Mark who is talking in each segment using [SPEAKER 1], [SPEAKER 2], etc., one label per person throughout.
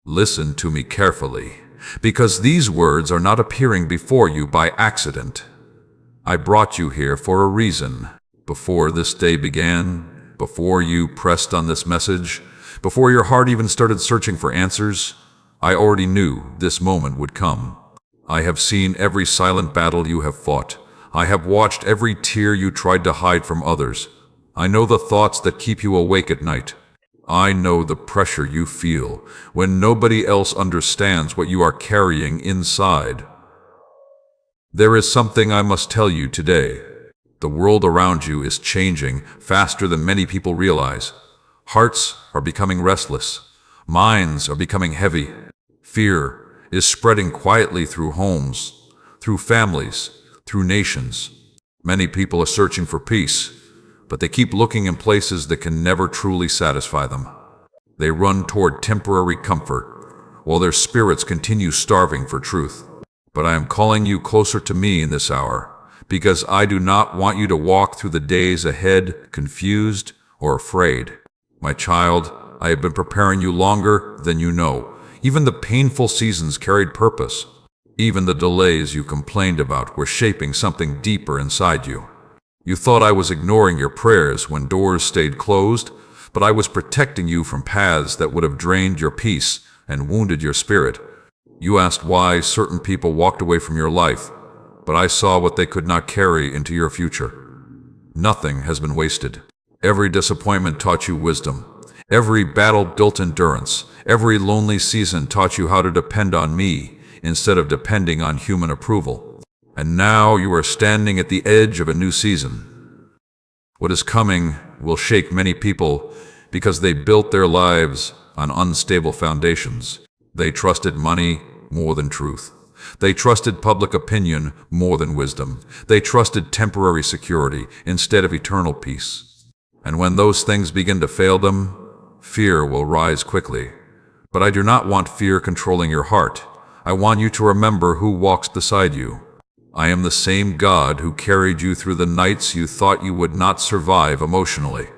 [SPEAKER 1] Listen to me carefully, because these words are not appearing before you by accident. I brought you here for a reason. Before this day began, before you pressed on this message, before your heart even started searching for answers, I already knew this moment would come. I have seen every silent battle you have fought. I have watched every tear you tried to hide from others. I know the thoughts that keep you awake at night. I know the pressure you feel when nobody else understands what you are carrying inside. There is something I must tell you today. The world around you is changing faster than many people realize. Hearts are becoming restless. Minds are becoming heavy. Fear is spreading quietly through homes, through families, through nations. Many people are searching for peace, but they keep looking in places that can never truly satisfy them. They run toward temporary comfort, while their spirits continue starving for truth. But I am calling you closer to me in this hour, because I do not want you to walk through the days ahead confused or afraid. My child, I have been preparing you longer than you know. Even the painful seasons carried purpose. Even the delays you complained about were shaping something deeper inside you. You thought I was ignoring your prayers when doors stayed closed, but I was protecting you from paths that would have drained your peace and wounded your spirit. You asked why certain people walked away from your life, but I saw what they could not carry into your future. Nothing has been wasted. Every disappointment taught you wisdom. Every battle built endurance. Every lonely season taught you how to depend on me instead of depending on human approval. And now you are standing at the edge of a new season. What is coming will shake many people because they built their lives on unstable foundations. They trusted money more than truth. They trusted public opinion more than wisdom. They trusted temporary security instead of eternal peace. And when those things begin to fail them, fear will rise quickly. But I do not want fear controlling your heart. I want you to remember who walks beside you. I am the same God who carried you through the nights you thought you would not survive emotionally.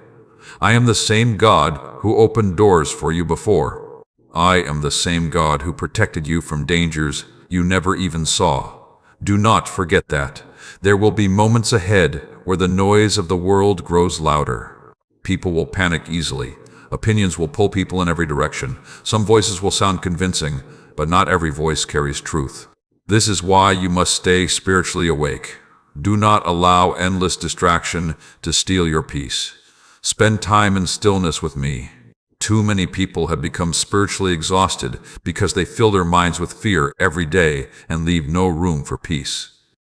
[SPEAKER 1] I am the same God who opened doors for you before. I am the same God who protected you from dangers you never even saw. Do not forget that. There will be moments ahead where the noise of the world grows louder. People will panic easily. Opinions will pull people in every direction. Some voices will sound convincing, but not every voice carries truth. This is why you must stay spiritually awake. Do not allow endless distraction to steal your peace. Spend time in stillness with me. Too many people have become spiritually exhausted because they fill their minds with fear every day and leave no room for peace.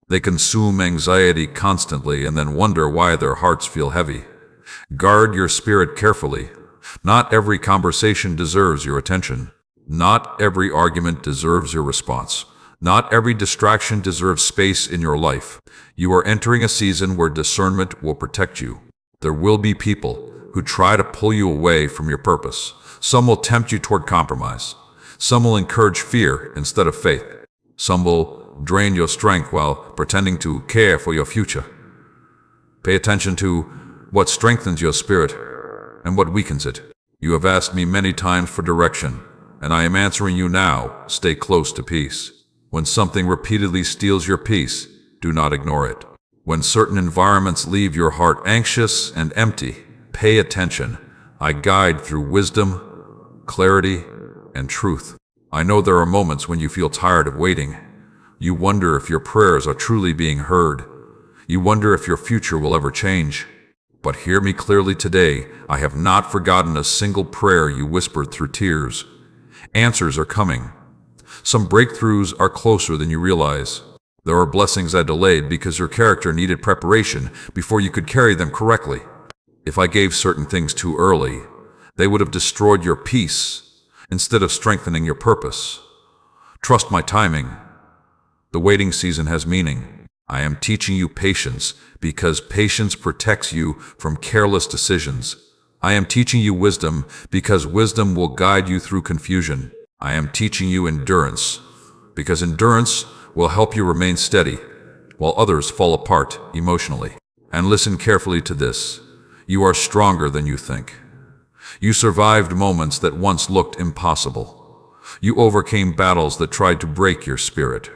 [SPEAKER 1] They consume anxiety constantly and then wonder why their hearts feel heavy. Guard your spirit carefully. Not every conversation deserves your attention. Not every argument deserves your response. Not every distraction deserves space in your life. You are entering a season where discernment will protect you. There will be people who try to pull you away from your purpose. Some will tempt you toward compromise. Some will encourage fear instead of faith. Some will drain your strength while pretending to care for your future. Pay attention to what strengthens your spirit and what weakens it. You have asked me many times for direction, and I am answering you now. Stay close to peace. When something repeatedly steals your peace, do not ignore it. When certain environments leave your heart anxious and empty, pay attention. I guide through wisdom, clarity, and truth. I know there are moments when you feel tired of waiting. You wonder if your prayers are truly being heard. You wonder if your future will ever change. But hear me clearly today. I have not forgotten a single prayer you whispered through tears. Answers are coming. Some breakthroughs are closer than you realize. There are blessings I delayed because your character needed preparation before you could carry them correctly. If I gave certain things too early, they would have destroyed your peace instead of strengthening your purpose. Trust my timing. The waiting season has meaning. I am teaching you patience because patience protects you from careless decisions. I am teaching you wisdom because wisdom will guide you through confusion. I am teaching you endurance because endurance will help you remain steady while others fall apart emotionally. And listen carefully to this. You are stronger than you think. You survived moments that once looked impossible. You overcame battles that tried to break your spirit.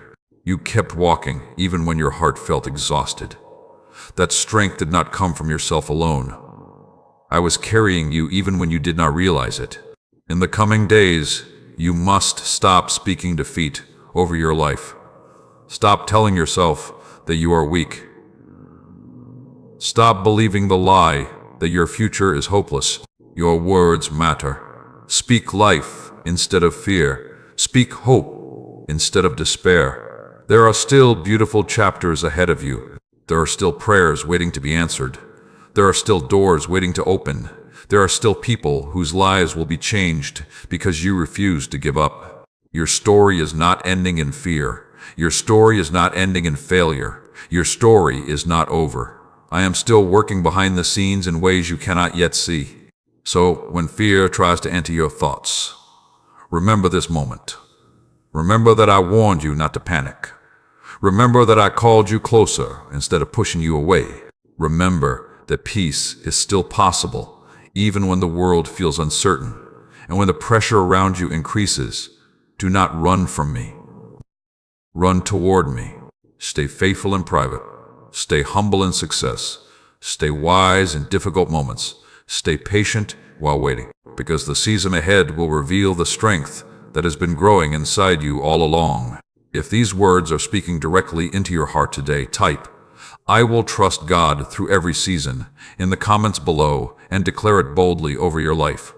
[SPEAKER 1] You kept walking even when your heart felt exhausted. That strength did not come from yourself alone. I was carrying you even when you did not realize it. In the coming days, you must stop speaking defeat over your life. Stop telling yourself that you are weak. Stop believing the lie that your future is hopeless. Your words matter. Speak life instead of fear. Speak hope instead of despair. There are still beautiful chapters ahead of you. There are still prayers waiting to be answered. There are still doors waiting to open. There are still people whose lives will be changed because you refuse to give up. Your story is not ending in fear. Your story is not ending in failure. Your story is not over. I am still working behind the scenes in ways you cannot yet see. So when fear tries to enter your thoughts, remember this moment. Remember that I warned you not to panic. Remember that I called you closer instead of pushing you away. Remember that peace is still possible, even when the world feels uncertain, and when the pressure around you increases. Do not run from me. Run toward me. Stay faithful in private. Stay humble in success. Stay wise in difficult moments. Stay patient while waiting, because the season ahead will reveal the strength that has been growing inside you all along. If these words are speaking directly into your heart today, type, "I will trust God through every season," in the comments below and declare it boldly over your life.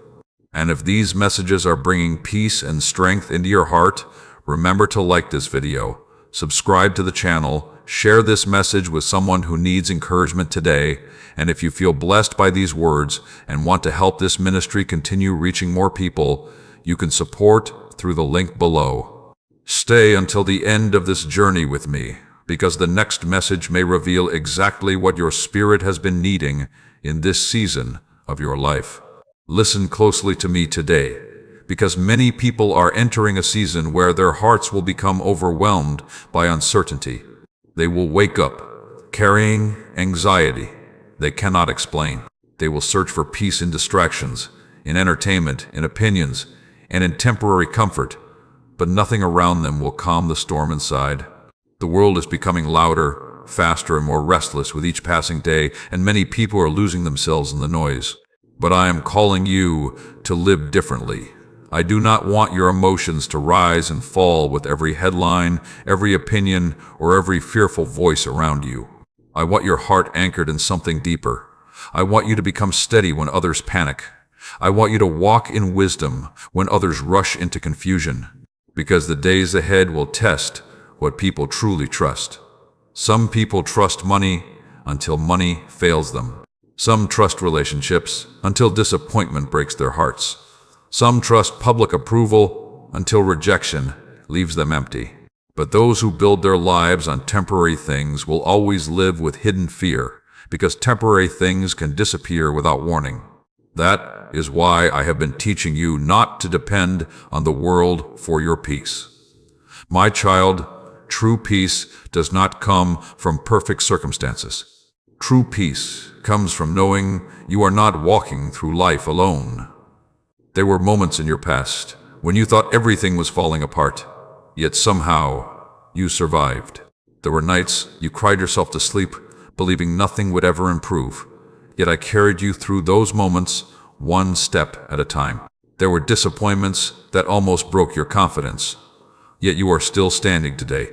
[SPEAKER 1] And if these messages are bringing peace and strength into your heart, remember to like this video, subscribe to the channel, share this message with someone who needs encouragement today, and if you feel blessed by these words and want to help this ministry continue reaching more people, you can support through the link below. Stay until the end of this journey with me, because the next message may reveal exactly what your spirit has been needing in this season of your life. Listen closely to me today, because many people are entering a season where their hearts will become overwhelmed by uncertainty. They will wake up carrying anxiety they cannot explain. They will search for peace in distractions, in entertainment, in opinions, and in temporary comfort, but nothing around them will calm the storm inside. The world is becoming louder, faster, and more restless with each passing day, and many people are losing themselves in the noise. But I am calling you to live differently. I do not want your emotions to rise and fall with every headline, every opinion, or every fearful voice around you. I want your heart anchored in something deeper. I want you to become steady when others panic. I want you to walk in wisdom when others rush into confusion, because the days ahead will test what people truly trust. Some people trust money until money fails them. Some trust relationships until disappointment breaks their hearts. Some trust public approval until rejection leaves them empty. But those who build their lives on temporary things will always live with hidden fear, because temporary things can disappear without warning. That is why I have been teaching you not to depend on the world for your peace. My child, true peace does not come from perfect circumstances. True peace comes from knowing you are not walking through life alone. There were moments in your past when you thought everything was falling apart, yet somehow you survived. There were nights you cried yourself to sleep, believing nothing would ever improve, yet I carried you through those moments one step at a time. There were disappointments that almost broke your confidence, yet you are still standing today.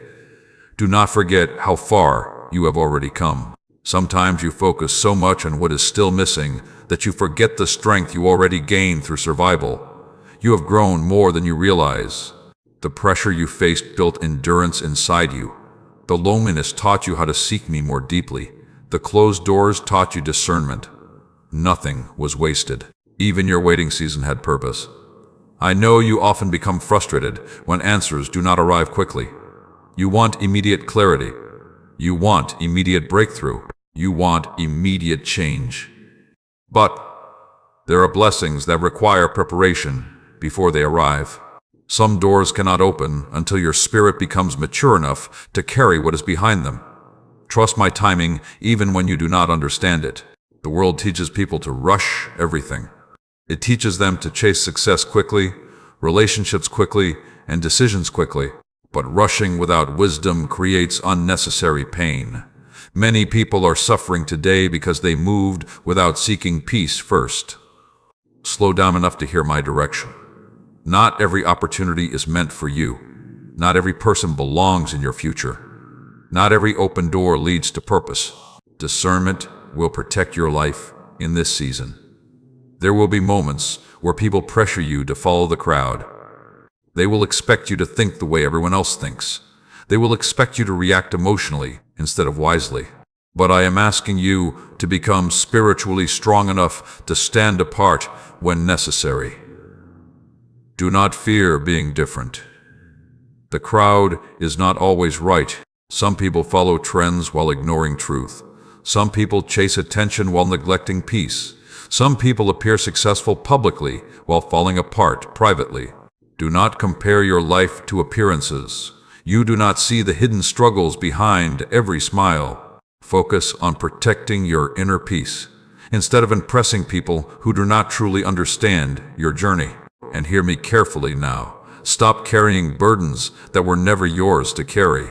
[SPEAKER 1] Do not forget how far you have already come. Sometimes you focus so much on what is still missing that you forget the strength you already gained through survival. You have grown more than you realize. The pressure you faced built endurance inside you. The loneliness taught you how to seek me more deeply. The closed doors taught you discernment. Nothing was wasted. Even your waiting season had purpose. I know you often become frustrated when answers do not arrive quickly. You want immediate clarity. You want immediate breakthrough. You want immediate change. But there are blessings that require preparation before they arrive. Some doors cannot open until your spirit becomes mature enough to carry what is behind them. Trust my timing even when you do not understand it. The world teaches people to rush everything. It teaches them to chase success quickly, relationships quickly, and decisions quickly. But rushing without wisdom creates unnecessary pain. Many people are suffering today because they moved without seeking peace first. Slow down enough to hear my direction. Not every opportunity is meant for you. Not every person belongs in your future. Not every open door leads to purpose. Discernment will protect your life in this season. There will be moments where people pressure you to follow the crowd. They will expect you to think the way everyone else thinks. They will expect you to react emotionally instead of wisely. But I am asking you to become spiritually strong enough to stand apart when necessary. Do not fear being different. The crowd is not always right. Some people follow trends while ignoring truth. Some people chase attention while neglecting peace. Some people appear successful publicly while falling apart privately. Do not compare your life to appearances. You do not see the hidden struggles behind every smile. Focus on protecting your inner peace instead of impressing people who do not truly understand your journey. And hear me carefully now. Stop carrying burdens that were never yours to carry.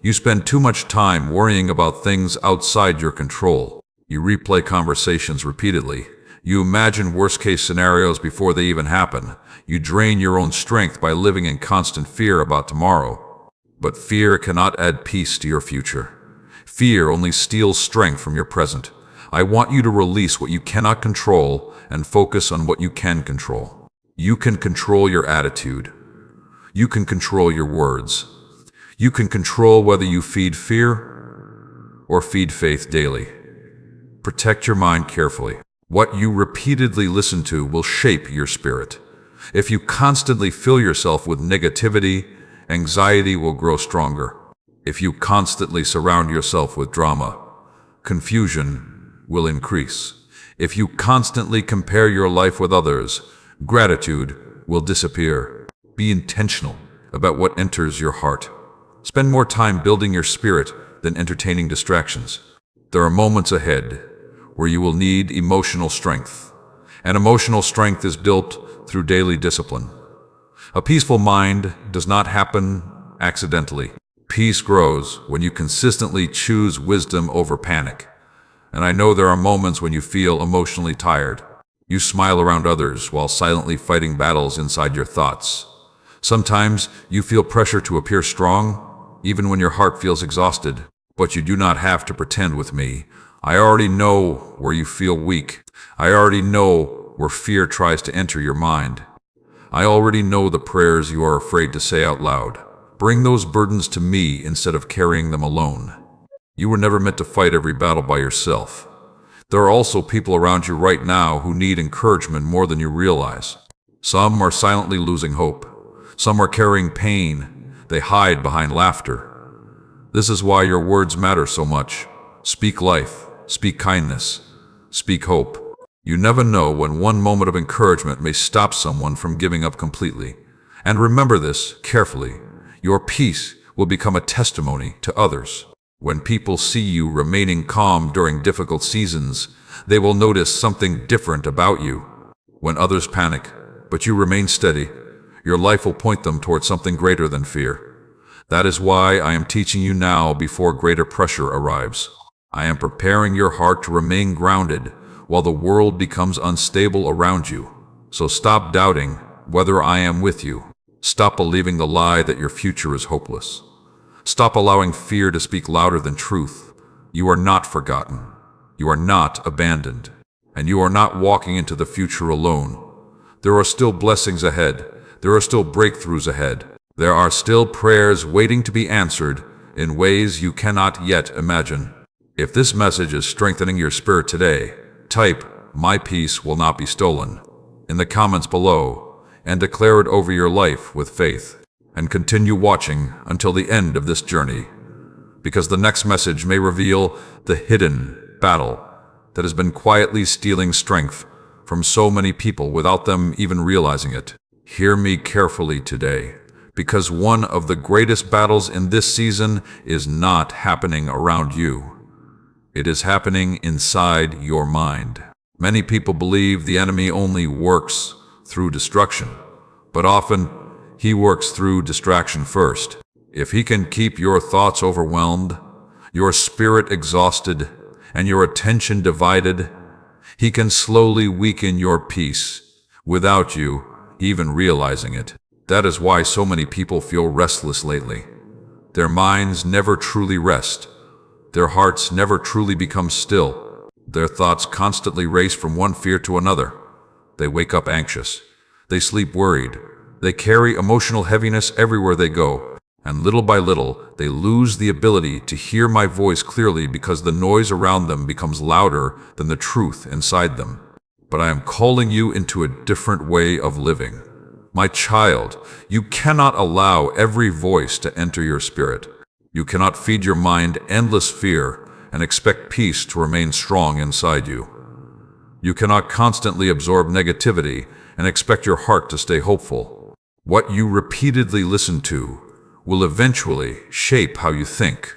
[SPEAKER 1] You spend too much time worrying about things outside your control. You replay conversations repeatedly. You imagine worst-case scenarios before they even happen. You drain your own strength by living in constant fear about tomorrow. But fear cannot add peace to your future. Fear only steals strength from your present. I want you to release what you cannot control and focus on what you can control. You can control your attitude. You can control your words. You can control whether you feed fear or feed faith daily. Protect your mind carefully. What you repeatedly listen to will shape your spirit. If you constantly fill yourself with negativity, anxiety will grow stronger. If you constantly surround yourself with drama, confusion will increase. If you constantly compare your life with others, gratitude will disappear. Be intentional about what enters your heart. Spend more time building your spirit than entertaining distractions. There are moments ahead where you will need emotional strength, and emotional strength is built through daily discipline. A peaceful mind does not happen accidentally. Peace grows when you consistently choose wisdom over panic. And I know there are moments when you feel emotionally tired. You smile around others while silently fighting battles inside your thoughts. Sometimes you feel pressure to appear strong, even when your heart feels exhausted. But you do not have to pretend with me. I already know where you feel weak. I already know where fear tries to enter your mind. I already know the prayers you are afraid to say out loud. Bring those burdens to me instead of carrying them alone. You were never meant to fight every battle by yourself. There are also people around you right now who need encouragement more than you realize. Some are silently losing hope. Some are carrying pain. They hide behind laughter. This is why your words matter so much. Speak life. Speak kindness. Speak hope. You never know when one moment of encouragement may stop someone from giving up completely. And remember this carefully. Your peace will become a testimony to others. When people see you remaining calm during difficult seasons, they will notice something different about you. When others panic, but you remain steady, your life will point them towards something greater than fear. That is why I am teaching you now before greater pressure arrives. I am preparing your heart to remain grounded while the world becomes unstable around you. So stop doubting whether I am with you. Stop believing the lie that your future is hopeless. Stop allowing fear to speak louder than truth. You are not forgotten. You are not abandoned. And you are not walking into the future alone. There are still blessings ahead. There are still breakthroughs ahead. There are still prayers waiting to be answered in ways you cannot yet imagine. If this message is strengthening your spirit today, type, "My peace will not be stolen," in the comments below, and declare it over your life with faith. And continue watching until the end of this journey, because the next message may reveal the hidden battle that has been quietly stealing strength from so many people without them even realizing it. Hear me carefully today, because one of the greatest battles in this season is not happening around you. It is happening inside your mind. Many people believe the enemy only works through destruction, But often, he works through distraction first. If he can keep your thoughts overwhelmed, your spirit exhausted, and your attention divided, he can slowly weaken your peace without you even realizing it. That is why so many people feel restless lately. Their minds never truly rest. Their hearts never truly become still. Their thoughts constantly race from one fear to another. They wake up anxious. They sleep worried. They carry emotional heaviness everywhere they go. And little by little, they lose the ability to hear my voice clearly because the noise around them becomes louder than the truth inside them. But I am calling you into a different way of living. My child, you cannot allow every voice to enter your spirit. You cannot feed your mind endless fear and expect peace to remain strong inside you. You cannot constantly absorb negativity and expect your heart to stay hopeful. What you repeatedly listen to will eventually shape how you think.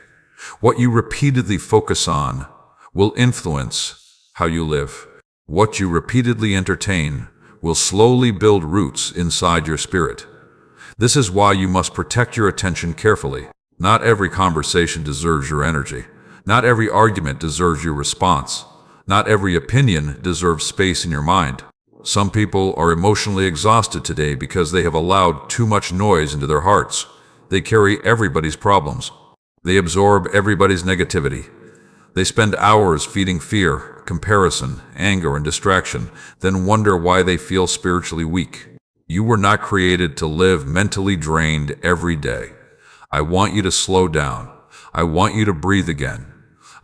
[SPEAKER 1] What you repeatedly focus on will influence how you live. What you repeatedly entertain will slowly build roots inside your spirit. This is why you must protect your attention carefully. Not every conversation deserves your energy. Not every argument deserves your response. Not every opinion deserves space in your mind. Some people are emotionally exhausted today because they have allowed too much noise into their hearts. They carry everybody's problems. They absorb everybody's negativity. They spend hours feeding fear, comparison, anger, and distraction, then wonder why they feel spiritually weak. You were not created to live mentally drained every day. I want you to slow down. I want you to breathe again.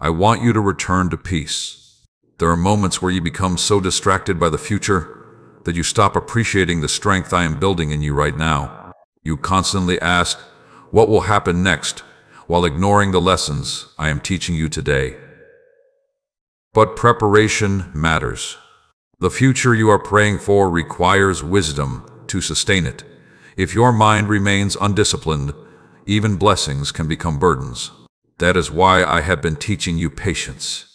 [SPEAKER 1] I want you to return to peace. There are moments where you become so distracted by the future that you stop appreciating the strength I am building in you right now. You constantly ask, what will happen next, while ignoring the lessons I am teaching you today. But preparation matters. The future you are praying for requires wisdom to sustain it. If your mind remains undisciplined, even blessings can become burdens. That is why I have been teaching you patience.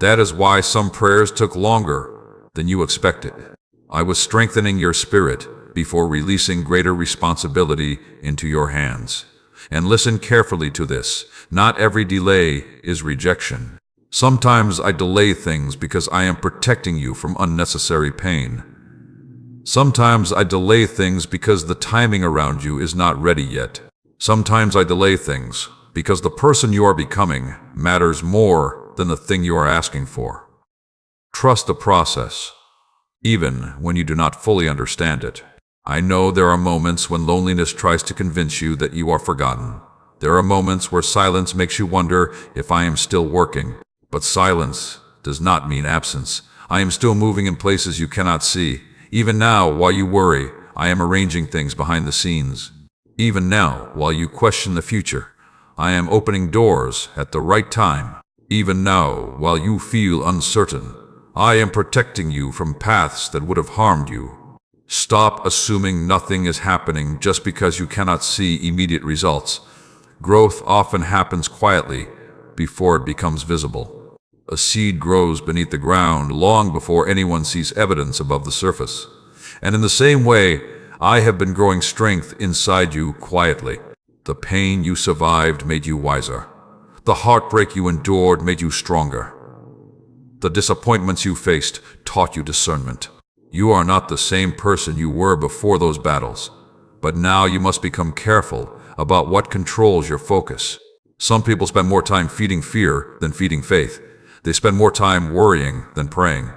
[SPEAKER 1] That is why some prayers took longer than you expected. I was strengthening your spirit before releasing greater responsibility into your hands. And listen carefully to this. Not every delay is rejection. Sometimes I delay things because I am protecting you from unnecessary pain. Sometimes I delay things because the timing around you is not ready yet. Sometimes I delay things because the person you are becoming matters more than the thing you are asking for. Trust the process, even when you do not fully understand it. I know there are moments when loneliness tries to convince you that you are forgotten. There are moments where silence makes you wonder if I am still working. But silence does not mean absence. I am still moving in places you cannot see. Even now, while you worry, I am arranging things behind the scenes. Even now, while you question the future, I am opening doors at the right time. Even now, while you feel uncertain, I am protecting you from paths that would have harmed you. Stop assuming nothing is happening just because you cannot see immediate results. Growth often happens quietly before it becomes visible. A seed grows beneath the ground long before anyone sees evidence above the surface. And in the same way, I have been growing strength inside you quietly. The pain you survived made you wiser. The heartbreak you endured made you stronger. The disappointments you faced taught you discernment. You are not the same person you were before those battles, but now you must become careful about what controls your focus. Some people spend more time feeding fear than feeding faith. They spend more time worrying than praying.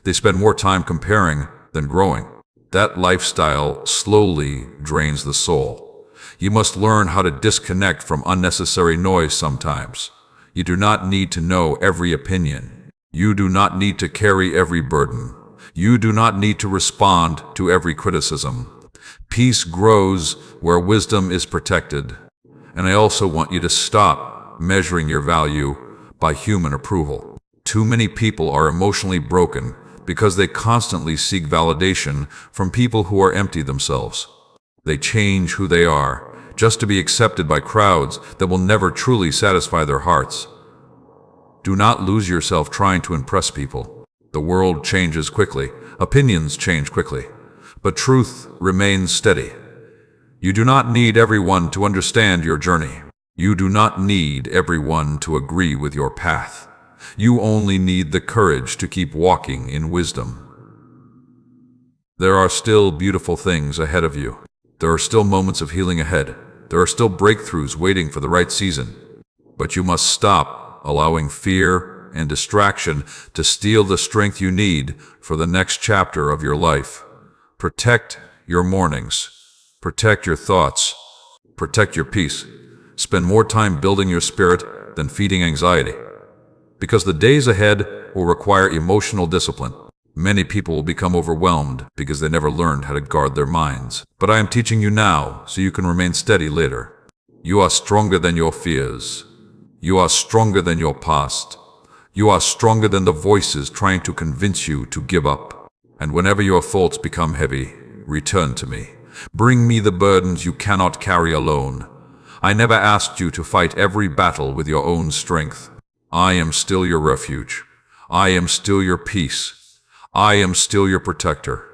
[SPEAKER 1] They spend more time comparing than growing. That lifestyle slowly drains the soul. You must learn how to disconnect from unnecessary noise sometimes. You do not need to know every opinion. You do not need to carry every burden. You do not need to respond to every criticism. Peace grows where wisdom is protected. And I also want you to stop measuring your value by human approval. Too many people are emotionally broken because they constantly seek validation from people who are empty themselves. They change who they are just to be accepted by crowds that will never truly satisfy their hearts. Do not lose yourself trying to impress people. The world changes quickly. Opinions change quickly. but truth remains steady. You do not need everyone to understand your journey. You do not need everyone to agree with your path. You only need the courage to keep walking in wisdom. There are still beautiful things ahead of you. There are still moments of healing ahead. There are still breakthroughs waiting for the right season. But you must stop allowing fear and distraction to steal the strength you need for the next chapter of your life. Protect your mornings. Protect your thoughts. Protect your peace. Spend more time building your spirit than feeding anxiety. Because the days ahead will require emotional discipline. Many people will become overwhelmed because they never learned how to guard their minds. But I am teaching you now so you can remain steady later. You are stronger than your fears. You are stronger than your past. You are stronger than the voices trying to convince you to give up. And whenever your thoughts become heavy, return to me. Bring me the burdens you cannot carry alone. I never asked you to fight every battle with your own strength. I am still your refuge. I am still your peace. I am still your protector.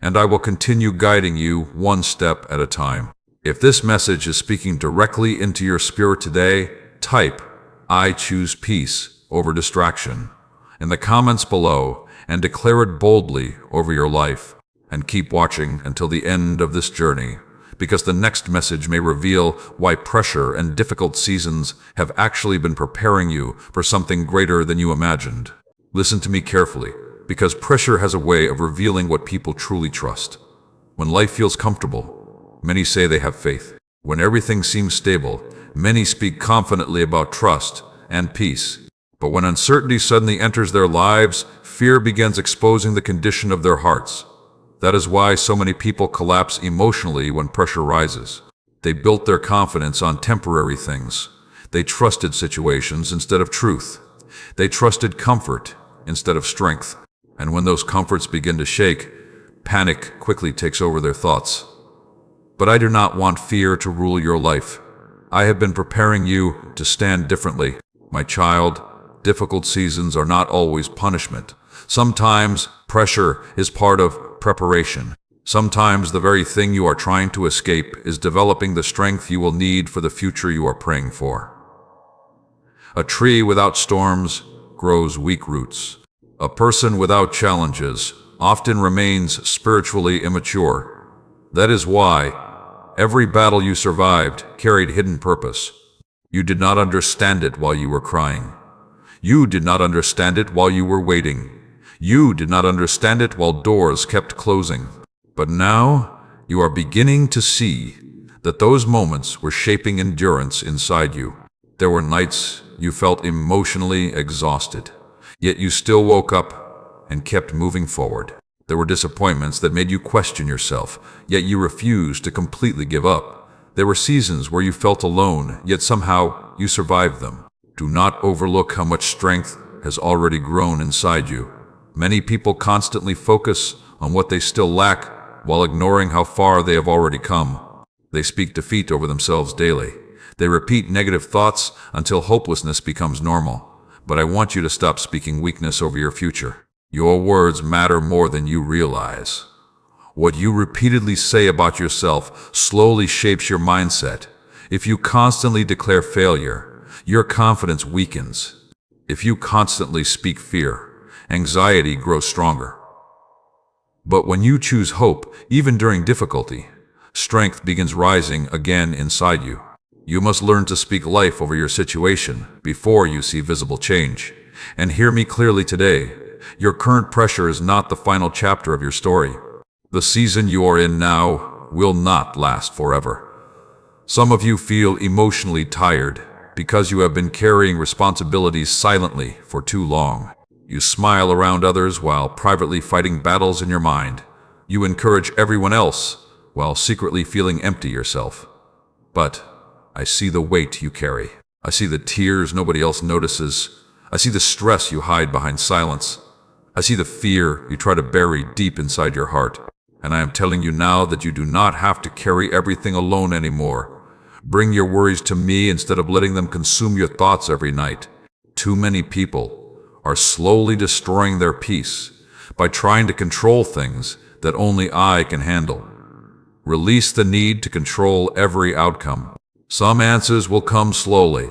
[SPEAKER 1] And I will continue guiding you one step at a time. If this message is speaking directly into your spirit today, type, "I choose peace over distraction," in the comments below and declare it boldly over your life. And keep watching until the end of this journey, because the next message may reveal why pressure and difficult seasons have actually been preparing you for something greater than you imagined. Listen to me carefully, because pressure has a way of revealing what people truly trust. When life feels comfortable, many say they have faith. When everything seems stable, many speak confidently about trust and peace. But when uncertainty suddenly enters their lives, fear begins exposing the condition of their hearts. That is why so many people collapse emotionally when pressure rises. They built their confidence on temporary things. They trusted situations instead of truth. They trusted comfort instead of strength. And when those comforts begin to shake, panic quickly takes over their thoughts. But I do not want fear to rule your life. I have been preparing you to stand differently. My child, difficult seasons are not always punishment. Sometimes pressure is part of preparation. Sometimes the very thing you are trying to escape is developing the strength you will need for the future you are praying for. A tree without storms grows weak roots. A person without challenges often remains spiritually immature. That is why every battle you survived carried hidden purpose. You did not understand it while you were crying. You did not understand it while you were waiting. You did not understand it while doors kept closing. But now you are beginning to see that those moments were shaping endurance inside you. There were nights you felt emotionally exhausted, yet you still woke up and kept moving forward. There were disappointments that made you question yourself, yet you refused to completely give up. There were seasons where you felt alone, yet somehow you survived them. Do not overlook how much strength has already grown inside you. Many people constantly focus on what they still lack while ignoring how far they have already come. They speak defeat over themselves daily. They repeat negative thoughts until hopelessness becomes normal. But I want you to stop speaking weakness over your future. Your words matter more than you realize. What you repeatedly say about yourself slowly shapes your mindset. If you constantly declare failure, your confidence weakens. If you constantly speak fear, anxiety grows stronger. But when you choose hope, even during difficulty, strength begins rising again inside you. You must learn to speak life over your situation before you see visible change. And hear me clearly today, your current pressure is not the final chapter of your story. The season you are in now will not last forever. Some of you feel emotionally tired because you have been carrying responsibilities silently for too long. You smile around others while privately fighting battles in your mind. You encourage everyone else while secretly feeling empty yourself. But I see the weight you carry. I see the tears nobody else notices. I see the stress you hide behind silence. I see the fear you try to bury deep inside your heart. And I am telling you now that you do not have to carry everything alone anymore. Bring your worries to me instead of letting them consume your thoughts every night. Too many people are slowly destroying their peace by trying to control things that only I can handle. Release the need to control every outcome. Some answers will come slowly.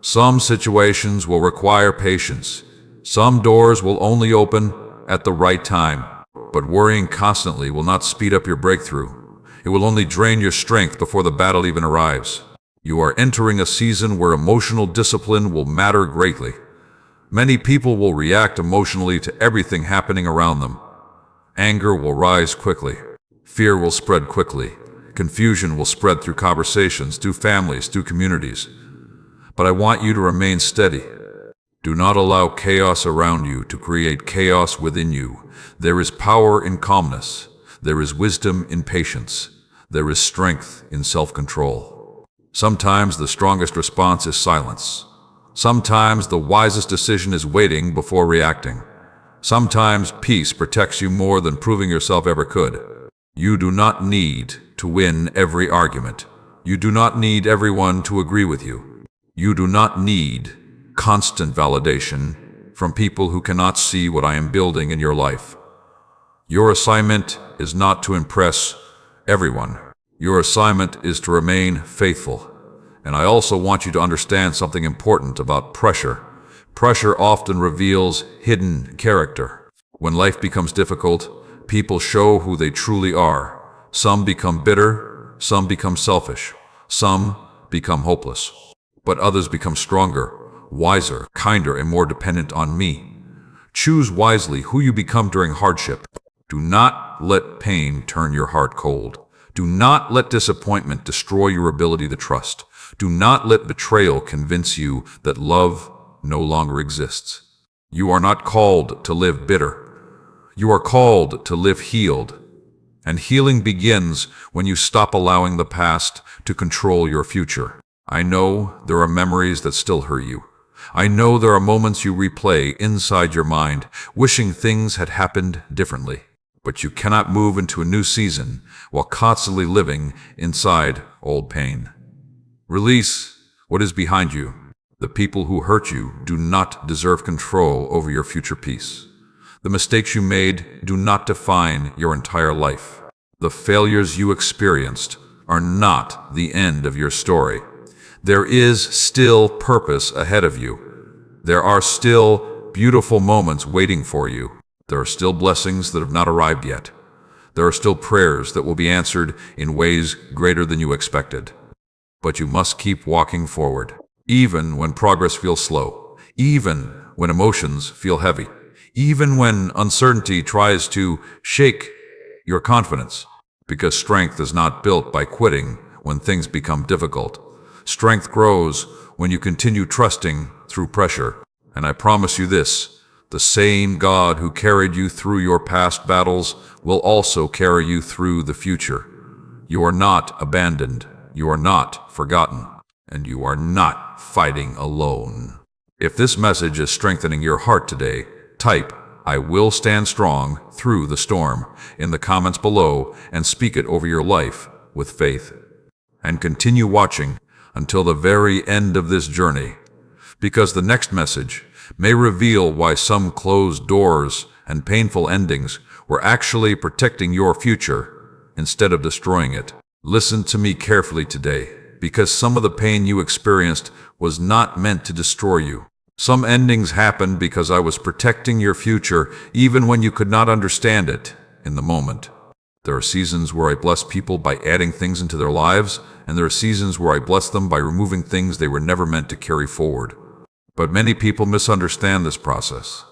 [SPEAKER 1] Some situations will require patience. Some doors will only open at the right time. But worrying constantly will not speed up your breakthrough. It will only drain your strength before the battle even arrives. You are entering a season where emotional discipline will matter greatly. Many people will react emotionally to everything happening around them. Anger will rise quickly. Fear will spread quickly. Confusion will spread through conversations, through families, through communities. But I want you to remain steady. Do not allow chaos around you to create chaos within you. There is power in calmness. There is wisdom in patience. There is strength in self-control. Sometimes the strongest response is silence. Sometimes the wisest decision is waiting before reacting. Sometimes peace protects you more than proving yourself ever could. You do not need to win every argument. You do not need everyone to agree with you. You do not need constant validation from people who cannot see what I am building in your life. Your assignment is not to impress everyone. Your assignment is to remain faithful. And I also want you to understand something important about pressure. Pressure often reveals hidden character. When life becomes difficult, people show who they truly are. Some become bitter, some become selfish, some become hopeless. But others become stronger, wiser, kinder, and more dependent on me. Choose wisely who you become during hardship. Do not let pain turn your heart cold. Do not let disappointment destroy your ability to trust. Do not let betrayal convince you that love no longer exists. You are not called to live bitter. You are called to live healed. And healing begins when you stop allowing the past to control your future. I know there are memories that still hurt you. I know there are moments you replay inside your mind, wishing things had happened differently. But you cannot move into a new season while constantly living inside old pain. Release what is behind you. The people who hurt you do not deserve control over your future peace. The mistakes you made do not define your entire life. The failures you experienced are not the end of your story. There is still purpose ahead of you. There are still beautiful moments waiting for you. There are still blessings that have not arrived yet. There are still prayers that will be answered in ways greater than you expected. But you must keep walking forward, even when progress feels slow, even when emotions feel heavy, even when uncertainty tries to shake your confidence. Because strength is not built by quitting when things become difficult. Strength grows when you continue trusting through pressure. And I promise you this, the same God who carried you through your past battles will also carry you through the future. You are not abandoned, you are not forgotten, and you are not fighting alone. If this message is strengthening your heart today, type "I will stand strong through the storm" in the comments below and speak it over your life with faith. And continue watching until the very end of this journey, because the next message may reveal why some closed doors and painful endings were actually protecting your future instead of destroying it. Listen to me carefully today, because some of the pain you experienced was not meant to destroy you. Some endings happened because I was protecting your future even when you could not understand it in the moment. There are seasons where I bless people by adding things into their lives, and there are seasons where I bless them by removing things they were never meant to carry forward. But many people misunderstand this process.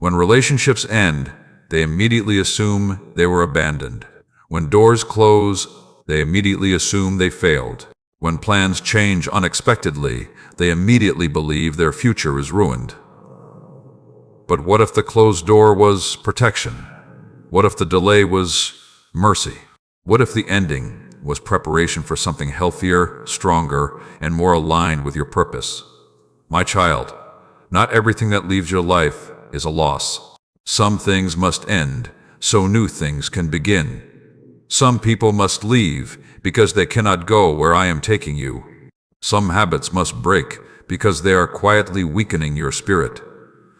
[SPEAKER 1] When relationships end, they immediately assume they were abandoned. When doors close, they immediately assume they failed. When plans change unexpectedly, they immediately believe their future is ruined. But what if the closed door was protection? What if the delay was mercy? What if the ending was preparation for something healthier, stronger, and more aligned with your purpose? My child, not everything that leaves your life is a loss. Some things must end so new things can begin. Some people must leave because they cannot go where I am taking you. Some habits must break because they are quietly weakening your spirit.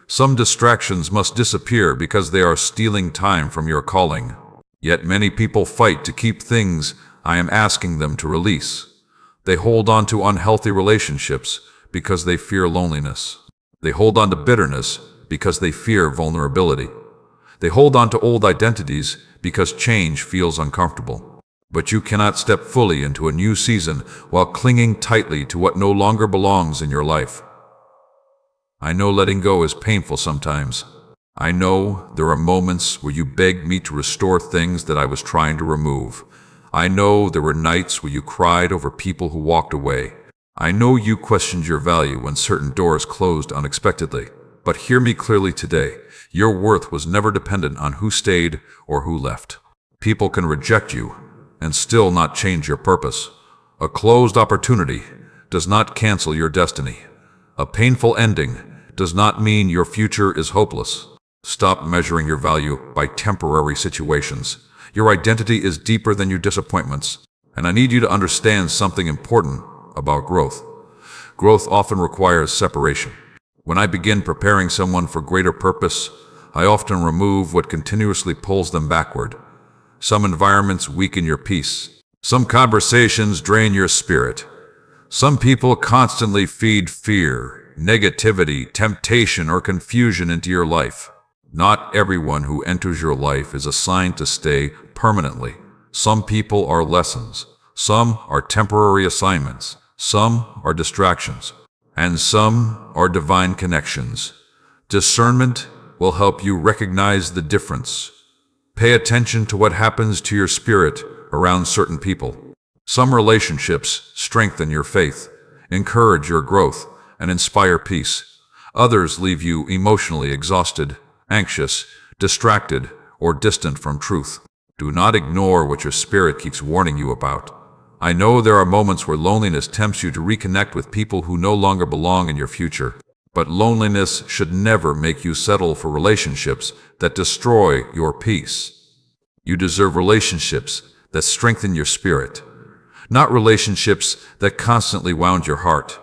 [SPEAKER 1] Some distractions must disappear because they are stealing time from your calling. Yet many people fight to keep things I am asking them to release. They hold on to unhealthy relationships because they fear loneliness. They hold on to bitterness because they fear vulnerability. They hold on to old identities because change feels uncomfortable. But you cannot step fully into a new season while clinging tightly to what no longer belongs in your life. I know letting go is painful sometimes. I know there are moments where you begged me to restore things that I was trying to remove. I know there were nights where you cried over people who walked away. I know you questioned your value when certain doors closed unexpectedly. But hear me clearly today. Your worth was never dependent on who stayed or who left. People can reject you and still not change your purpose. A closed opportunity does not cancel your destiny. A painful ending does not mean your future is hopeless. Stop measuring your value by temporary situations. Your identity is deeper than your disappointments, and I need you to understand something important about growth. Growth often requires separation. When I begin preparing someone for greater purpose, I often remove what continuously pulls them backward. Some environments weaken your peace. Some conversations drain your spirit. Some people constantly feed fear, negativity, temptation, or confusion into your life. Not everyone who enters your life is assigned to stay permanently. Some people are lessons. Some are temporary assignments. Some are distractions. And some are divine connections. Discernment will help you recognize the difference. Pay attention to what happens to your spirit around certain people. Some relationships strengthen your faith, encourage your growth, and inspire peace. Others leave you emotionally exhausted, anxious, distracted, or distant from truth. Do not ignore what your spirit keeps warning you about. I know there are moments where loneliness tempts you to reconnect with people who no longer belong in your future. But loneliness should never make you settle for relationships that destroy your peace. You deserve relationships that strengthen your spirit, not relationships that constantly wound your heart.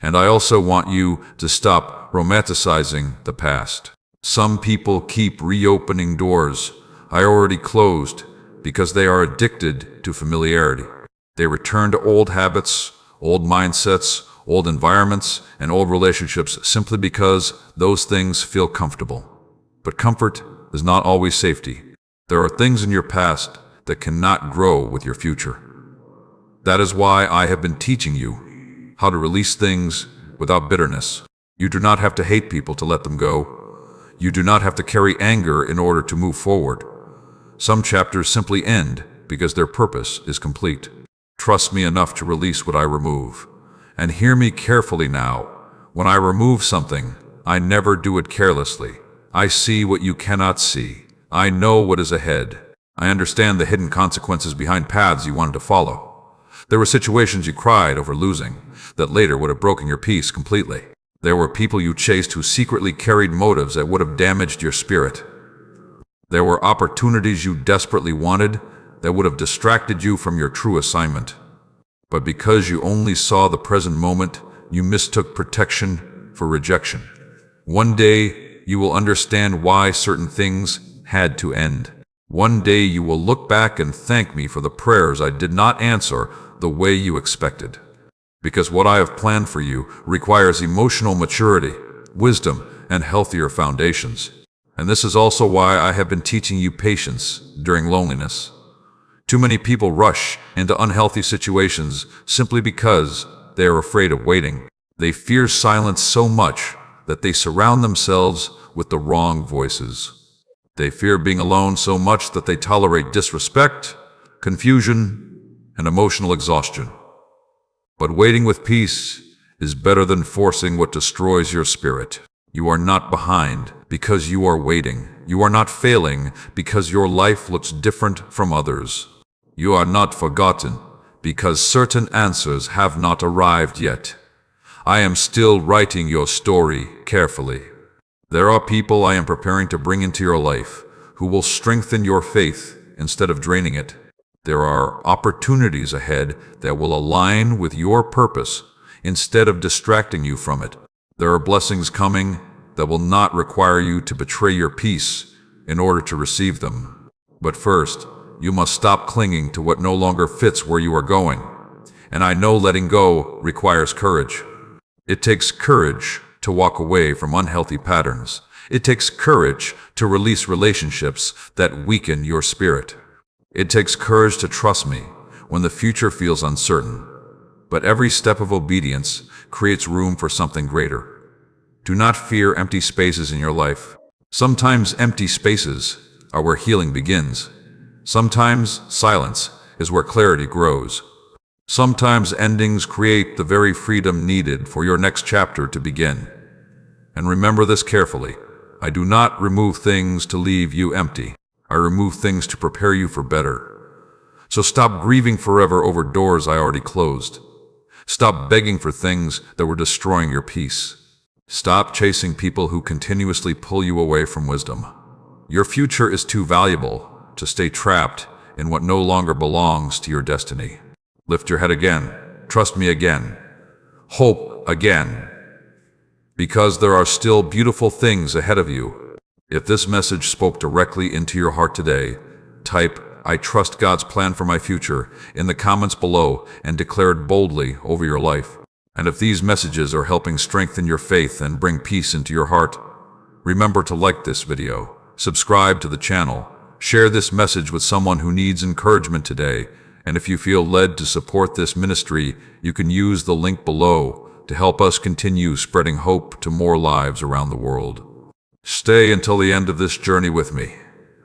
[SPEAKER 1] And I also want you to stop romanticizing the past. Some people keep reopening doors I already closed because they are addicted to familiarity. They return to old habits, old mindsets, old environments, and old relationships simply because those things feel comfortable. But comfort is not always safety. There are things in your past that cannot grow with your future. That is why I have been teaching you how to release things without bitterness. You do not have to hate people to let them go. You do not have to carry anger in order to move forward. Some chapters simply end because their purpose is complete. Trust me enough to release what I remove. And hear me carefully now. When I remove something, I never do it carelessly. I see what you cannot see. I know what is ahead. I understand the hidden consequences behind paths you wanted to follow. There were situations you cried over losing that later would have broken your peace completely. There were people you chased who secretly carried motives that would have damaged your spirit. There were opportunities you desperately wanted that would have distracted you from your true assignment. But because you only saw the present moment, you mistook protection for rejection. One day, you will understand why certain things had to end. One day you will look back and thank me for the prayers I did not answer the way you expected. Because what I have planned for you requires emotional maturity, wisdom, and healthier foundations. And this is also why I have been teaching you patience during loneliness. Too many people rush into unhealthy situations simply because they are afraid of waiting. They fear silence so much that they surround themselves with the wrong voices. They fear being alone so much that they tolerate disrespect, confusion, and emotional exhaustion. But waiting with peace is better than forcing what destroys your spirit. You are not behind because you are waiting. You are not failing because your life looks different from others. You are not forgotten because certain answers have not arrived yet. I am still writing your story carefully. There are people I am preparing to bring into your life who will strengthen your faith instead of draining it. There are opportunities ahead that will align with your purpose instead of distracting you from it. There are blessings coming that will not require you to betray your peace in order to receive them. But first, you must stop clinging to what no longer fits where you are going. And I know letting go requires courage. It takes courage to walk away from unhealthy patterns. It takes courage to release relationships that weaken your spirit. It takes courage to trust me when the future feels uncertain. But every step of obedience creates room for something greater. Do not fear empty spaces in your life. Sometimes empty spaces are where healing begins. Sometimes silence is where clarity grows. Sometimes endings create the very freedom needed for your next chapter to begin. And remember this carefully. I do not remove things to leave you empty. I remove things to prepare you for better. So stop grieving forever over doors I already closed. Stop begging for things that were destroying your peace. Stop chasing people who continuously pull you away from wisdom. Your future is too valuable to stay trapped in what no longer belongs to your destiny. Lift your head again. Trust me again. Hope again. Because there are still beautiful things ahead of you. If this message spoke directly into your heart today, type "I trust God's plan for my future" in the comments below and declare it boldly over your life. And if these messages are helping strengthen your faith and bring peace into your heart, remember to like this video, subscribe to the channel, share this message with someone who needs encouragement today, and if you feel led to support this ministry, you can use the link below to help us continue spreading hope to more lives around the world. Stay until the end of this journey with me,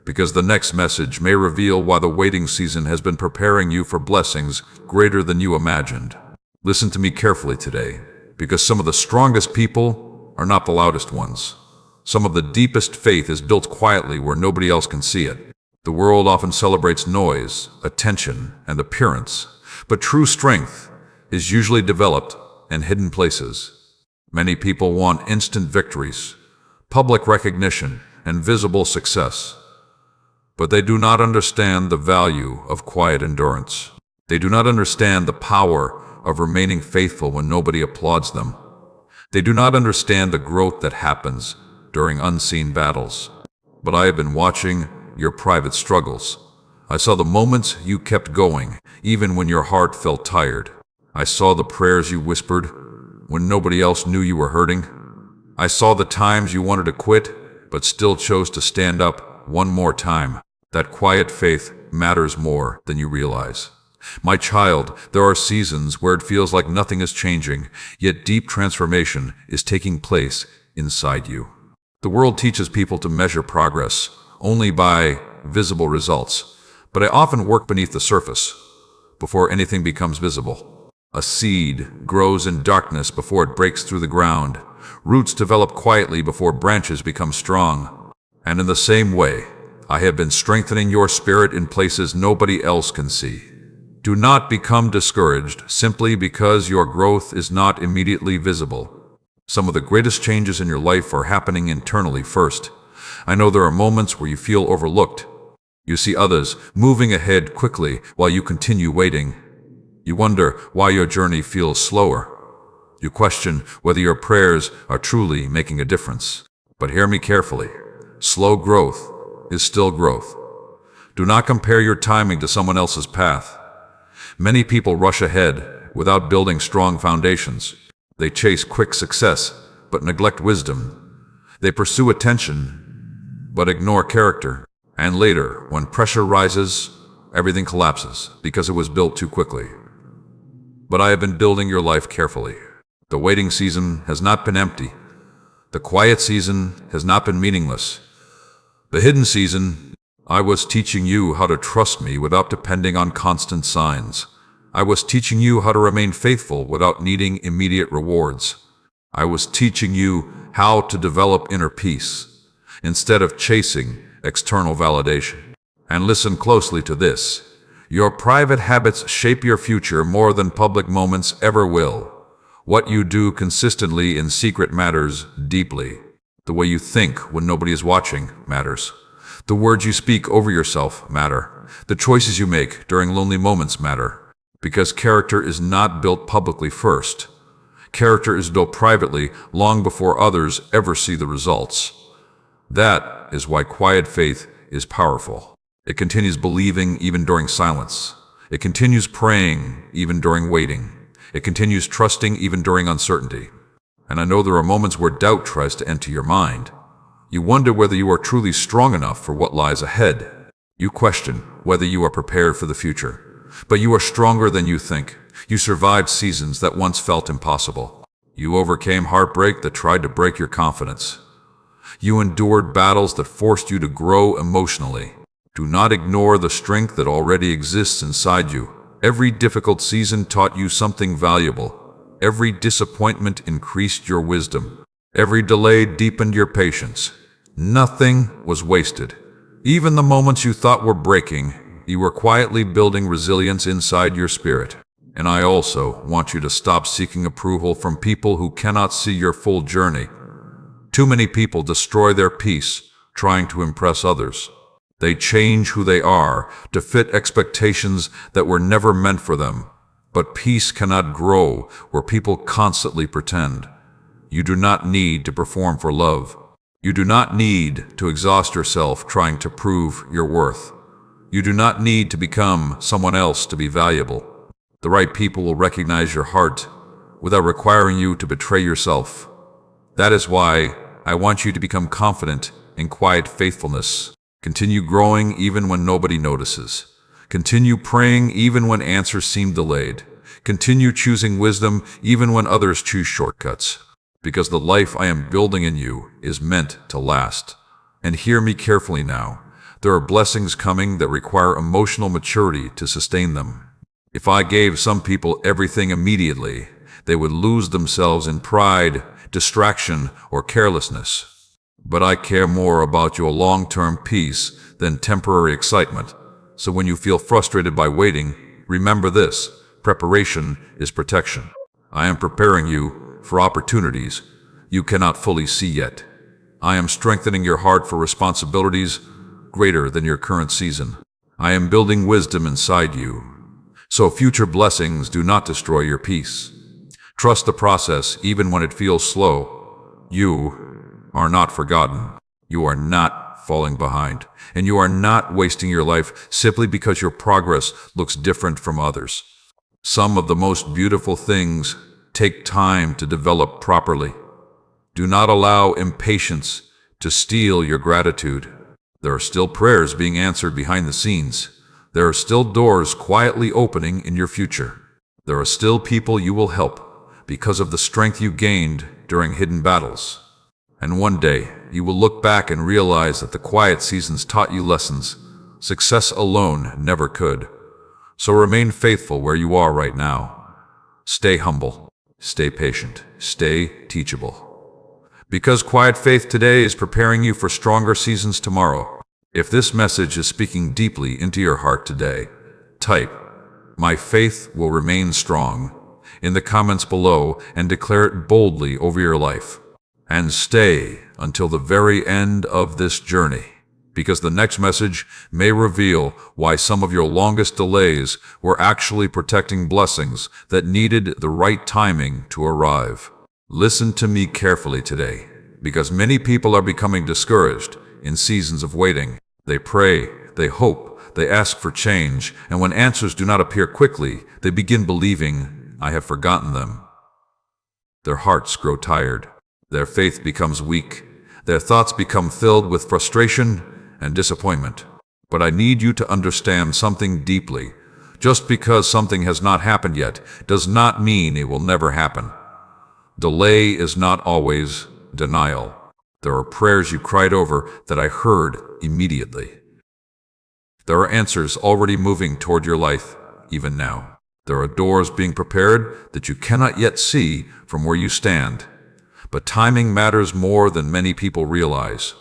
[SPEAKER 1] because the next message may reveal why the waiting season has been preparing you for blessings greater than you imagined. Listen to me carefully today, because some of the strongest people are not the loudest ones. Some of the deepest faith is built quietly where nobody else can see it. The world often celebrates noise, attention, and appearance, but true strength is usually developed in hidden places. Many people want instant victories, public recognition, and visible success, but they do not understand the value of quiet endurance. They do not understand the power of remaining faithful when nobody applauds them. They do not understand the growth that happens during unseen battles. But I have been watching your private struggles. I saw the moments you kept going, even when your heart felt tired. I saw the prayers you whispered when nobody else knew you were hurting. I saw the times you wanted to quit, but still chose to stand up one more time. That quiet faith matters more than you realize. My child, there are seasons where it feels like nothing is changing, yet deep transformation is taking place inside you. The world teaches people to measure progress only by visible results, but I often work beneath the surface before anything becomes visible. A seed grows in darkness before it breaks through the ground. Roots develop quietly before branches become strong. And in the same way, I have been strengthening your spirit in places nobody else can see. Do not become discouraged simply because your growth is not immediately visible. Some of the greatest changes in your life are happening internally first. I know there are moments where you feel overlooked. You see others moving ahead quickly while you continue waiting. You wonder why your journey feels slower. You question whether your prayers are truly making a difference. But hear me carefully. Slow growth is still growth. Do not compare your timing to someone else's path. Many people rush ahead without building strong foundations. They chase quick success, but neglect wisdom. They pursue attention, but ignore character. And later, when pressure rises, everything collapses because it was built too quickly. But I have been building your life carefully. The waiting season has not been empty. The quiet season has not been meaningless. The hidden season, I was teaching you how to trust me without depending on constant signs. I was teaching you how to remain faithful without needing immediate rewards. I was teaching you how to develop inner peace instead of chasing external validation. And listen closely to this. Your private habits shape your future more than public moments ever will. What you do consistently in secret matters deeply. The way you think when nobody is watching matters. The words you speak over yourself matter. The choices you make during lonely moments matter. Because character is not built publicly first. Character is built privately long before others ever see the results. That is why quiet faith is powerful. It continues believing even during silence. It continues praying even during waiting. It continues trusting even during uncertainty. And I know there are moments where doubt tries to enter your mind. You wonder whether you are truly strong enough for what lies ahead. You question whether you are prepared for the future. But you are stronger than you think. You survived seasons that once felt impossible. You overcame heartbreak that tried to break your confidence. You endured battles that forced you to grow emotionally. Do not ignore the strength that already exists inside you. Every difficult season taught you something valuable. Every disappointment increased your wisdom. Every delay deepened your patience. Nothing was wasted. Even the moments you thought were breaking, you were quietly building resilience inside your spirit. And I also want you to stop seeking approval from people who cannot see your full journey. Too many people destroy their peace trying to impress others. They change who they are to fit expectations that were never meant for them. But peace cannot grow where people constantly pretend. You do not need to perform for love. You do not need to exhaust yourself trying to prove your worth. You do not need to become someone else to be valuable. The right people will recognize your heart without requiring you to betray yourself. That is why I want you to become confident in quiet faithfulness. Continue growing even when nobody notices. Continue praying even when answers seem delayed. Continue choosing wisdom even when others choose shortcuts. Because the life I am building in you is meant to last. And hear me carefully now. There are blessings coming that require emotional maturity to sustain them. If I gave some people everything immediately, they would lose themselves in pride, distraction, or carelessness. But I care more about your long-term peace than temporary excitement. So when you feel frustrated by waiting, remember this: preparation is protection. I am preparing you for opportunities you cannot fully see yet. I am strengthening your heart for responsibilities greater than your current season. I am building wisdom inside you, so future blessings do not destroy your peace. Trust the process even when it feels slow. You are not forgotten. You are not falling behind. And you are not wasting your life simply because your progress looks different from others. Some of the most beautiful things take time to develop properly. Do not allow impatience to steal your gratitude. There are still prayers being answered behind the scenes. There are still doors quietly opening in your future. There are still people you will help because of the strength you gained during hidden battles. And one day, you will look back and realize that the quiet seasons taught you lessons success alone never could. So remain faithful where you are right now. Stay humble, stay patient, stay teachable. Because quiet faith today is preparing you for stronger seasons tomorrow. If this message is speaking deeply into your heart today, type, "My faith will remain strong," in the comments below and declare it boldly over your life. And stay until the very end of this journey, because the next message may reveal why some of your longest delays were actually protecting blessings that needed the right timing to arrive. Listen to me carefully today, because many people are becoming discouraged in seasons of waiting. They pray, they hope, they ask for change, and when answers do not appear quickly, they begin believing, "I have forgotten them." Their hearts grow tired. Their faith becomes weak. Their thoughts become filled with frustration and disappointment. But I need you to understand something deeply. Just because something has not happened yet does not mean it will never happen. Delay is not always denial. There are prayers you cried over that I heard immediately. There are answers already moving toward your life, even now. There are doors being prepared that you cannot yet see from where you stand. But timing matters more than many people realize.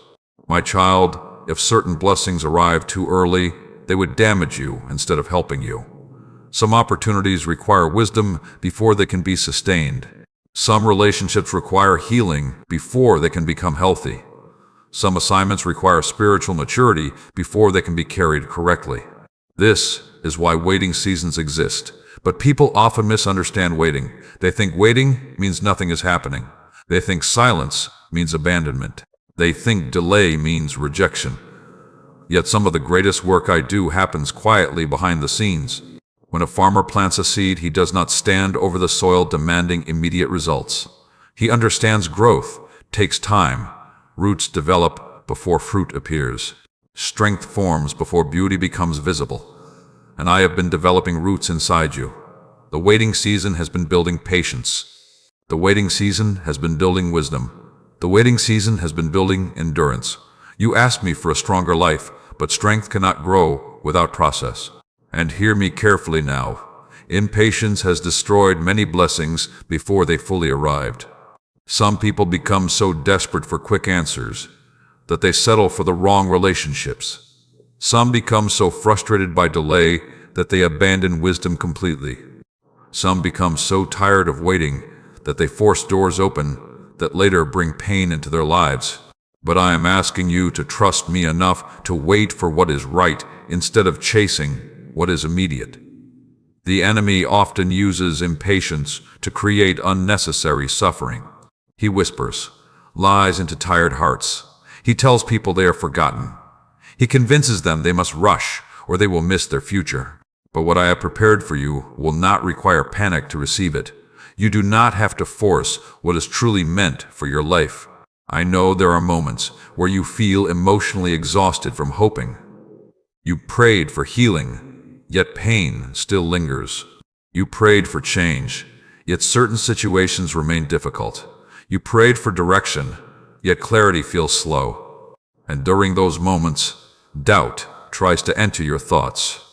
[SPEAKER 1] My child, if certain blessings arrive too early, they would damage you instead of helping you. Some opportunities require wisdom before they can be sustained. Some relationships require healing before they can become healthy. Some assignments require spiritual maturity before they can be carried correctly. This is why waiting seasons exist. But people often misunderstand waiting. They think waiting means nothing is happening. They think silence means abandonment. They think delay means rejection. Yet some of the greatest work I do happens quietly behind the scenes. When a farmer plants a seed, he does not stand over the soil demanding immediate results. He understands growth takes time. Roots develop before fruit appears. Strength forms before beauty becomes visible. And I have been developing roots inside you. The waiting season has been building patience. The waiting season has been building wisdom. The waiting season has been building endurance. You asked me for a stronger life, but strength cannot grow without process. And hear me carefully now. Impatience has destroyed many blessings before they fully arrived. Some people become so desperate for quick answers that they settle for the wrong relationships. Some become so frustrated by delay that they abandon wisdom completely. Some become so tired of waiting that they force doors open that later bring pain into their lives. But I am asking you to trust me enough to wait for what is right instead of chasing what is immediate. The enemy often uses impatience to create unnecessary suffering. He whispers lies into tired hearts. He tells people they are forgotten. He convinces them they must rush or they will miss their future. But what I have prepared for you will not require panic to receive it. You do not have to force what is truly meant for your life. I know there are moments where you feel emotionally exhausted from hoping. You prayed for healing, yet pain still lingers. You prayed for change, yet certain situations remain difficult. You prayed for direction, yet clarity feels slow. And during those moments, doubt tries to enter your thoughts.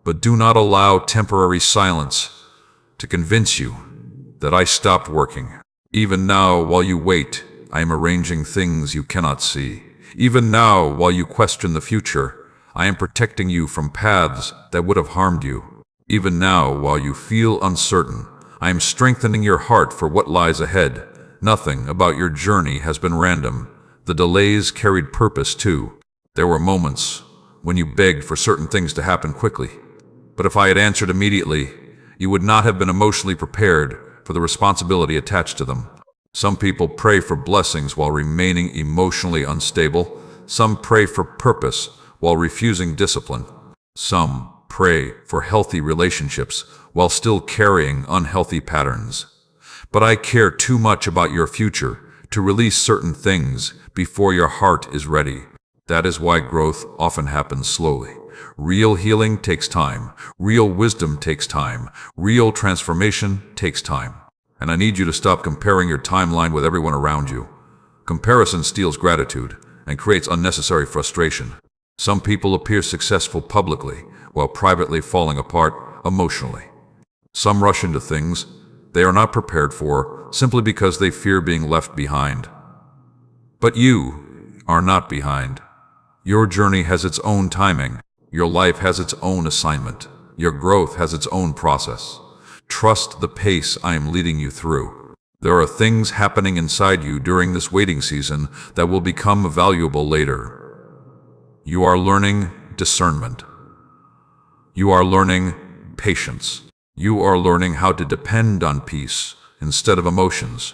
[SPEAKER 1] But do not allow temporary silence to convince you that I stopped working. Even now, while you wait, I am arranging things you cannot see. Even now, while you question the future, I am protecting you from paths that would have harmed you. Even now, while you feel uncertain, I am strengthening your heart for what lies ahead. Nothing about your journey has been random. The delays carried purpose too. There were moments when you begged for certain things to happen quickly. But if I had answered immediately, you would not have been emotionally prepared for the responsibility attached to them. Some people pray for blessings while remaining emotionally unstable. Some pray for purpose while refusing discipline. Some pray for healthy relationships while still carrying unhealthy patterns. But I care too much about your future to release certain things before your heart is ready. That is why growth often happens slowly. Real healing takes time. Real wisdom takes time. Real transformation takes time. And I need you to stop comparing your timeline with everyone around you. Comparison steals gratitude and creates unnecessary frustration. Some people appear successful publicly while privately falling apart emotionally. Some rush into things they are not prepared for simply because they fear being left behind. But you are not behind. Your journey has its own timing. Your life has its own assignment. Your growth has its own process. Trust the pace I am leading you through. There are things happening inside you during this waiting season that will become valuable later. You are learning discernment. You are learning patience. You are learning how to depend on peace instead of emotions.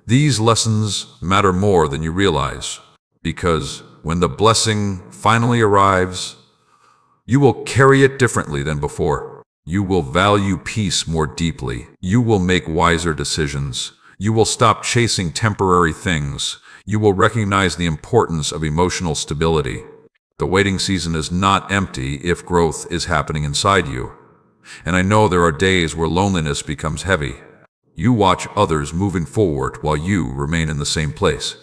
[SPEAKER 1] These lessons matter more than you realize, because when the blessing finally arrives, you will carry it differently than before. You will value peace more deeply. You will make wiser decisions. You will stop chasing temporary things. You will recognize the importance of emotional stability. The waiting season is not empty if growth is happening inside you. And I know there are days where loneliness becomes heavy. You watch others moving forward while you remain in the same place.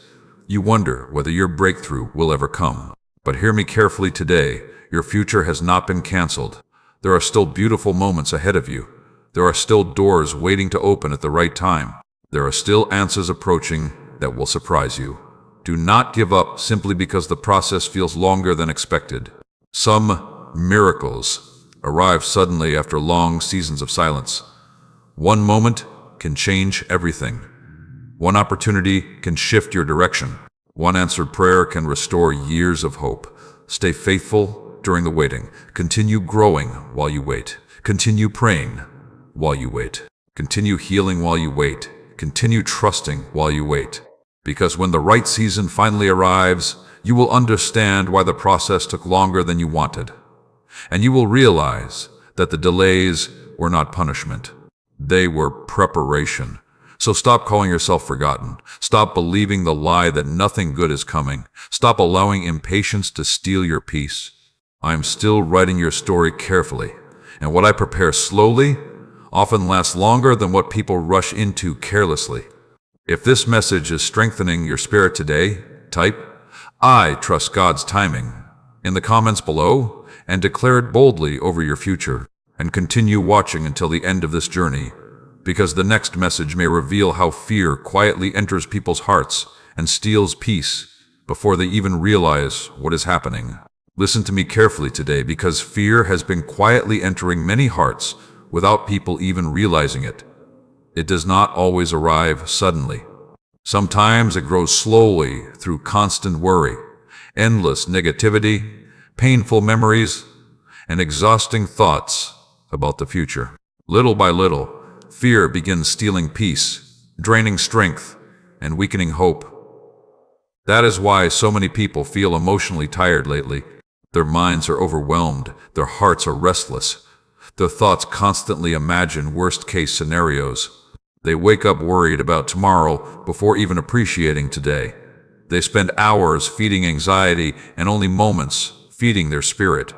[SPEAKER 1] You wonder whether your breakthrough will ever come. But hear me carefully today. Your future has not been canceled. There are still beautiful moments ahead of you. There are still doors waiting to open at the right time. There are still answers approaching that will surprise you. Do not give up simply because the process feels longer than expected. Some miracles arrive suddenly after long seasons of silence. One moment can change everything. One opportunity can shift your direction. One answered prayer can restore years of hope. Stay faithful during the waiting. Continue growing while you wait. Continue praying while you wait. Continue healing while you wait. Continue trusting while you wait. Because when the right season finally arrives, you will understand why the process took longer than you wanted. And you will realize that the delays were not punishment. They were preparation. So stop calling yourself forgotten. Stop believing the lie that nothing good is coming. Stop allowing impatience to steal your peace. I am still writing your story carefully, and what I prepare slowly often lasts longer than what people rush into carelessly. If this message is strengthening your spirit today, type, "I trust God's timing," in the comments below, and declare it boldly over your future. And continue watching until the end of this journey, because the next message may reveal how fear quietly enters people's hearts and steals peace before they even realize what is happening. Listen to me carefully today, because fear has been quietly entering many hearts without people even realizing it. It does not always arrive suddenly. Sometimes it grows slowly through constant worry, endless negativity, painful memories, and exhausting thoughts about the future. Little by little, fear begins stealing peace, draining strength, and weakening hope. That is why so many people feel emotionally tired lately. Their minds are overwhelmed, their hearts are restless. Their thoughts constantly imagine worst-case scenarios. They wake up worried about tomorrow before even appreciating today. They spend hours feeding anxiety and only moments feeding their spirit.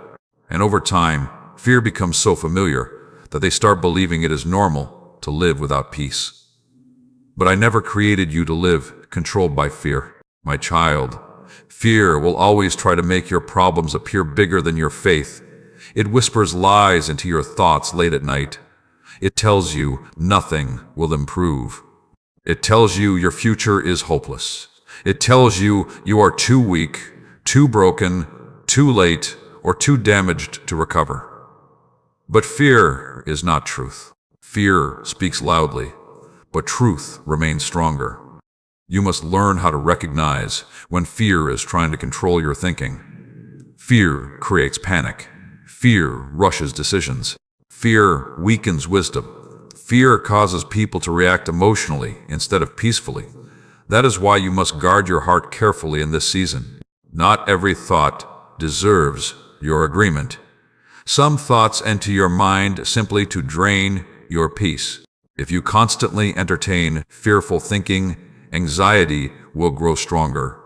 [SPEAKER 1] And over time, fear becomes so familiar that they start believing it is normal to live without peace. But I never created you to live controlled by fear. My child, fear will always try to make your problems appear bigger than your faith. It whispers lies into your thoughts late at night. It tells you nothing will improve. It tells you your future is hopeless. It tells you you are too weak, too broken, too late, or too damaged to recover. But fear is not truth. Fear speaks loudly, but truth remains stronger. You must learn how to recognize when fear is trying to control your thinking. Fear creates panic. Fear rushes decisions. Fear weakens wisdom. Fear causes people to react emotionally instead of peacefully. That is why you must guard your heart carefully in this season. Not every thought deserves your agreement. Some thoughts enter your mind simply to drain your peace. If you constantly entertain fearful thinking, anxiety will grow stronger.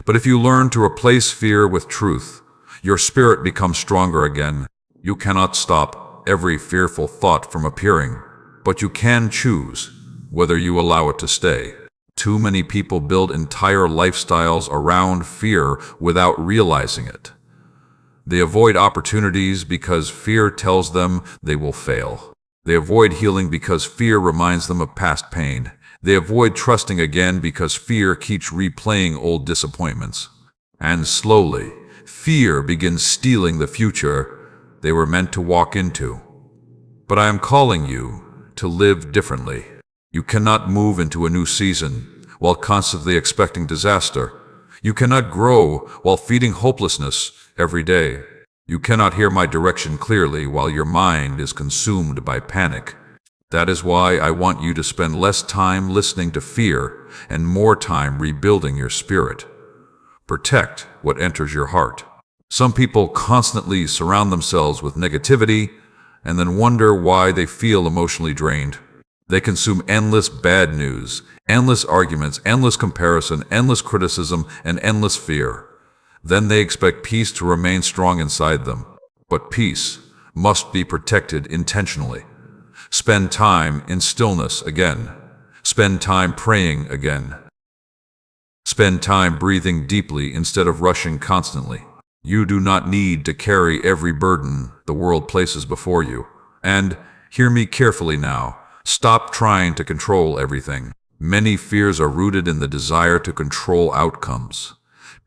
[SPEAKER 1] But if you learn to replace fear with truth, your spirit becomes stronger again. You cannot stop every fearful thought from appearing, but you can choose whether you allow it to stay. Too many people build entire lifestyles around fear without realizing it. They avoid opportunities because fear tells them they will fail. They avoid healing because fear reminds them of past pain. They avoid trusting again because fear keeps replaying old disappointments. And slowly, fear begins stealing the future they were meant to walk into. But I am calling you to live differently. You cannot move into a new season while constantly expecting disaster. You cannot grow while feeding hopelessness every day. You cannot hear my direction clearly while your mind is consumed by panic. That is why I want you to spend less time listening to fear and more time rebuilding your spirit. Protect what enters your heart. Some people constantly surround themselves with negativity and then wonder why they feel emotionally drained. They consume endless bad news, endless arguments, endless comparison, endless criticism, and endless fear. Then they expect peace to remain strong inside them. But peace must be protected intentionally. Spend time in stillness again. Spend time praying again. Spend time breathing deeply instead of rushing constantly. You do not need to carry every burden the world places before you. And hear me carefully now. Stop trying to control everything. Many fears are rooted in the desire to control outcomes.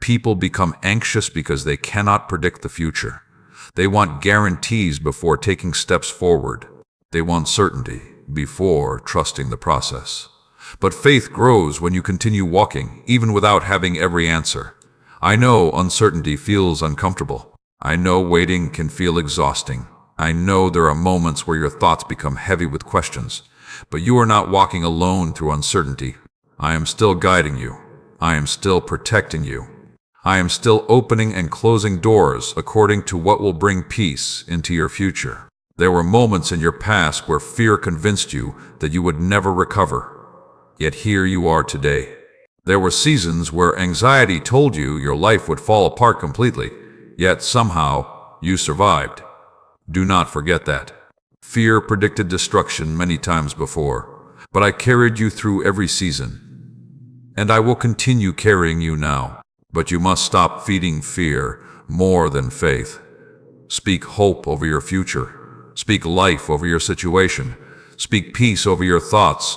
[SPEAKER 1] People become anxious because they cannot predict the future. They want guarantees before taking steps forward. They want certainty before trusting the process. But faith grows when you continue walking, even without having every answer. I know uncertainty feels uncomfortable. I know waiting can feel exhausting. I know there are moments where your thoughts become heavy with questions. But you are not walking alone through uncertainty. I am still guiding you. I am still protecting you. I am still opening and closing doors according to what will bring peace into your future. There were moments in your past where fear convinced you that you would never recover. Yet here you are today. There were seasons where anxiety told you your life would fall apart completely, yet somehow you survived. Do not forget that. Fear predicted destruction many times before, but I carried you through every season. And I will continue carrying you now. But you must stop feeding fear more than faith. Speak hope over your future. Speak life over your situation. Speak peace over your thoughts.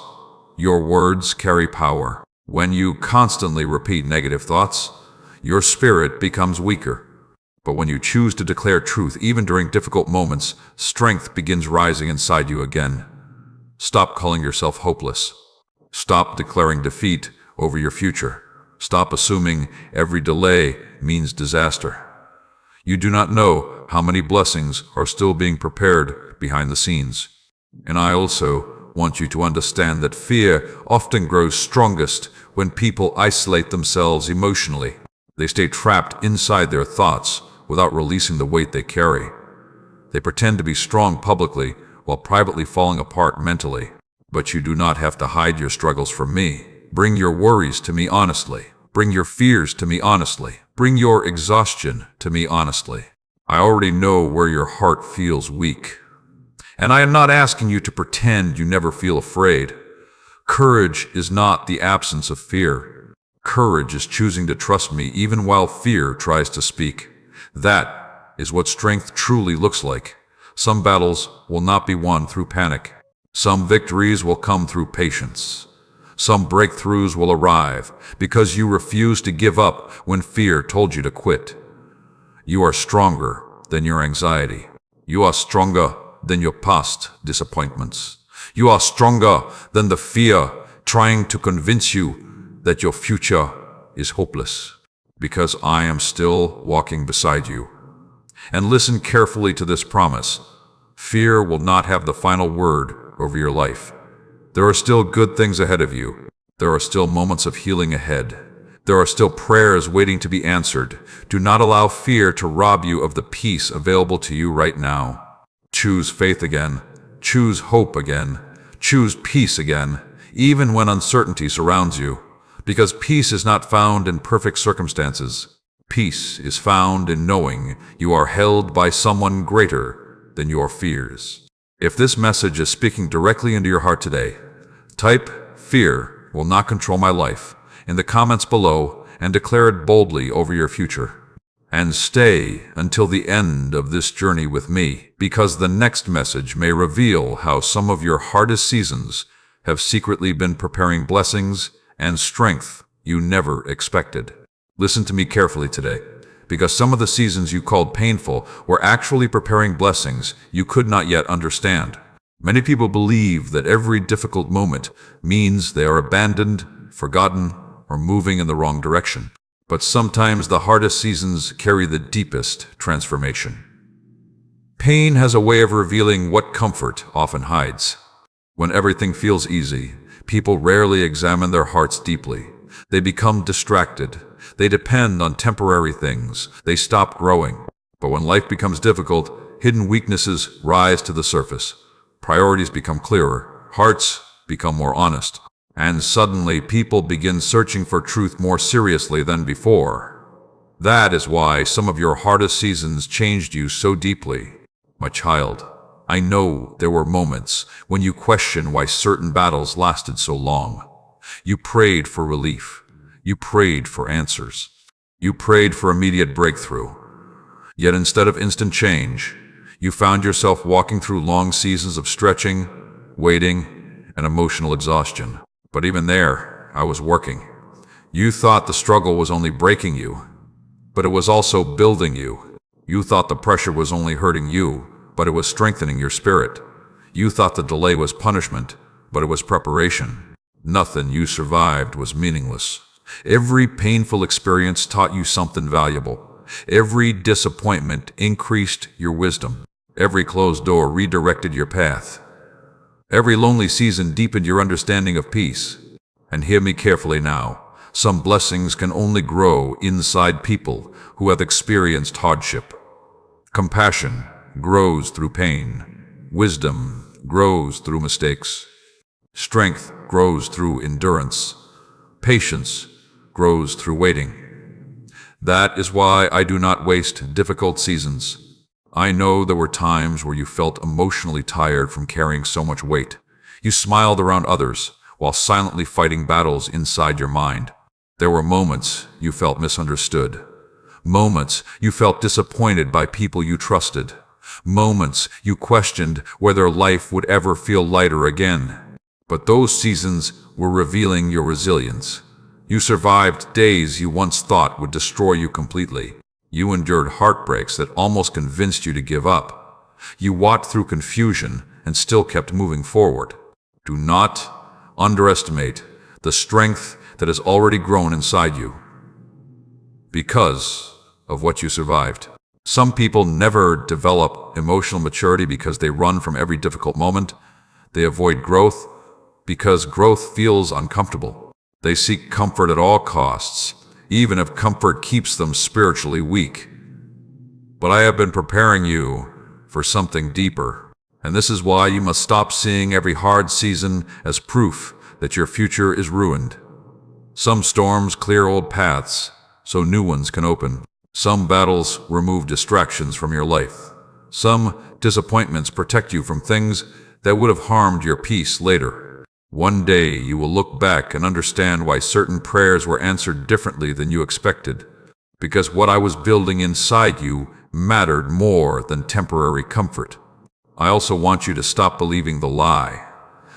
[SPEAKER 1] Your words carry power. When you constantly repeat negative thoughts, your spirit becomes weaker. But when you choose to declare truth even during difficult moments, strength begins rising inside you again. Stop calling yourself hopeless. Stop declaring defeat over your future. Stop assuming every delay means disaster. You do not know how many blessings are still being prepared behind the scenes. And I also want you to understand that fear often grows strongest when people isolate themselves emotionally. They stay trapped inside their thoughts without releasing the weight they carry. They pretend to be strong publicly while privately falling apart mentally. But you do not have to hide your struggles from me. Bring your worries to me honestly. Bring your fears to me honestly. Bring your exhaustion to me honestly. I already know where your heart feels weak. And I am not asking you to pretend you never feel afraid. Courage is not the absence of fear. Courage is choosing to trust me even while fear tries to speak. That is what strength truly looks like. Some battles will not be won through panic. Some victories will come through patience. Some breakthroughs will arrive because you refuse to give up when fear told you to quit. You are stronger than your anxiety. You are stronger than your past disappointments. You are stronger than the fear trying to convince you that your future is hopeless. Because I am still walking beside you. And listen carefully to this promise. Fear will not have the final word over your life. There are still good things ahead of you. There are still moments of healing ahead. There are still prayers waiting to be answered. Do not allow fear to rob you of the peace available to you right now. Choose faith again. Choose hope again. Choose peace again, even when uncertainty surrounds you. Because peace is not found in perfect circumstances. Peace is found in knowing you are held by someone greater than your fears. If this message is speaking directly into your heart today, type "Fear will not control my life" in the comments below and declare it boldly over your future. And stay until the end of this journey with me, because the next message may reveal how some of your hardest seasons have secretly been preparing blessings and strength you never expected. Listen to me carefully today, because some of the seasons you called painful were actually preparing blessings you could not yet understand. Many people believe that every difficult moment means they are abandoned, forgotten, or moving in the wrong direction. But sometimes the hardest seasons carry the deepest transformation. Pain has a way of revealing what comfort often hides. When everything feels easy, people rarely examine their hearts deeply. They become distracted. They depend on temporary things. They stop growing. But when life becomes difficult, hidden weaknesses rise to the surface. Priorities become clearer. Hearts become more honest. And suddenly people begin searching for truth more seriously than before. That is why some of your hardest seasons changed you so deeply. My child, I know there were moments when you questioned why certain battles lasted so long. You prayed for relief. You prayed for answers. You prayed for immediate breakthrough. Yet instead of instant change, you found yourself walking through long seasons of stretching, waiting, and emotional exhaustion. But even there, I was working. You thought the struggle was only breaking you, but it was also building you. You thought the pressure was only hurting you, but it was strengthening your spirit. You thought the delay was punishment, but it was preparation. Nothing you survived was meaningless. Every painful experience taught you something valuable. Every disappointment increased your wisdom. Every closed door redirected your path. Every lonely season deepened your understanding of peace. And hear me carefully now. Some blessings can only grow inside people who have experienced hardship. Compassion grows through pain. Wisdom grows through mistakes. Strength grows through endurance. Patience grows through waiting. That is why I do not waste difficult seasons. I know there were times where you felt emotionally tired from carrying so much weight. You smiled around others while silently fighting battles inside your mind. There were moments you felt misunderstood. Moments you felt disappointed by people you trusted. Moments you questioned whether life would ever feel lighter again. But those seasons were revealing your resilience. You survived days you once thought would destroy you completely. You endured heartbreaks that almost convinced you to give up. You walked through confusion and still kept moving forward. Do not underestimate the strength that has already grown inside you because of what you survived. Some people never develop emotional maturity because they run from every difficult moment. They avoid growth because growth feels uncomfortable. They seek comfort at all costs, even if comfort keeps them spiritually weak. But I have been preparing you for something deeper, and this is why you must stop seeing every hard season as proof that your future is ruined. Some storms clear old paths so new ones can open. Some battles remove distractions from your life. Some disappointments protect you from things that would have harmed your peace later. One day you will look back and understand why certain prayers were answered differently than you expected, because what I was building inside you mattered more than temporary comfort. I also want you to stop believing the lie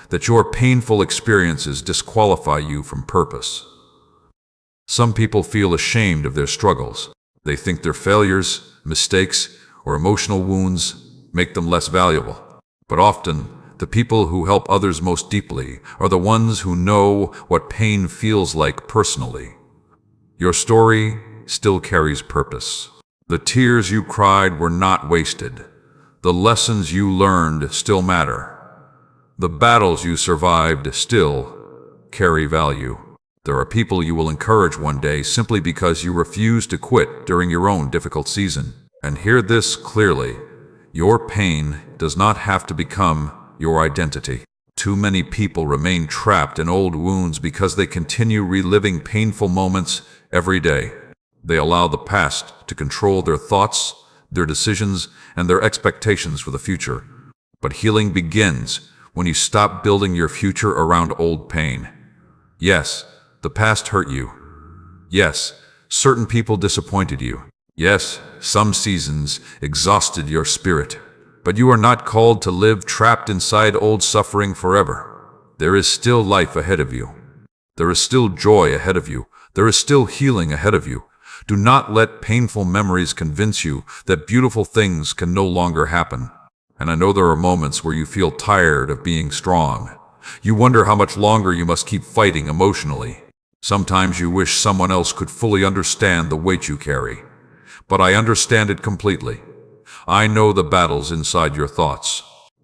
[SPEAKER 1] that your painful experiences disqualify you from purpose. Some people feel ashamed of their struggles. They think their failures, mistakes, or emotional wounds make them less valuable. But often, the people who help others most deeply are the ones who know what pain feels like personally. Your story still carries purpose. The tears you cried were not wasted. The lessons you learned still matter. The battles you survived still carry value. There are people you will encourage one day simply because you refuse to quit during your own difficult season. And hear this clearly: your pain does not have to become your identity. Too many people remain trapped in old wounds because they continue reliving painful moments every day. They allow the past to control their thoughts, their decisions, and their expectations for the future. But healing begins when you stop building your future around old pain. Yes, the past hurt you. Yes, certain people disappointed you. Yes, some seasons exhausted your spirit. But you are not called to live trapped inside old suffering forever. There is still life ahead of you. There is still joy ahead of you. There is still healing ahead of you. Do not let painful memories convince you that beautiful things can no longer happen. And I know there are moments where you feel tired of being strong. You wonder how much longer you must keep fighting emotionally. Sometimes you wish someone else could fully understand the weight you carry. But I understand it completely. I know the battles inside your thoughts.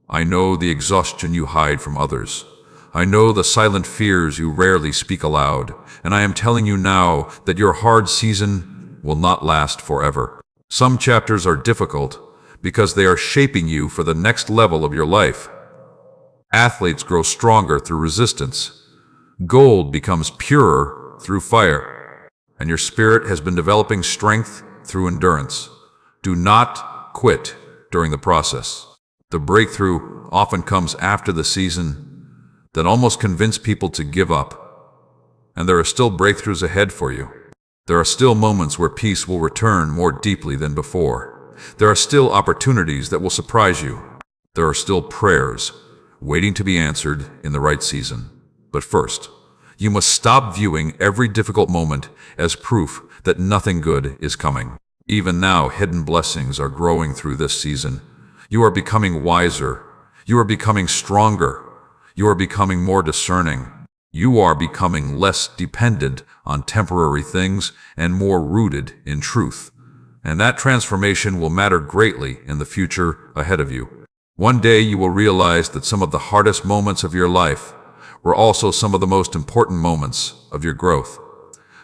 [SPEAKER 1] I know the exhaustion you hide from others. I know the silent fears you rarely speak aloud. And I am telling you now that your hard season will not last forever. Some chapters are difficult because they are shaping you for the next level of your life. Athletes grow stronger through resistance. Gold becomes purer through fire. And your spirit has been developing strength through endurance. Do not quit during the process. The breakthrough often comes after the season that almost convince people to give up. And there are still breakthroughs ahead for you. There are still moments where peace will return more deeply than before. There are still opportunities that will surprise you. There are still prayers waiting to be answered in the right season. But first, you must stop viewing every difficult moment as proof that nothing good is coming. Even now, hidden blessings are growing through this season. You are becoming wiser. You are becoming stronger. You are becoming more discerning. You are becoming less dependent on temporary things and more rooted in truth. And that transformation will matter greatly in the future ahead of you. One day you will realize that some of the hardest moments of your life were also some of the most important moments of your growth.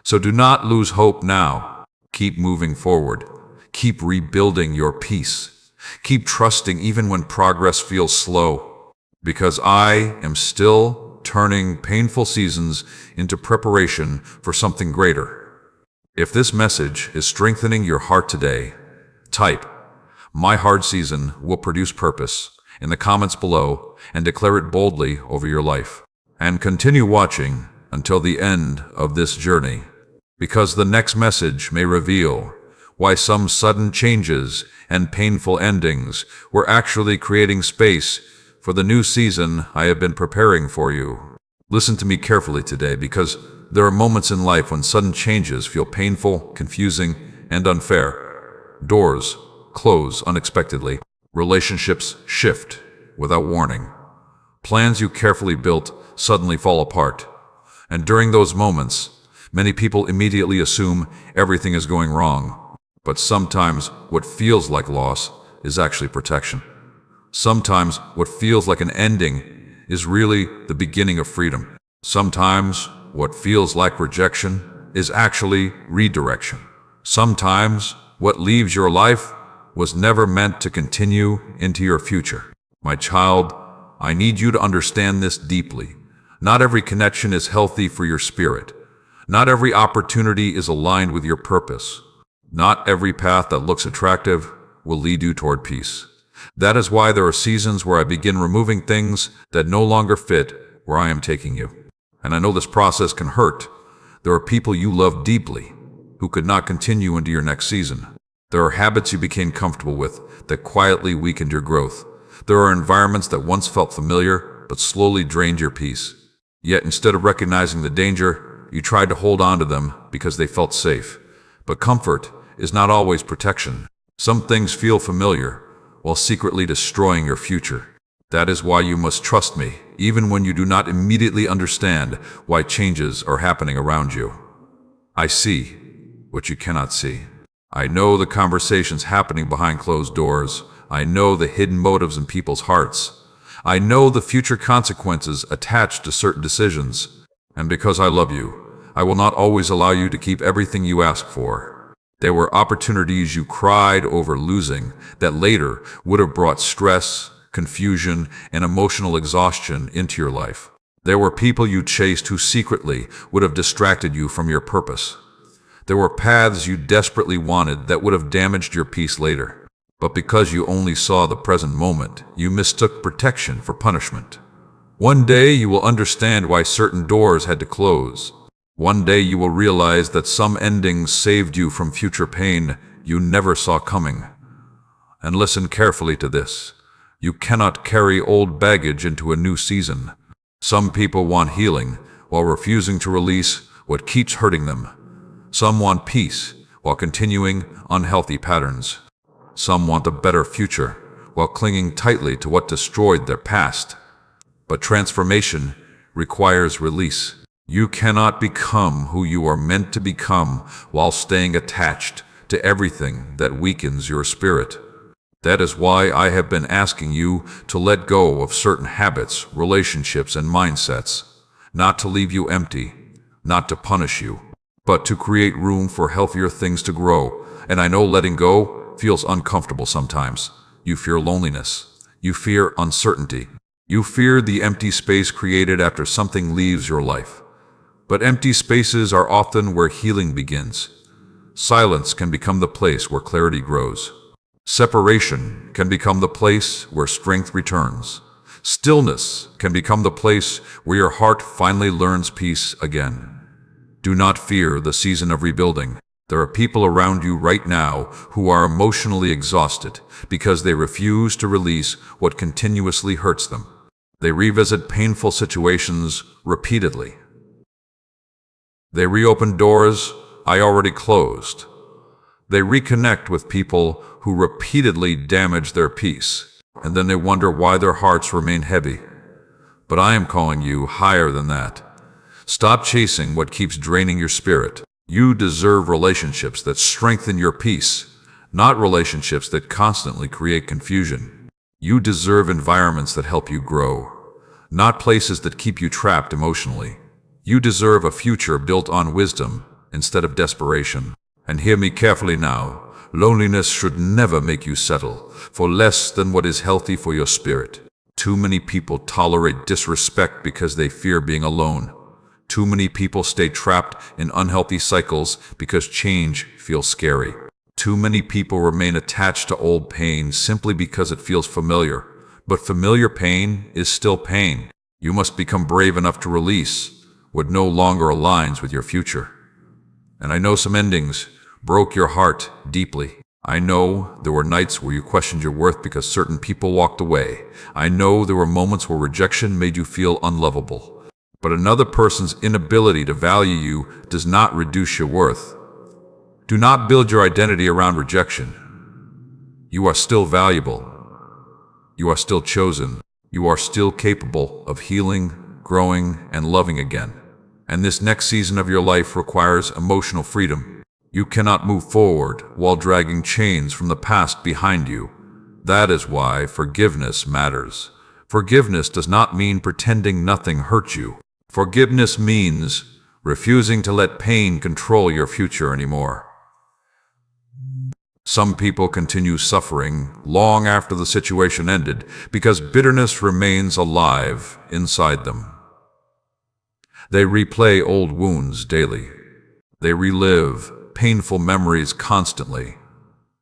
[SPEAKER 1] So do not lose hope now. Keep moving forward. Keep rebuilding your peace. Keep trusting even when progress feels slow, because I am still turning painful seasons into preparation for something greater. If this message is strengthening your heart today, type, "My hard season will produce purpose," in the comments below and declare it boldly over your life. And continue watching until the end of this journey, because the next message may reveal why some sudden changes and painful endings were actually creating space for the new season I have been preparing for you. Listen to me carefully today, because there are moments in life when sudden changes feel painful, confusing, and unfair. Doors close unexpectedly. Relationships shift without warning. Plans you carefully built suddenly fall apart. And during those moments, many people immediately assume everything is going wrong. But sometimes what feels like loss is actually protection. Sometimes what feels like an ending is really the beginning of freedom. Sometimes what feels like rejection is actually redirection. Sometimes what leaves your life was never meant to continue into your future. My child, I need you to understand this deeply. Not every connection is healthy for your spirit. Not every opportunity is aligned with your purpose. Not every path that looks attractive will lead you toward peace. That is why there are seasons where I begin removing things that no longer fit where I am taking you. And I know this process can hurt. There are people you love deeply who could not continue into your next season. There are habits you became comfortable with that quietly weakened your growth. There are environments that once felt familiar but slowly drained your peace. Yet instead of recognizing the danger, you tried to hold on to them because they felt safe. But comfort is not always protection. Some things feel familiar while secretly destroying your future. That is why you must trust me, even when you do not immediately understand why changes are happening around you. I see what you cannot see. I know the conversations happening behind closed doors. I know the hidden motives in people's hearts. I know the future consequences attached to certain decisions. And because I love you, I will not always allow you to keep everything you ask for. There were opportunities you cried over losing that later would have brought stress, confusion, and emotional exhaustion into your life. There were people you chased who secretly would have distracted you from your purpose. There were paths you desperately wanted that would have damaged your peace later. But because you only saw the present moment, you mistook protection for punishment. One day you will understand why certain doors had to close. One day you will realize that some endings saved you from future pain you never saw coming. And listen carefully to this. You cannot carry old baggage into a new season. Some people want healing while refusing to release what keeps hurting them. Some want peace while continuing unhealthy patterns. Some want a better future while clinging tightly to what destroyed their past. But transformation requires release. You cannot become who you are meant to become while staying attached to everything that weakens your spirit. That is why I have been asking you to let go of certain habits, relationships, and mindsets, not to leave you empty, not to punish you, but to create room for healthier things to grow. And I know letting go feels uncomfortable sometimes. You fear loneliness. You fear uncertainty. You fear the empty space created after something leaves your life. But empty spaces are often where healing begins. Silence can become the place where clarity grows. Separation can become the place where strength returns. Stillness can become the place where your heart finally learns peace again. Do not fear the season of rebuilding. There are people around you right now who are emotionally exhausted because they refuse to release what continuously hurts them. They revisit painful situations repeatedly. They reopen doors I already closed. They reconnect with people who repeatedly damage their peace, and then they wonder why their hearts remain heavy. But I am calling you higher than that. Stop chasing what keeps draining your spirit. You deserve relationships that strengthen your peace, not relationships that constantly create confusion. You deserve environments that help you grow, not places that keep you trapped emotionally. You deserve a future built on wisdom, instead of desperation. And hear me carefully now. Loneliness should never make you settle for less than what is healthy for your spirit. Too many people tolerate disrespect because they fear being alone. Too many people stay trapped in unhealthy cycles because change feels scary. Too many people remain attached to old pain simply because it feels familiar. But familiar pain is still pain. You must become brave enough to release what no longer aligns with your future. And I know some endings broke your heart deeply. I know there were nights where you questioned your worth because certain people walked away. I know there were moments where rejection made you feel unlovable. But another person's inability to value you does not reduce your worth. Do not build your identity around rejection. You are still valuable. You are still chosen. You are still capable of healing, growing, and loving again. And this next season of your life requires emotional freedom. You cannot move forward while dragging chains from the past behind you. That is why forgiveness matters. Forgiveness does not mean pretending nothing hurt you. Forgiveness means refusing to let pain control your future anymore. Some people continue suffering long after the situation ended because bitterness remains alive inside them. They replay old wounds daily. They relive painful memories constantly.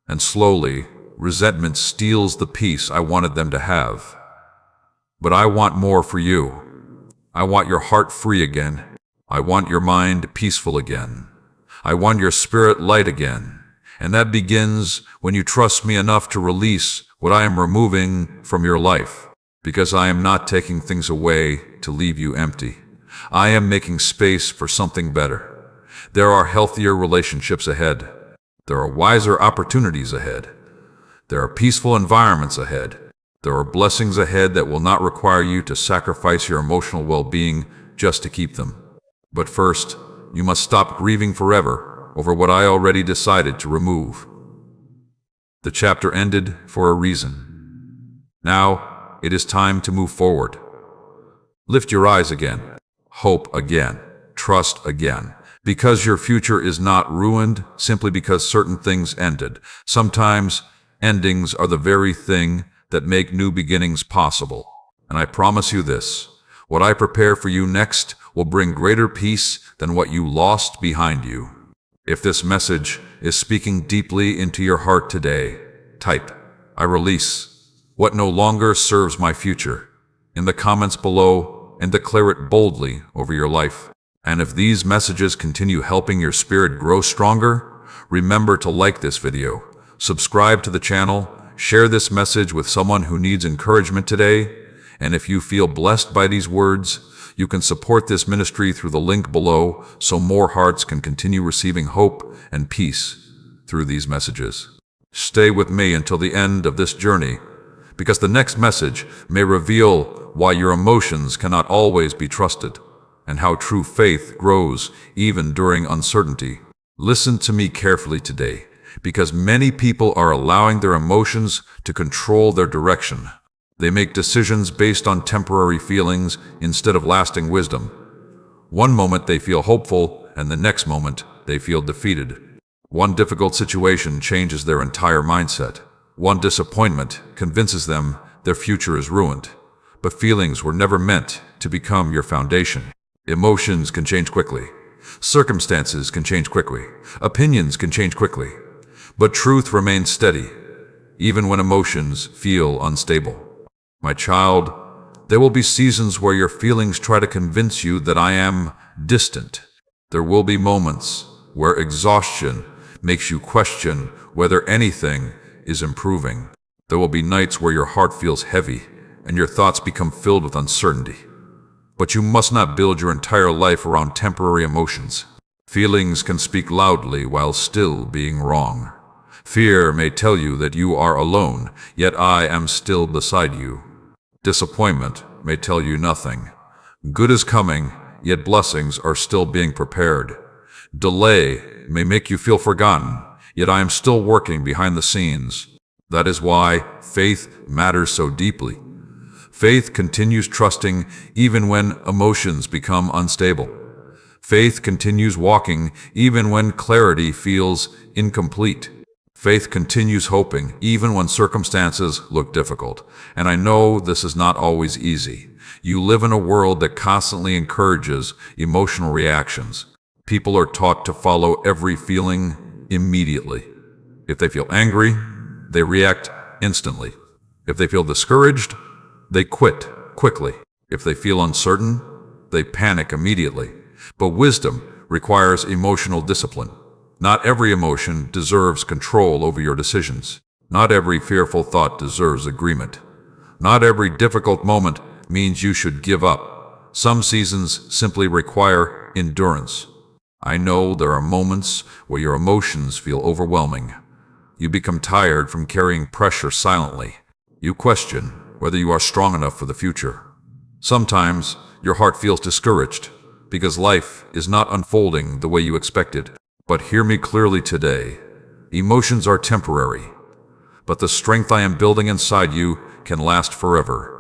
[SPEAKER 1] And slowly, resentment steals the peace I wanted them to have. But I want more for you. I want your heart free again. I want your mind peaceful again. I want your spirit light again. And that begins when you trust me enough to release what I am removing from your life. Because I am not taking things away to leave you empty. I am making space for something better. There are healthier relationships ahead. There are wiser opportunities ahead. There are peaceful environments ahead. There are blessings ahead that will not require you to sacrifice your emotional well-being just to keep them. But first, you must stop grieving forever over what I already decided to remove. The chapter ended for a reason. Now, it is time to move forward. Lift your eyes again. Hope again. Trust again. Because your future is not ruined simply because certain things ended. Sometimes, endings are the very thing that make new beginnings possible. And I promise you this, what I prepare for you next will bring greater peace than what you lost behind you. If this message is speaking deeply into your heart today, type, I release what no longer serves my future in the comments below and declare it boldly over your life. And if these messages continue helping your spirit grow stronger, remember to like this video, subscribe to the channel, share this message with someone who needs encouragement today, and if you feel blessed by these words, you can support this ministry through the link below so more hearts can continue receiving hope and peace through these messages. Stay with me until the end of this journey, because the next message may reveal why your emotions cannot always be trusted, and how true faith grows even during uncertainty. Listen to me carefully today, because many people are allowing their emotions to control their direction. They make decisions based on temporary feelings instead of lasting wisdom. One moment they feel hopeful, and the next moment they feel defeated. One difficult situation changes their entire mindset. One disappointment convinces them their future is ruined. But feelings were never meant to become your foundation. Emotions can change quickly. Circumstances can change quickly. Opinions can change quickly. But truth remains steady, even when emotions feel unstable. My child, there will be seasons where your feelings try to convince you that I am distant. There will be moments where exhaustion makes you question whether anything is improving. There will be nights where your heart feels heavy and your thoughts become filled with uncertainty. But you must not build your entire life around temporary emotions. Feelings can speak loudly while still being wrong. Fear may tell you that you are alone, yet I am still beside you. Disappointment may tell you nothing. Good is coming, yet blessings are still being prepared. Delay may make you feel forgotten, yet I am still working behind the scenes. That is why faith matters so deeply. Faith continues trusting even when emotions become unstable. Faith continues walking even when clarity feels incomplete. Faith continues hoping even when circumstances look difficult. And I know this is not always easy. You live in a world that constantly encourages emotional reactions. People are taught to follow every feeling immediately. If they feel angry, they react instantly. If they feel discouraged, they quit quickly. If they feel uncertain, they panic immediately. But wisdom requires emotional discipline. Not every emotion deserves control over your decisions. Not every fearful thought deserves agreement. Not every difficult moment means you should give up. Some seasons simply require endurance. I know there are moments where your emotions feel overwhelming. You become tired from carrying pressure silently. You question whether you are strong enough for the future. Sometimes your heart feels discouraged because life is not unfolding the way you expected. But hear me clearly today. Emotions are temporary, but the strength I am building inside you can last forever.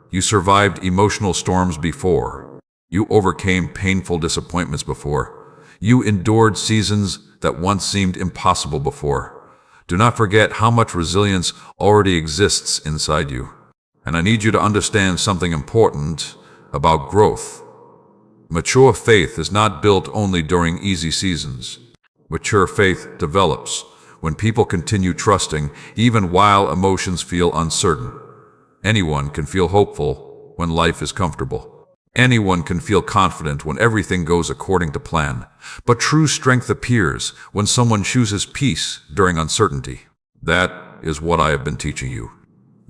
[SPEAKER 1] You survived emotional storms before. You overcame painful disappointments before. You endured seasons that once seemed impossible before. Do not forget how much resilience already exists inside you. And I need you to understand something important about growth. Mature faith is not built only during easy seasons. Mature faith develops when people continue trusting even while emotions feel uncertain. Anyone can feel hopeful when life is comfortable. Anyone can feel confident when everything goes according to plan. But true strength appears when someone chooses peace during uncertainty. That is what I have been teaching you.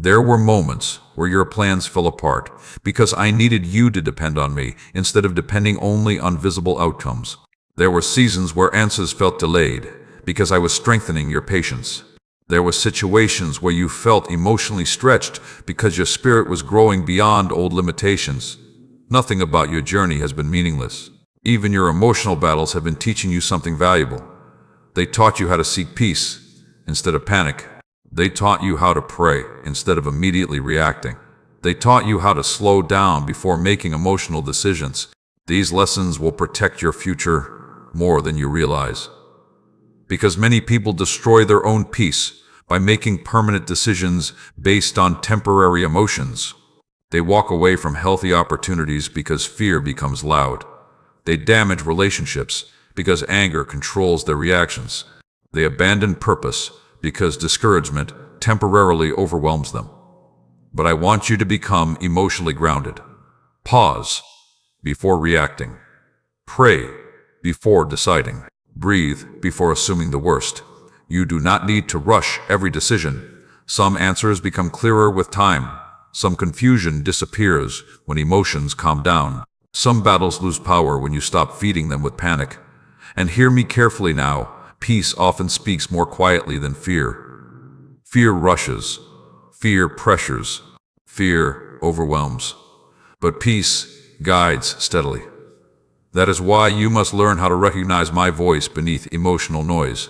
[SPEAKER 1] There were moments where your plans fell apart because I needed you to depend on me instead of depending only on visible outcomes. There were seasons where answers felt delayed because I was strengthening your patience. There were situations where you felt emotionally stretched because your spirit was growing beyond old limitations. Nothing about your journey has been meaningless. Even your emotional battles have been teaching you something valuable. They taught you how to seek peace instead of panic. They taught you how to pray instead of immediately reacting. They taught you how to slow down before making emotional decisions. These lessons will protect your future more than you realize. Because many people destroy their own peace by making permanent decisions based on temporary emotions. They walk away from healthy opportunities because fear becomes loud. They damage relationships because anger controls their reactions. They abandon purpose because discouragement temporarily overwhelms them. But I want you to become emotionally grounded. Pause before reacting. Pray before deciding. Breathe before assuming the worst. You do not need to rush every decision. Some answers become clearer with time. Some confusion disappears when emotions calm down. Some battles lose power when you stop feeding them with panic. And hear me carefully now. Peace often speaks more quietly than fear. Fear rushes. Fear pressures. Fear overwhelms. But peace guides steadily. That is why you must learn how to recognize my voice beneath emotional noise.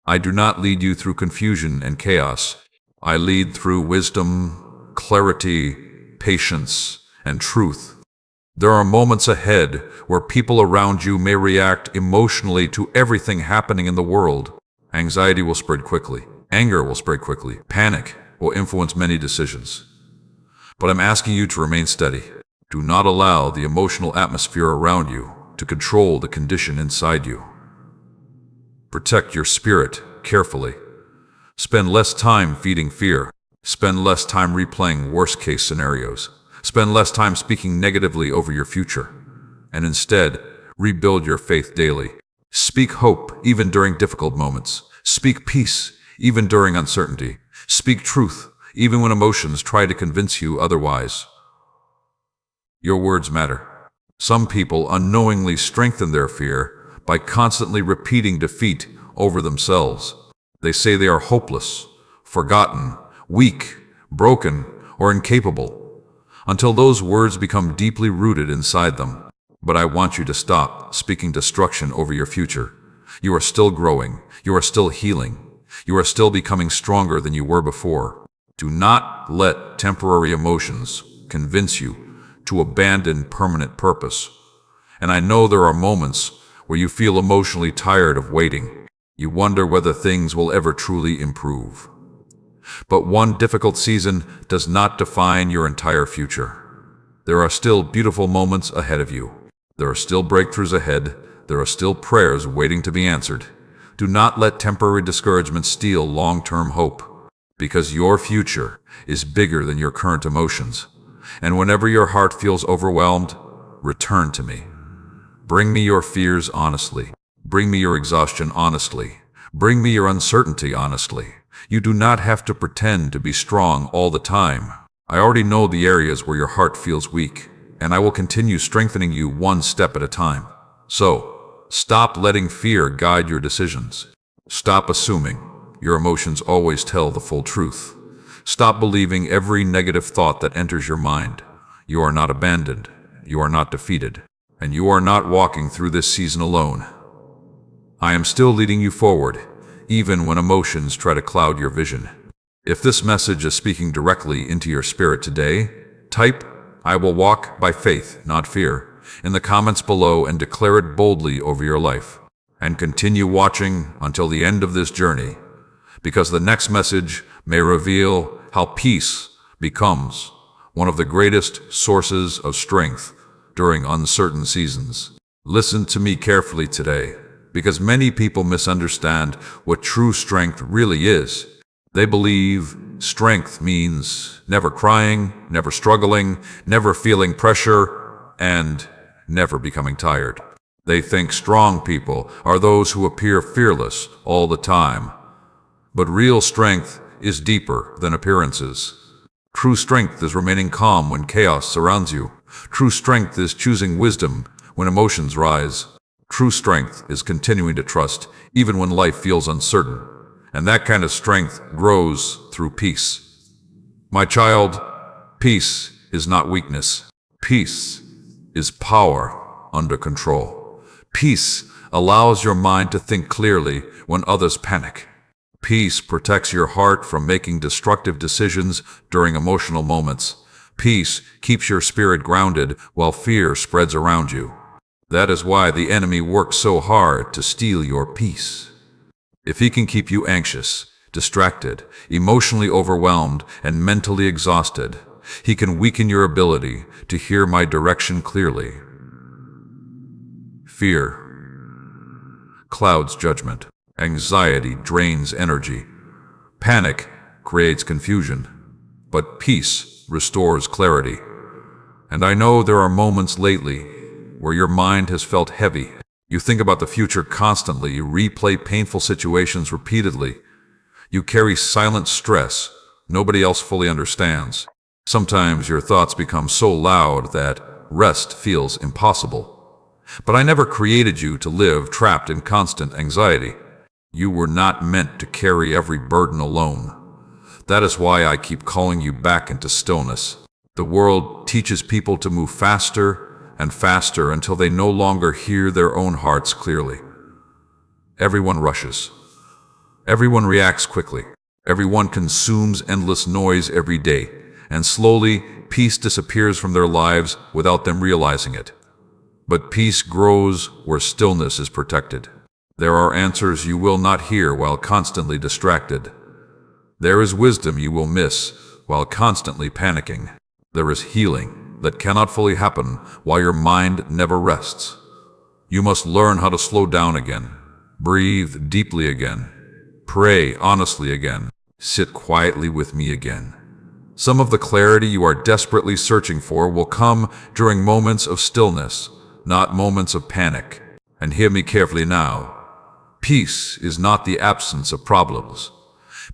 [SPEAKER 1] I do not lead you through confusion and chaos. I lead through wisdom, clarity, patience, and truth. There are moments ahead where people around you may react emotionally to everything happening in the world. Anxiety will spread quickly. Anger will spread quickly. Panic will influence many decisions. But I'm asking you to remain steady. Do not allow the emotional atmosphere around you to control the condition inside you. Protect your spirit carefully. Spend less time feeding fear. Spend less time replaying worst-case scenarios. Spend less time speaking negatively over your future. And instead, rebuild your faith daily. Speak hope even during difficult moments. Speak peace even during uncertainty. Speak truth even when emotions try to convince you otherwise. Your words matter. Some people unknowingly strengthen their fear by constantly repeating defeat over themselves. They say they are hopeless, forgotten, weak, broken, or incapable, until those words become deeply rooted inside them. But I want you to stop speaking destruction over your future. You are still growing. You are still healing. You are still becoming stronger than you were before. Do not let temporary emotions convince you to abandon permanent purpose. And I know there are moments where you feel emotionally tired of waiting. You wonder whether things will ever truly improve. But one difficult season does not define your entire future. There are still beautiful moments ahead of you. There are still breakthroughs ahead. There are still prayers waiting to be answered. Do not let temporary discouragement steal long-term hope, because your future is bigger than your current emotions. And whenever your heart feels overwhelmed, return to me. Bring me your fears honestly. Bring me your exhaustion honestly. Bring me your uncertainty honestly. You do not have to pretend to be strong all the time. I already know the areas where your heart feels weak, and I will continue strengthening you one step at a time. So, stop letting fear guide your decisions. Stop assuming your emotions always tell the full truth. Stop believing every negative thought that enters your mind. You are not abandoned. You are not defeated. And you are not walking through this season alone. I am still leading you forward, even when emotions try to cloud your vision. If this message is speaking directly into your spirit today, type, "I will walk by faith, not fear," in the comments below and declare it boldly over your life. And continue watching until the end of this journey, because the next message may reveal how peace becomes one of the greatest sources of strength during uncertain seasons. Listen to me carefully today, because many people misunderstand what true strength really is. They believe strength means never crying, never struggling, never feeling pressure, and never becoming tired. They think strong people are those who appear fearless all the time. But real strength is deeper than appearances. True strength is remaining calm when chaos surrounds you. True strength is choosing wisdom when emotions rise. True strength is continuing to trust even when life feels uncertain. And that kind of strength grows through peace. My child, peace is not weakness. Peace is power under control. Peace allows your mind to think clearly when others panic. Peace protects your heart from making destructive decisions during emotional moments. Peace keeps your spirit grounded while fear spreads around you. That is why the enemy works so hard to steal your peace. If he can keep you anxious, distracted, emotionally overwhelmed, and mentally exhausted, he can weaken your ability to hear my direction clearly. Fear clouds judgment. Anxiety drains energy. Panic creates confusion. But peace restores clarity. And I know there are moments lately where your mind has felt heavy. You think about the future constantly. You replay painful situations repeatedly. You carry silent stress nobody else fully understands. Sometimes your thoughts become so loud that rest feels impossible. But I never created you to live trapped in constant anxiety. You were not meant to carry every burden alone. That is why I keep calling you back into stillness. The world teaches people to move faster and faster until they no longer hear their own hearts clearly. Everyone rushes. Everyone reacts quickly. Everyone consumes endless noise every day, and slowly peace disappears from their lives without them realizing it. But peace grows where stillness is protected. There are answers you will not hear while constantly distracted. There is wisdom you will miss while constantly panicking. There is healing that cannot fully happen while your mind never rests. You must learn how to slow down again, breathe deeply again, pray honestly again, sit quietly with me again. Some of the clarity you are desperately searching for will come during moments of stillness, not moments of panic. And hear me carefully now. Peace is not the absence of problems.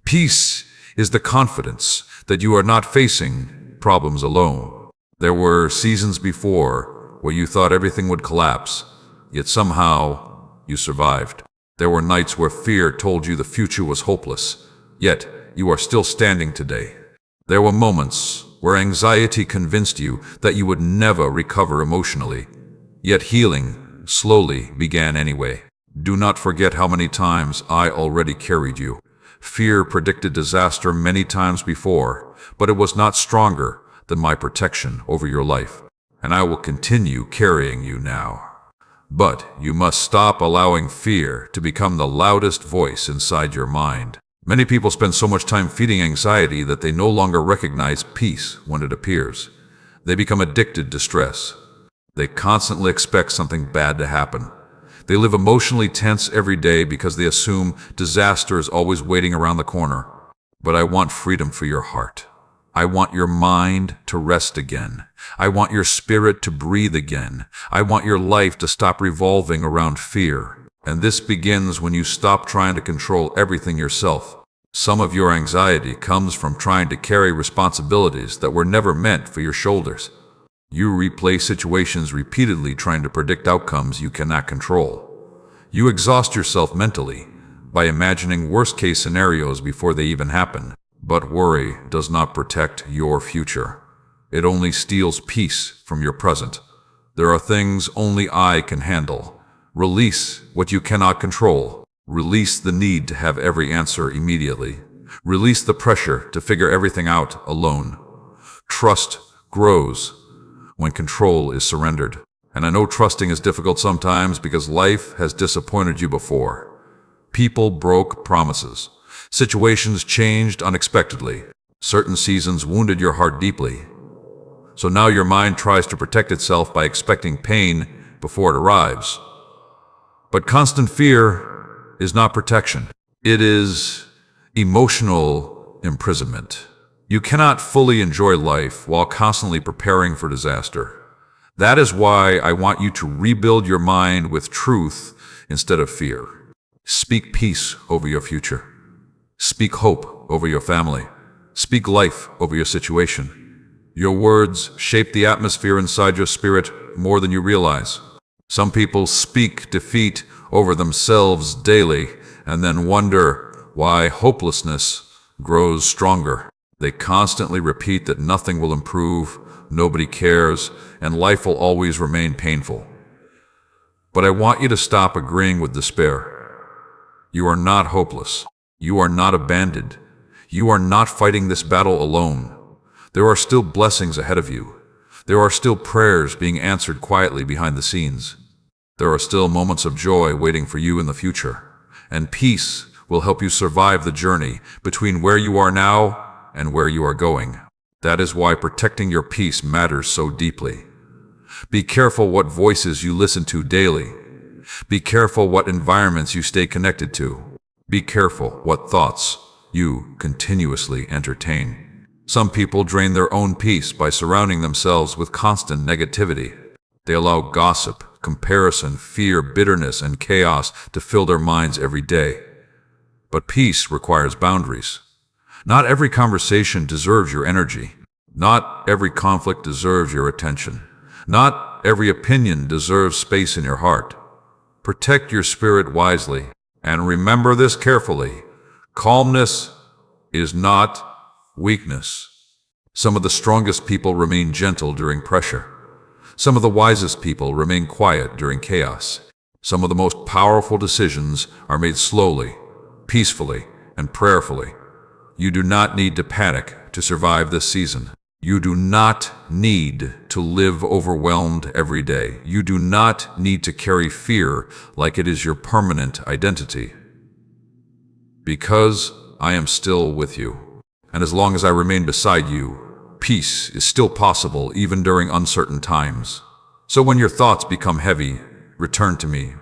[SPEAKER 1] Peace is the confidence that you are not facing problems alone. There were seasons before where you thought everything would collapse, yet somehow you survived. There were nights where fear told you the future was hopeless, yet you are still standing today. There were moments where anxiety convinced you that you would never recover emotionally, yet healing slowly began anyway. Do not forget how many times I already carried you. Fear predicted disaster many times before, but it was not stronger than my protection over your life. And I will continue carrying you now. But you must stop allowing fear to become the loudest voice inside your mind. Many people spend so much time feeding anxiety that they no longer recognize peace when it appears. They become addicted to stress. They constantly expect something bad to happen. They live emotionally tense every day because they assume disaster is always waiting around the corner. But I want freedom for your heart. I want your mind to rest again. I want your spirit to breathe again. I want your life to stop revolving around fear. And this begins when you stop trying to control everything yourself. Some of your anxiety comes from trying to carry responsibilities that were never meant for your shoulders. You replay situations repeatedly trying to predict outcomes you cannot control. You exhaust yourself mentally by imagining worst-case scenarios before they even happen. But worry does not protect your future. It only steals peace from your present. There are things only I can handle. Release what you cannot control. Release the need to have every answer immediately. Release the pressure to figure everything out alone. Trust grows when control is surrendered. And I know trusting is difficult sometimes because life has disappointed you before. People broke promises. Situations changed unexpectedly. Certain seasons wounded your heart deeply. So now your mind tries to protect itself by expecting pain before it arrives. But constant fear is not protection. It is emotional imprisonment. You cannot fully enjoy life while constantly preparing for disaster. That is why I want you to rebuild your mind with truth instead of fear. Speak peace over your future. Speak hope over your family. Speak life over your situation. Your words shape the atmosphere inside your spirit more than you realize. Some people speak defeat over themselves daily and then wonder why hopelessness grows stronger. They constantly repeat that nothing will improve, nobody cares, and life will always remain painful. But I want you to stop agreeing with despair. You are not hopeless. You are not abandoned. You are not fighting this battle alone. There are still blessings ahead of you. There are still prayers being answered quietly behind the scenes. There are still moments of joy waiting for you in the future. And peace will help you survive the journey between where you are now and where you are going. That is why protecting your peace matters so deeply. Be careful what voices you listen to daily. Be careful what environments you stay connected to. Be careful what thoughts you continuously entertain. Some people drain their own peace by surrounding themselves with constant negativity. They allow gossip, comparison, fear, bitterness, and chaos to fill their minds every day. But peace requires boundaries. Not every conversation deserves your energy. Not every conflict deserves your attention. Not every opinion deserves space in your heart. Protect your spirit wisely, and remember this carefully. Calmness is not weakness. Some of the strongest people remain gentle during pressure. Some of the wisest people remain quiet during chaos. Some of the most powerful decisions are made slowly, peacefully, and prayerfully. You do not need to panic to survive this season. You do not need to live overwhelmed every day. You do not need to carry fear like it is your permanent identity. Because I am still with you. And as long as I remain beside you, peace is still possible even during uncertain times. So when your thoughts become heavy, return to me.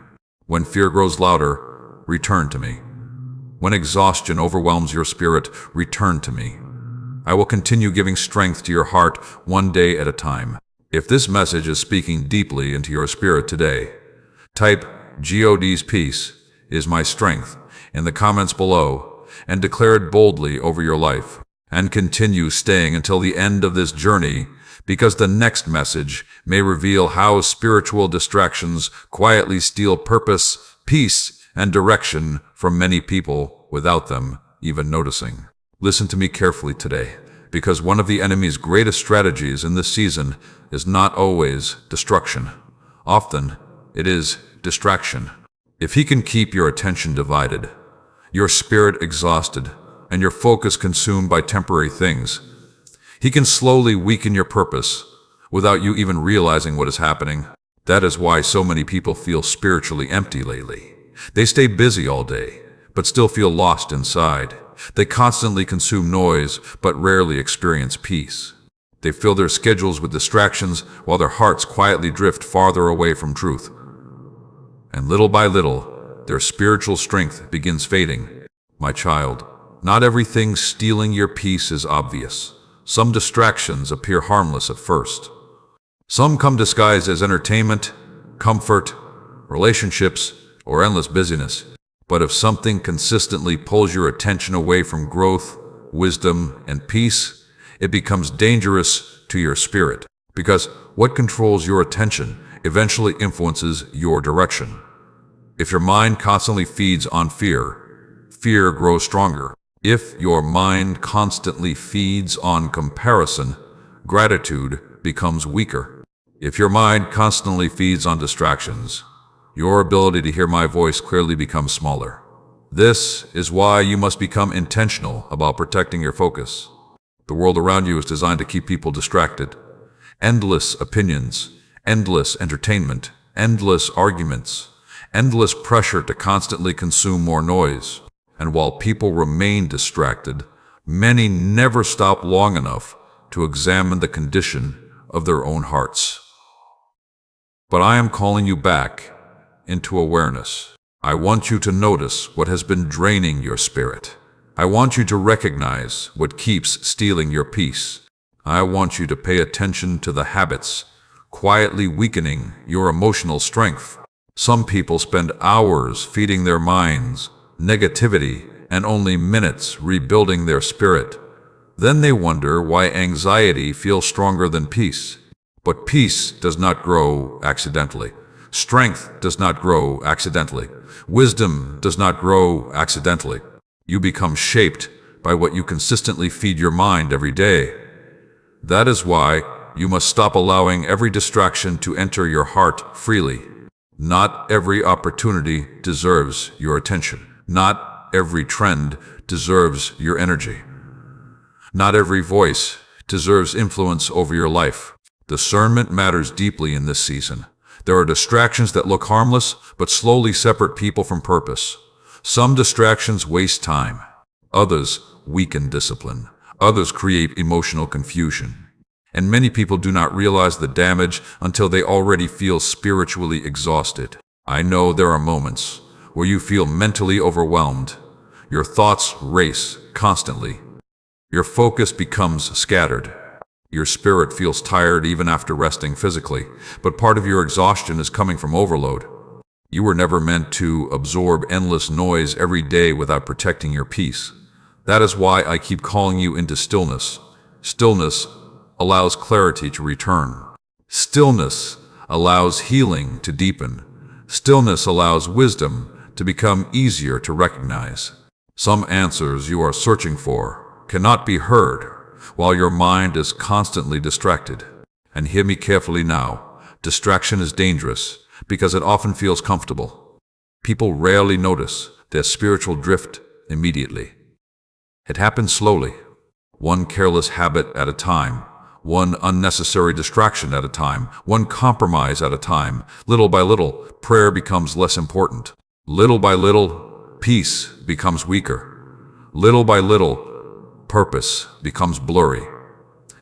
[SPEAKER 1] When fear grows louder, return to me. When exhaustion overwhelms your spirit, return to me. I will continue giving strength to your heart one day at a time. If this message is speaking deeply into your spirit today, type God's peace is my strength in the comments below and declare it boldly over your life. And continue staying until the end of this journey, because the next message may reveal how spiritual distractions quietly steal purpose, peace, and direction from many people without them even noticing. Listen to me carefully today, because one of the enemy's greatest strategies in this season is not always destruction. Often, it is distraction. If he can keep your attention divided, your spirit exhausted, and your focus consumed by temporary things, he can slowly weaken your purpose without you even realizing what is happening. That is why so many people feel spiritually empty lately. They stay busy all day, but still feel lost inside. They constantly consume noise, but rarely experience peace. They fill their schedules with distractions while their hearts quietly drift farther away from truth. And little by little, their spiritual strength begins fading. My child, not everything stealing your peace is obvious. Some distractions appear harmless at first. Some come disguised as entertainment, comfort, relationships, or endless busyness. But if something consistently pulls your attention away from growth, wisdom, and peace, it becomes dangerous to your spirit. Because what controls your attention eventually influences your direction. If your mind constantly feeds on fear, fear grows stronger. If your mind constantly feeds on comparison, gratitude becomes weaker. If your mind constantly feeds on distractions, your ability to hear my voice clearly becomes smaller. This is why you must become intentional about protecting your focus. The world around you is designed to keep people distracted. Endless opinions, endless entertainment, endless arguments, endless pressure to constantly consume more noise. And while people remain distracted, many never stop long enough to examine the condition of their own hearts. But I am calling you back into awareness. I want you to notice what has been draining your spirit. I want you to recognize what keeps stealing your peace. I want you to pay attention to the habits quietly weakening your emotional strength. Some people spend hours feeding their minds negativity and only minutes rebuilding their spirit. Then they wonder why anxiety feels stronger than peace. But peace does not grow accidentally. Strength does not grow accidentally. Wisdom does not grow accidentally. You become shaped by what you consistently feed your mind every day. That is why you must stop allowing every distraction to enter your heart freely. Not every opportunity deserves your attention. Not every trend deserves your energy. Not every voice deserves influence over your life. Discernment matters deeply in this season. There are distractions that look harmless, but slowly separate people from purpose. Some distractions waste time. Others weaken discipline. Others create emotional confusion. And many people do not realize the damage until they already feel spiritually exhausted. I know there are moments where you feel mentally overwhelmed. Your thoughts race constantly. Your focus becomes scattered. Your spirit feels tired even after resting physically, but part of your exhaustion is coming from overload. You were never meant to absorb endless noise every day without protecting your peace. That is why I keep calling you into stillness. Stillness allows clarity to return. Stillness allows healing to deepen. Stillness allows wisdom to become easier to recognize. Some answers you are searching for cannot be heard while your mind is constantly distracted. And hear me carefully now. Distraction is dangerous because it often feels comfortable. People rarely notice their spiritual drift immediately. It happens slowly, one careless habit at a time, one unnecessary distraction at a time, one compromise at a time. Little by little, prayer becomes less important. Little by little, peace becomes weaker. Little by little, purpose becomes blurry.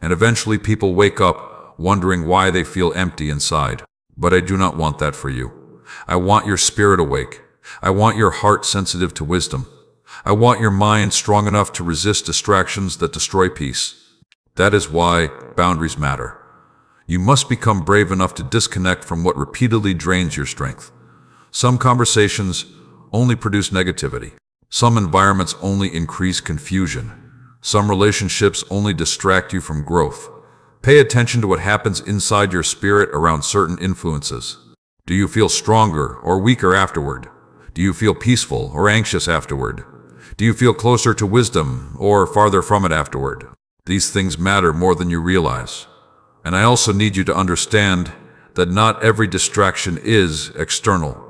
[SPEAKER 1] And eventually people wake up wondering why they feel empty inside. But I do not want that for you. I want your spirit awake. I want your heart sensitive to wisdom. I want your mind strong enough to resist distractions that destroy peace. That is why boundaries matter. You must become brave enough to disconnect from what repeatedly drains your strength. Some conversations only produce negativity. Some environments only increase confusion. Some relationships only distract you from growth. Pay attention to what happens inside your spirit around certain influences. Do you feel stronger or weaker afterward? Do you feel peaceful or anxious afterward? Do you feel closer to wisdom or farther from it afterward? These things matter more than you realize. And I also need you to understand that not every distraction is external.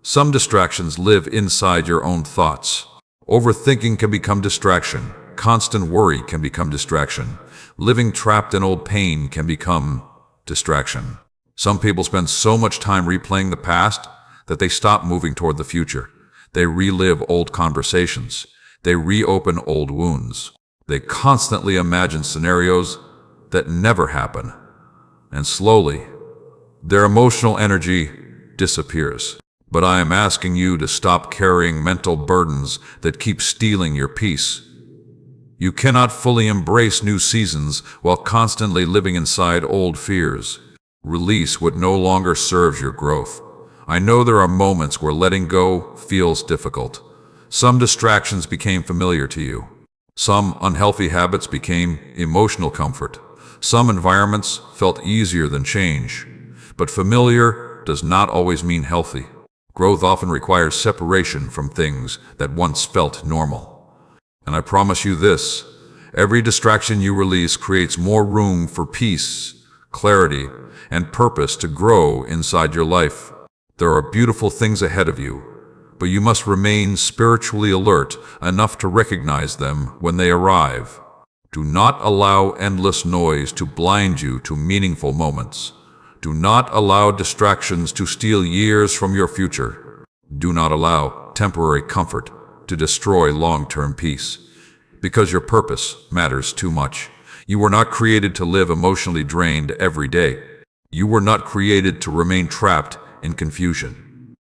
[SPEAKER 1] Some distractions live inside your own thoughts. Overthinking can become distraction. Constant worry can become distraction. Living trapped in old pain can become distraction. Some people spend so much time replaying the past that they stop moving toward the future. They relive old conversations. They reopen old wounds. They constantly imagine scenarios that never happen. And slowly, their emotional energy disappears. But I am asking you to stop carrying mental burdens that keep stealing your peace. You cannot fully embrace new seasons while constantly living inside old fears. Release what no longer serves your growth. I know there are moments where letting go feels difficult. Some distractions became familiar to you. Some unhealthy habits became emotional comfort. Some environments felt easier than change. But familiar does not always mean healthy. Growth often requires separation from things that once felt normal. And I promise you this, every distraction you release creates more room for peace, clarity, and purpose to grow inside your life. There are beautiful things ahead of you, but you must remain spiritually alert enough to recognize them when they arrive. Do not allow endless noise to blind you to meaningful moments. Do not allow distractions to steal years from your future. Do not allow temporary comfort to destroy long-term peace, because your purpose matters too much. You were not created to live emotionally drained every day. You were not created to remain trapped in confusion.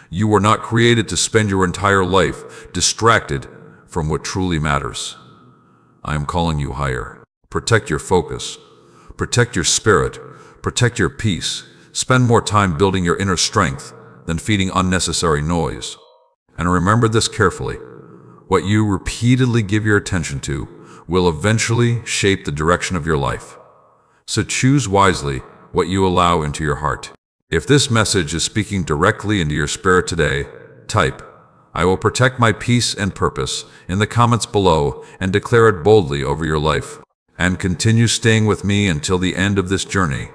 [SPEAKER 1] You were not created to spend your entire life distracted from what truly matters. I am calling you higher. Protect your focus. Protect your spirit. Protect your peace. Spend more time building your inner strength than feeding unnecessary noise. And remember this carefully. What you repeatedly give your attention to will eventually shape the direction of your life. So choose wisely what you allow into your heart. If this message is speaking directly into your spirit today, type, "I will protect my peace and purpose" in the comments below and declare it boldly over your life. And continue staying with me until the end of this journey,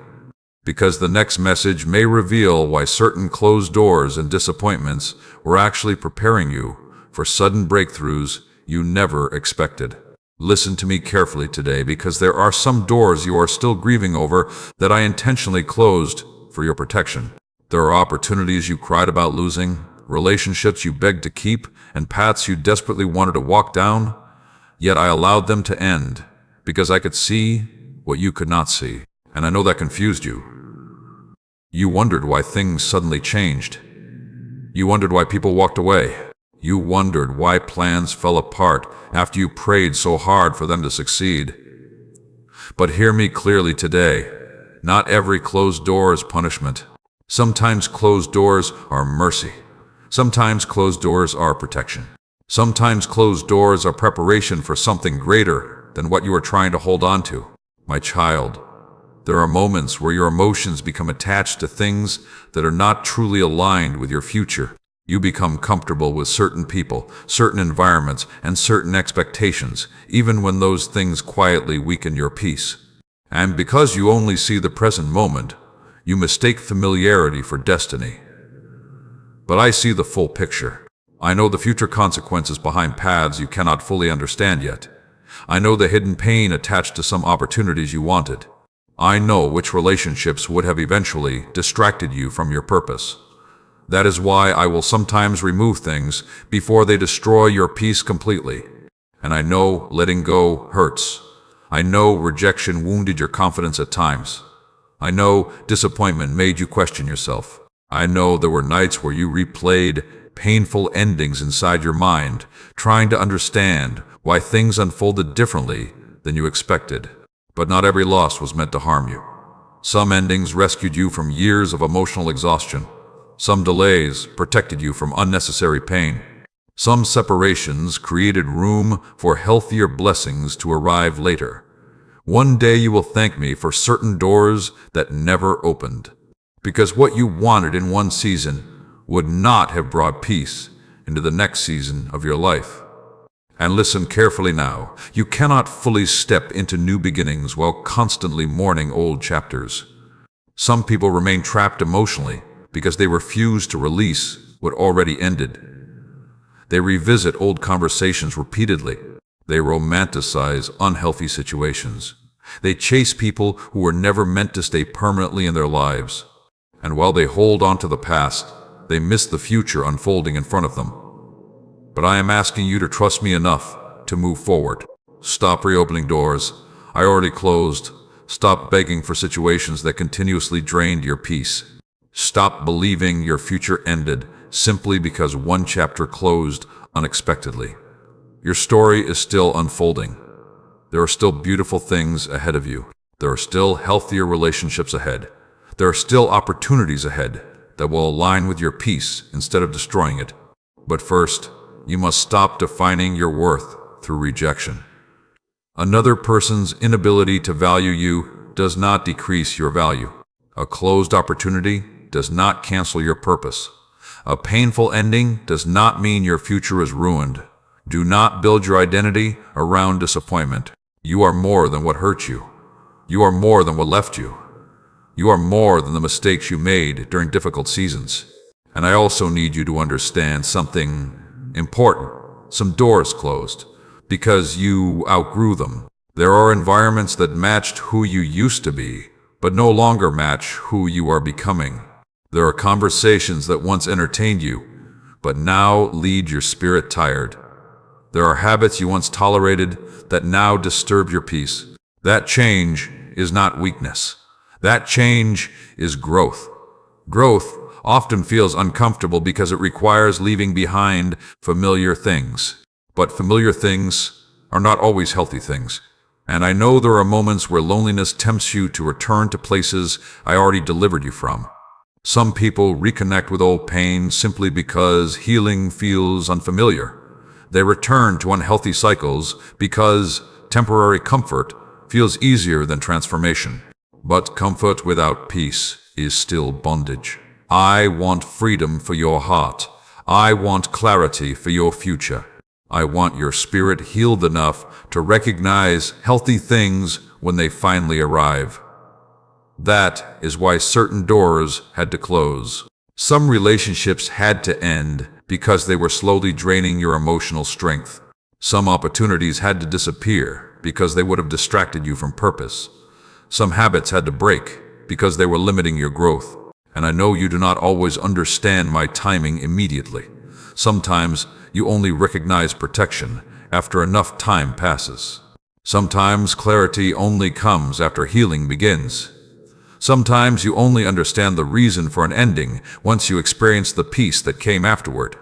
[SPEAKER 1] because the next message may reveal why certain closed doors and disappointments were actually preparing you for sudden breakthroughs you never expected. Listen to me carefully today, because there are some doors you are still grieving over that I intentionally closed for your protection. There are opportunities you cried about losing, relationships you begged to keep, and paths you desperately wanted to walk down, yet I allowed them to end because I could see what you could not see. And I know that confused you. You wondered why things suddenly changed. You wondered why people walked away. You wondered why plans fell apart after you prayed so hard for them to succeed. But hear me clearly today. Not every closed door is punishment. Sometimes closed doors are mercy. Sometimes closed doors are protection. Sometimes closed doors are preparation for something greater than what you are trying to hold on to. My child, there are moments where your emotions become attached to things that are not truly aligned with your future. You become comfortable with certain people, certain environments, and certain expectations, even when those things quietly weaken your peace. And because you only see the present moment, you mistake familiarity for destiny. But I see the full picture. I know the future consequences behind paths you cannot fully understand yet. I know the hidden pain attached to some opportunities you wanted. I know which relationships would have eventually distracted you from your purpose. That is why I will sometimes remove things before they destroy your peace completely. And I know letting go hurts. I know rejection wounded your confidence at times. I know disappointment made you question yourself. I know there were nights where you replayed painful endings inside your mind, trying to understand why things unfolded differently than you expected. But not every loss was meant to harm you. Some endings rescued you from years of emotional exhaustion. Some delays protected you from unnecessary pain. Some separations created room for healthier blessings to arrive later. One day you will thank me for certain doors that never opened, because what you wanted in one season would not have brought peace into the next season of your life. And listen carefully now. You cannot fully step into new beginnings while constantly mourning old chapters. Some people remain trapped emotionally because they refuse to release what already ended. They revisit old conversations repeatedly. They romanticize unhealthy situations. They chase people who were never meant to stay permanently in their lives. And while they hold on to the past, they miss the future unfolding in front of them. But I am asking you to trust me enough to move forward. Stop reopening doors I already closed. Stop begging for situations that continuously drained your peace. Stop believing your future ended simply because one chapter closed unexpectedly. Your story is still unfolding. There are still beautiful things ahead of you. There are still healthier relationships ahead. There are still opportunities ahead that will align with your peace instead of destroying it. But first, you must stop defining your worth through rejection. Another person's inability to value you does not decrease your value. A closed opportunity does not cancel your purpose. A painful ending does not mean your future is ruined. Do not build your identity around disappointment. You are more than what hurt you. You are more than what left you. You are more than the mistakes you made during difficult seasons. And I also need you to understand something important. Some doors closed because you outgrew them. There are environments that matched who you used to be, but no longer match who you are becoming. There are conversations that once entertained you, but now lead your spirit tired. There are habits you once tolerated that now disturb your peace. That change is not weakness. That change is growth. Growth often feels uncomfortable because it requires leaving behind familiar things. But familiar things are not always healthy things. And I know there are moments where loneliness tempts you to return to places I already delivered you from. Some people reconnect with old pain simply because healing feels unfamiliar. They return to unhealthy cycles because temporary comfort feels easier than transformation. But comfort without peace is still bondage. I want freedom for your heart. I want clarity for your future. I want your spirit healed enough to recognize healthy things when they finally arrive. That is why certain doors had to close. Some relationships had to end because they were slowly draining your emotional strength. Some opportunities had to disappear because they would have distracted you from purpose. Some habits had to break because they were limiting your growth. And I know you do not always understand my timing immediately. Sometimes you only recognize protection after enough time passes. Sometimes clarity only comes after healing begins. Sometimes you only understand the reason for an ending once you experience the peace that came afterward.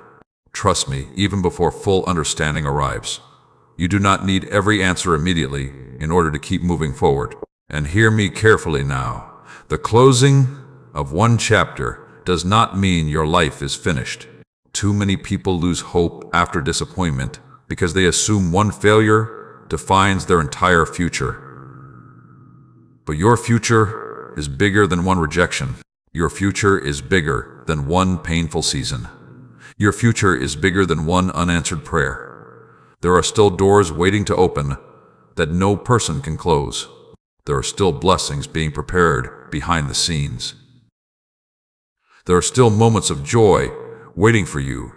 [SPEAKER 1] Trust me, even before full understanding arrives. You do not need every answer immediately in order to keep moving forward. And hear me carefully now. The closing of one chapter does not mean your life is finished. Too many people lose hope after disappointment because they assume one failure defines their entire future. But your future is bigger than one rejection. Your future is bigger than one painful season. Your future is bigger than one unanswered prayer. There are still doors waiting to open that no person can close. There are still blessings being prepared behind the scenes. There are still moments of joy waiting for you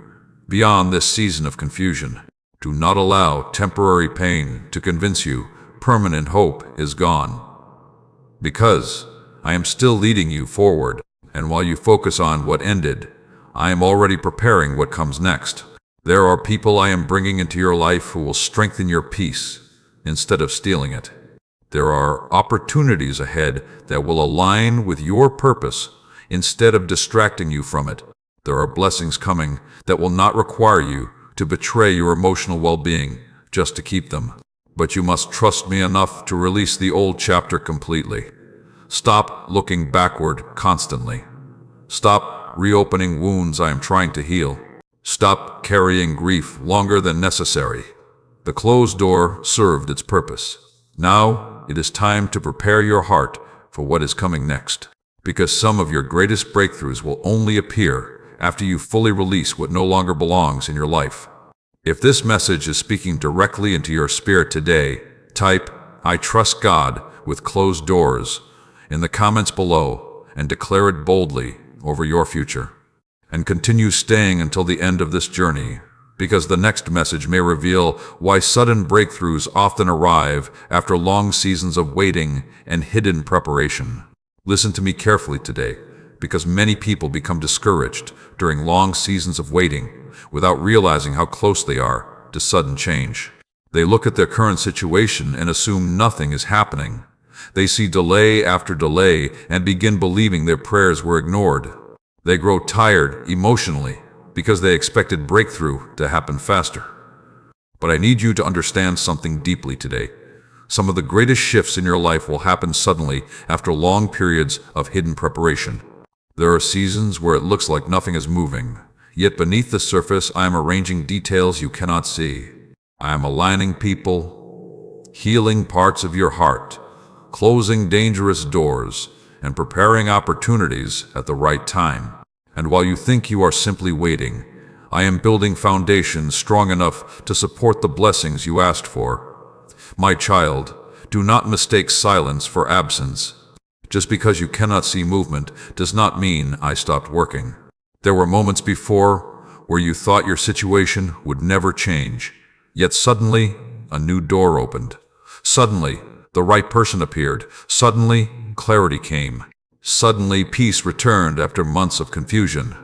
[SPEAKER 1] beyond this season of confusion. Do not allow temporary pain to convince you permanent hope is gone. Because I am still leading you forward, and while you focus on what ended, I am already preparing what comes next. There are people I am bringing into your life who will strengthen your peace instead of stealing it. There are opportunities ahead that will align with your purpose instead of distracting you from it. There are blessings coming that will not require you to betray your emotional well-being just to keep them. But you must trust me enough to release the old chapter completely. Stop looking backward constantly. Stop reopening wounds I am trying to heal. Stop carrying grief longer than necessary. The closed door served its purpose. Now it is time to prepare your heart for what is coming next. Because some of your greatest breakthroughs will only appear after you fully release what no longer belongs in your life. If this message is speaking directly into your spirit today, type, "I trust God" with closed doors in the comments below and declare it boldly over your future. And continue staying until the end of this journey, because the next message may reveal why sudden breakthroughs often arrive after long seasons of waiting and hidden preparation. Listen to me carefully today, because many people become discouraged during long seasons of waiting without realizing how close they are to sudden change. They look at their current situation and assume nothing is happening. They see delay after delay and begin believing their prayers were ignored. They grow tired emotionally because they expected breakthrough to happen faster. But I need you to understand something deeply today. Some of the greatest shifts in your life will happen suddenly after long periods of hidden preparation. There are seasons where it looks like nothing is moving, yet beneath the surface I am arranging details you cannot see. I am aligning people, healing parts of your heart, closing dangerous doors, and preparing opportunities at the right time. And while you think you are simply waiting, I am building foundations strong enough to support the blessings you asked for. My child, do not mistake silence for absence. Just because you cannot see movement does not mean I stopped working. There were moments before where you thought your situation would never change, yet suddenly a new door opened. Suddenly, the right person appeared. Suddenly, clarity came. Suddenly, peace returned after months of confusion.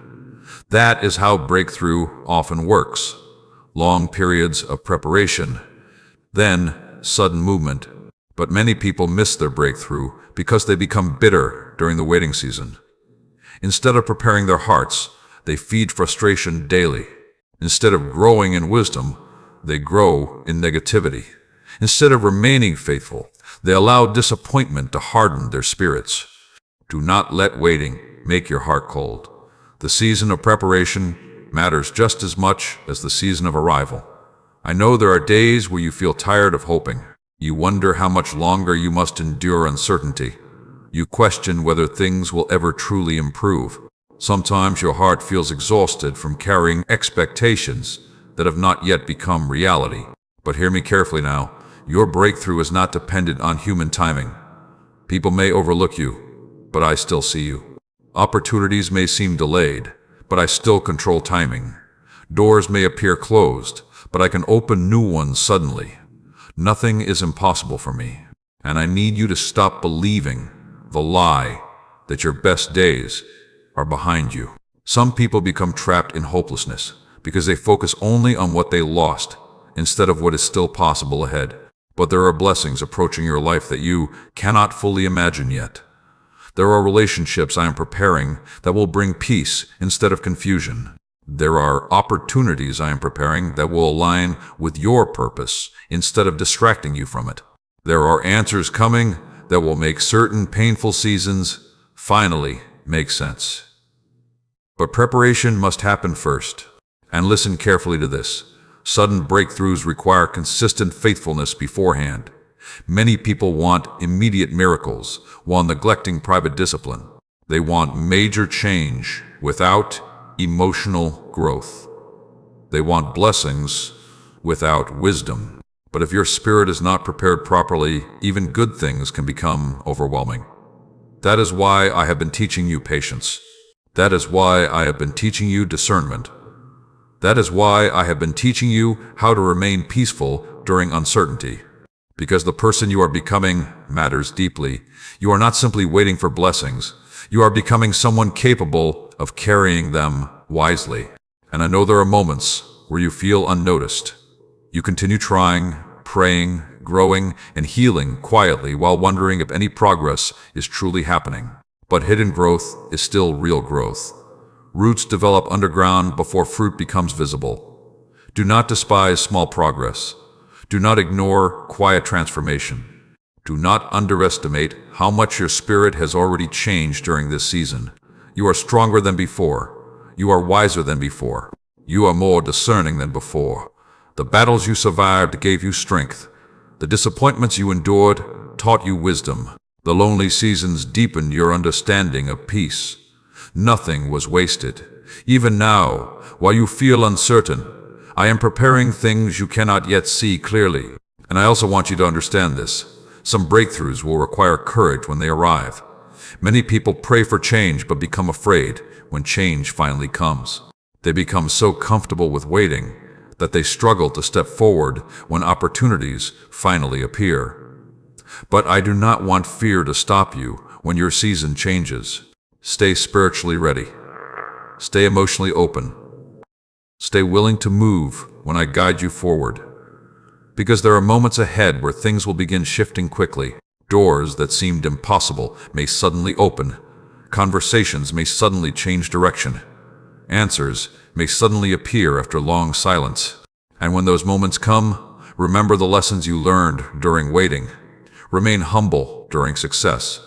[SPEAKER 1] That is how breakthrough often works. Long periods of preparation, then sudden movement. But many people miss their breakthrough because they become bitter during the waiting season. Instead of preparing their hearts, they feed frustration daily. Instead of growing in wisdom, they grow in negativity. Instead of remaining faithful, they allow disappointment to harden their spirits. Do not let waiting make your heart cold. The season of preparation matters just as much as the season of arrival. I know there are days where you feel tired of hoping. You wonder how much longer you must endure uncertainty. You question whether things will ever truly improve. Sometimes your heart feels exhausted from carrying expectations that have not yet become reality. But hear me carefully now. Your breakthrough is not dependent on human timing. People may overlook you, but I still see you. Opportunities may seem delayed, but I still control timing. Doors may appear closed, but I can open new ones suddenly. Nothing is impossible for me, and I need you to stop believing the lie that your best days are behind you. Some people become trapped in hopelessness because they focus only on what they lost instead of what is still possible ahead. But there are blessings approaching your life that you cannot fully imagine yet. There are relationships I am preparing that will bring peace instead of confusion. There are opportunities I am preparing that will align with your purpose instead of distracting you from it. There are answers coming that will make certain painful seasons finally make sense. But preparation must happen first. And listen carefully to this. Sudden breakthroughs require consistent faithfulness beforehand. Many people want immediate miracles while neglecting private discipline. They want major change without emotional growth. They want blessings without wisdom. But if your spirit is not prepared properly, even good things can become overwhelming. That is why I have been teaching you patience. That is why I have been teaching you discernment. That is why I have been teaching you how to remain peaceful during uncertainty. Because the person you are becoming matters deeply. You are not simply waiting for blessings. You are becoming someone capable of carrying them wisely. And I know there are moments where you feel unnoticed. You continue trying, praying, growing, and healing quietly while wondering if any progress is truly happening. But hidden growth is still real growth. Roots develop underground before fruit becomes visible. Do not despise small progress. Do not ignore quiet transformation. Do not underestimate how much your spirit has already changed during this season. You are stronger than before. You are wiser than before. You are more discerning than before. The battles you survived gave you strength. The disappointments you endured taught you wisdom. The lonely seasons deepened your understanding of peace. Nothing was wasted. Even now, while you feel uncertain, I am preparing things you cannot yet see clearly. And I also want you to understand this. Some breakthroughs will require courage when they arrive. Many people pray for change but become afraid when change finally comes. They become so comfortable with waiting that they struggle to step forward when opportunities finally appear. But I do not want fear to stop you when your season changes. Stay spiritually ready. Stay emotionally open. Stay willing to move when I guide you forward. Because there are moments ahead where things will begin shifting quickly. Doors that seemed impossible may suddenly open. Conversations may suddenly change direction. Answers may suddenly appear after long silence. And when those moments come, remember the lessons you learned during waiting. Remain humble during success.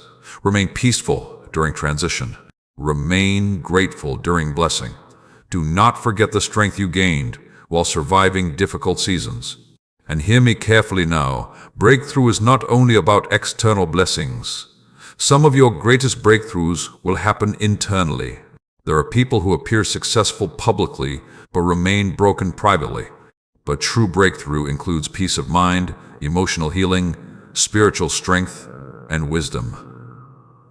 [SPEAKER 1] Remain peaceful during transition. Remain grateful during blessing. Do not forget the strength you gained while surviving difficult seasons. And hear me carefully now, breakthrough is not only about external blessings. Some of your greatest breakthroughs will happen internally. There are people who appear successful publicly but remain broken privately. But true breakthrough includes peace of mind, emotional healing, spiritual strength, and wisdom.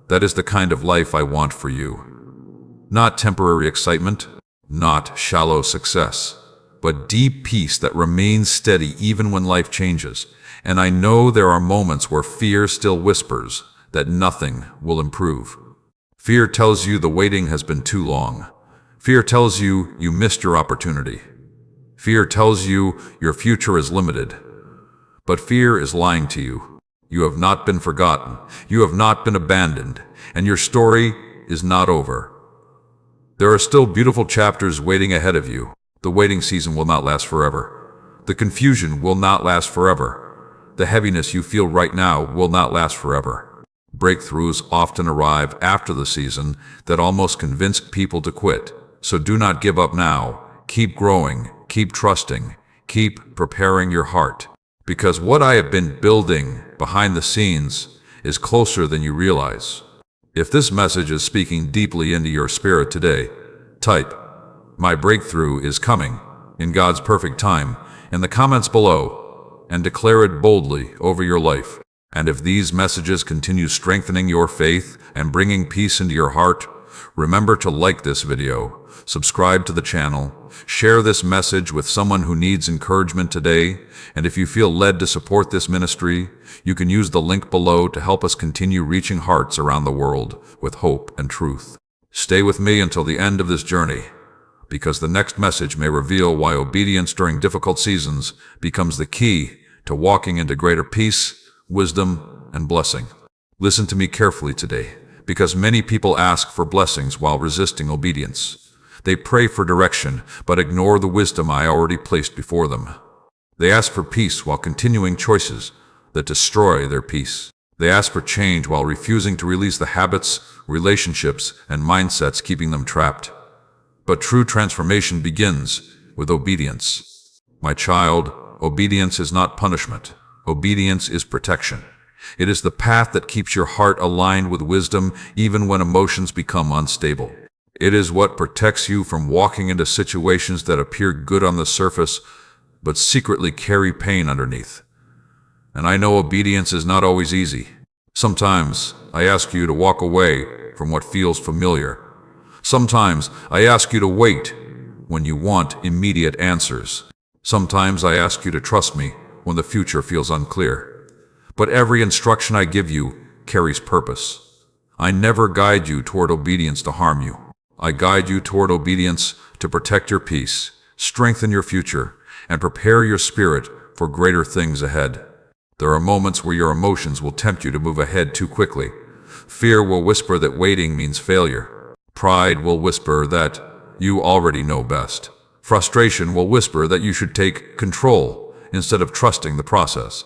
[SPEAKER 1] That is the kind of life I want for you. Not temporary excitement, not shallow success, but deep peace that remains steady even when life changes. And I know there are moments where fear still whispers that nothing will improve. Fear tells you the waiting has been too long. Fear tells you you missed your opportunity. Fear tells you your future is limited. But fear is lying to you. You have not been forgotten. You have not been abandoned. And your story is not over. There are still beautiful chapters waiting ahead of you. The waiting season will not last forever. The confusion will not last forever. The heaviness you feel right now will not last forever. Breakthroughs often arrive after the season that almost convince people to quit. So do not give up now. Keep growing, keep trusting, keep preparing your heart. Because what I have been building behind the scenes is closer than you realize. If this message is speaking deeply into your spirit today, type, "My breakthrough is coming," in God's perfect time, in the comments below, and declare it boldly over your life. And if these messages continue strengthening your faith and bringing peace into your heart, remember to like this video, subscribe to the channel, share this message with someone who needs encouragement today, and if you feel led to support this ministry, you can use the link below to help us continue reaching hearts around the world with hope and truth. Stay with me until the end of this journey, because the next message may reveal why obedience during difficult seasons becomes the key to walking into greater peace, wisdom, and blessing. Listen to me carefully today, because many people ask for blessings while resisting obedience. They pray for direction, but ignore the wisdom I already placed before them. They ask for peace while continuing choices that destroy their peace. They ask for change while refusing to release the habits, relationships, and mindsets keeping them trapped. But true transformation begins with obedience. My child, obedience is not punishment. Obedience is protection. It is the path that keeps your heart aligned with wisdom even when emotions become unstable. It is what protects you from walking into situations that appear good on the surface but secretly carry pain underneath. And I know obedience is not always easy. Sometimes I ask you to walk away from what feels familiar. Sometimes I ask you to wait when you want immediate answers. Sometimes I ask you to trust me when the future feels unclear. But every instruction I give you carries purpose. I never guide you toward obedience to harm you. I guide you toward obedience to protect your peace, strengthen your future, and prepare your spirit for greater things ahead. There are moments where your emotions will tempt you to move ahead too quickly. Fear will whisper that waiting means failure. Pride will whisper that you already know best. Frustration will whisper that you should take control instead of trusting the process.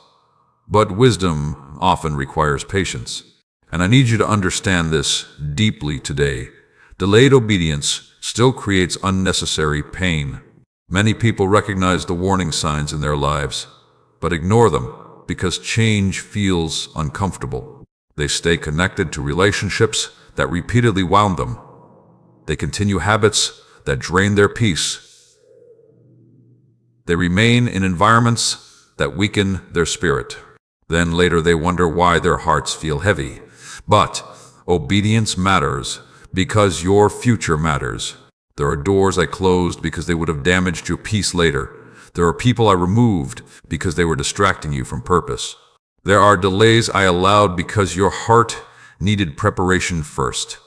[SPEAKER 1] But wisdom often requires patience. And I need you to understand this deeply today. Delayed obedience still creates unnecessary pain. Many people recognize the warning signs in their lives, but ignore them because change feels uncomfortable. They stay connected to relationships that repeatedly wound them. They continue habits that drain their peace. They remain in environments that weaken their spirit. Then later they wonder why their hearts feel heavy. But obedience matters because your future matters. There are doors I closed because they would have damaged your peace later. There are people I removed because they were distracting you from purpose. There are delays I allowed because your heart needed preparation first.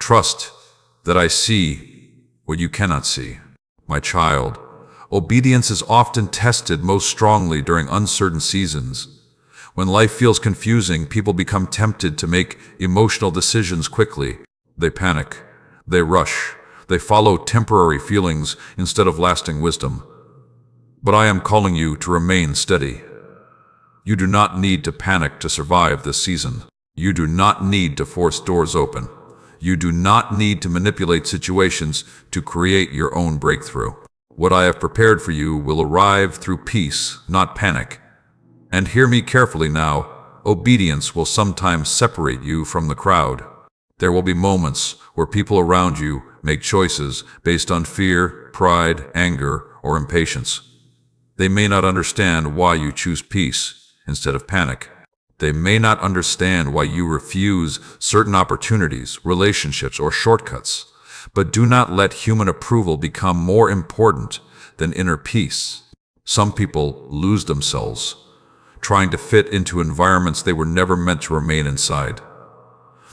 [SPEAKER 1] Trust that I see what you cannot see. My child, obedience is often tested most strongly during uncertain seasons. When life feels confusing, people become tempted to make emotional decisions quickly. They panic, they rush, they follow temporary feelings instead of lasting wisdom. But I am calling you to remain steady. You do not need to panic to survive this season. You do not need to force doors open. You do not need to manipulate situations to create your own breakthrough. What I have prepared for you will arrive through peace, not panic. And hear me carefully now, obedience will sometimes separate you from the crowd. There will be moments where people around you make choices based on fear, pride, anger, or impatience. They may not understand why you choose peace instead of panic. They may not understand why you refuse certain opportunities, relationships, or shortcuts. But do not let human approval become more important than inner peace. Some people lose themselves, trying to fit into environments they were never meant to remain inside.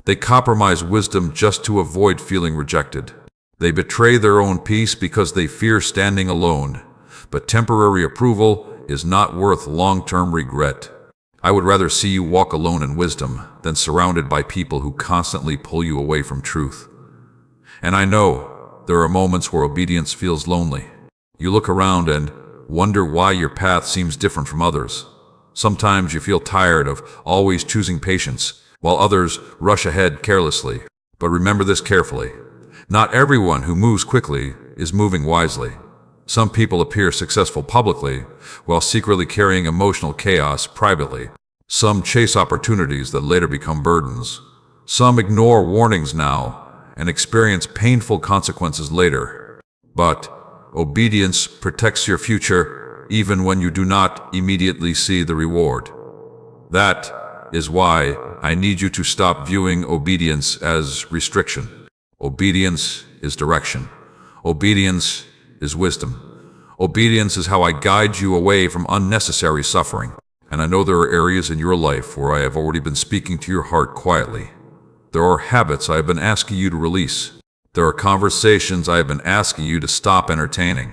[SPEAKER 1] They compromise wisdom just to avoid feeling rejected. They betray their own peace because they fear standing alone. But temporary approval is not worth long-term regret. I would rather see you walk alone in wisdom than surrounded by people who constantly pull you away from truth. And I know there are moments where obedience feels lonely. You look around and wonder why your path seems different from others. Sometimes you feel tired of always choosing patience, while others rush ahead carelessly. But remember this carefully. Not everyone who moves quickly is moving wisely. Some people appear successful publicly, while secretly carrying emotional chaos privately. Some chase opportunities that later become burdens. Some ignore warnings now and experience painful consequences later. But obedience protects your future even when you do not immediately see the reward. That is why I need you to stop viewing obedience as restriction. Obedience is direction. Obedience is wisdom. Obedience is how I guide you away from unnecessary suffering. And I know there are areas in your life where I have already been speaking to your heart quietly. There are habits I have been asking you to release. There are conversations I have been asking you to stop entertaining.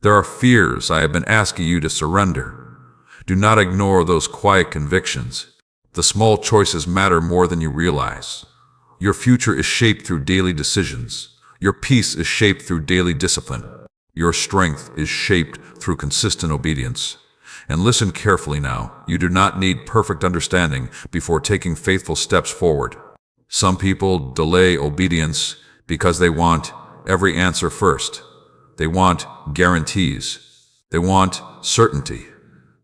[SPEAKER 1] There are fears I have been asking you to surrender. Do not ignore those quiet convictions. The small choices matter more than you realize. Your future is shaped through daily decisions. Your peace is shaped through daily discipline. Your strength is shaped through consistent obedience. And listen carefully now. You do not need perfect understanding before taking faithful steps forward. Some people delay obedience because they want every answer first. They want guarantees. They want certainty.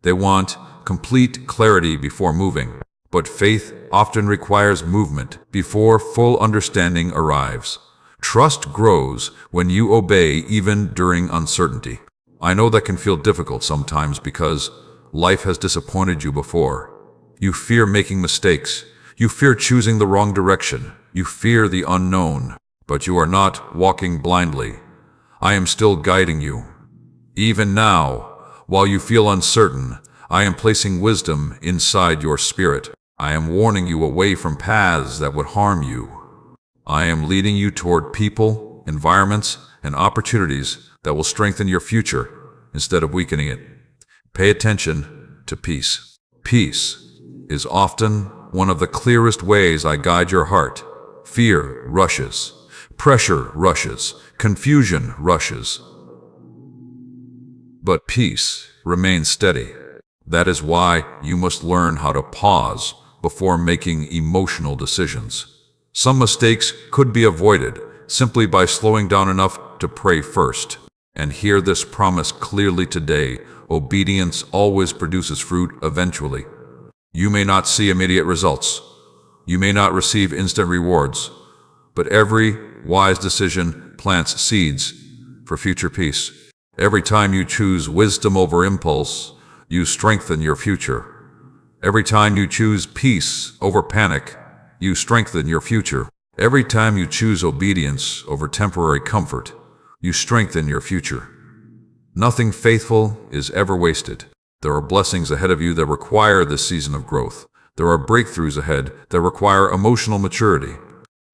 [SPEAKER 1] They want complete clarity before moving. But faith often requires movement before full understanding arrives. Trust grows when you obey even during uncertainty. I know that can feel difficult sometimes because life has disappointed you before. You fear making mistakes. You fear choosing the wrong direction. You fear the unknown. But you are not walking blindly. I am still guiding you. Even now, while you feel uncertain, I am placing wisdom inside your spirit. I am warning you away from paths that would harm you. I am leading you toward people, environments, and opportunities that will strengthen your future instead of weakening it. Pay attention to peace. Peace is often one of the clearest ways I guide your heart. Fear rushes. Pressure rushes. Confusion rushes. But peace remains steady. That is why you must learn how to pause before making emotional decisions. Some mistakes could be avoided simply by slowing down enough to pray first. And hear this promise clearly today. Obedience always produces fruit eventually. You may not see immediate results. You may not receive instant rewards. But every wise decision plants seeds for future peace. Every time you choose wisdom over impulse, you strengthen your future. Every time you choose peace over panic, you strengthen your future. Every time you choose obedience over temporary comfort, you strengthen your future. Nothing faithful is ever wasted. There are blessings ahead of you that require this season of growth. There are breakthroughs ahead that require emotional maturity.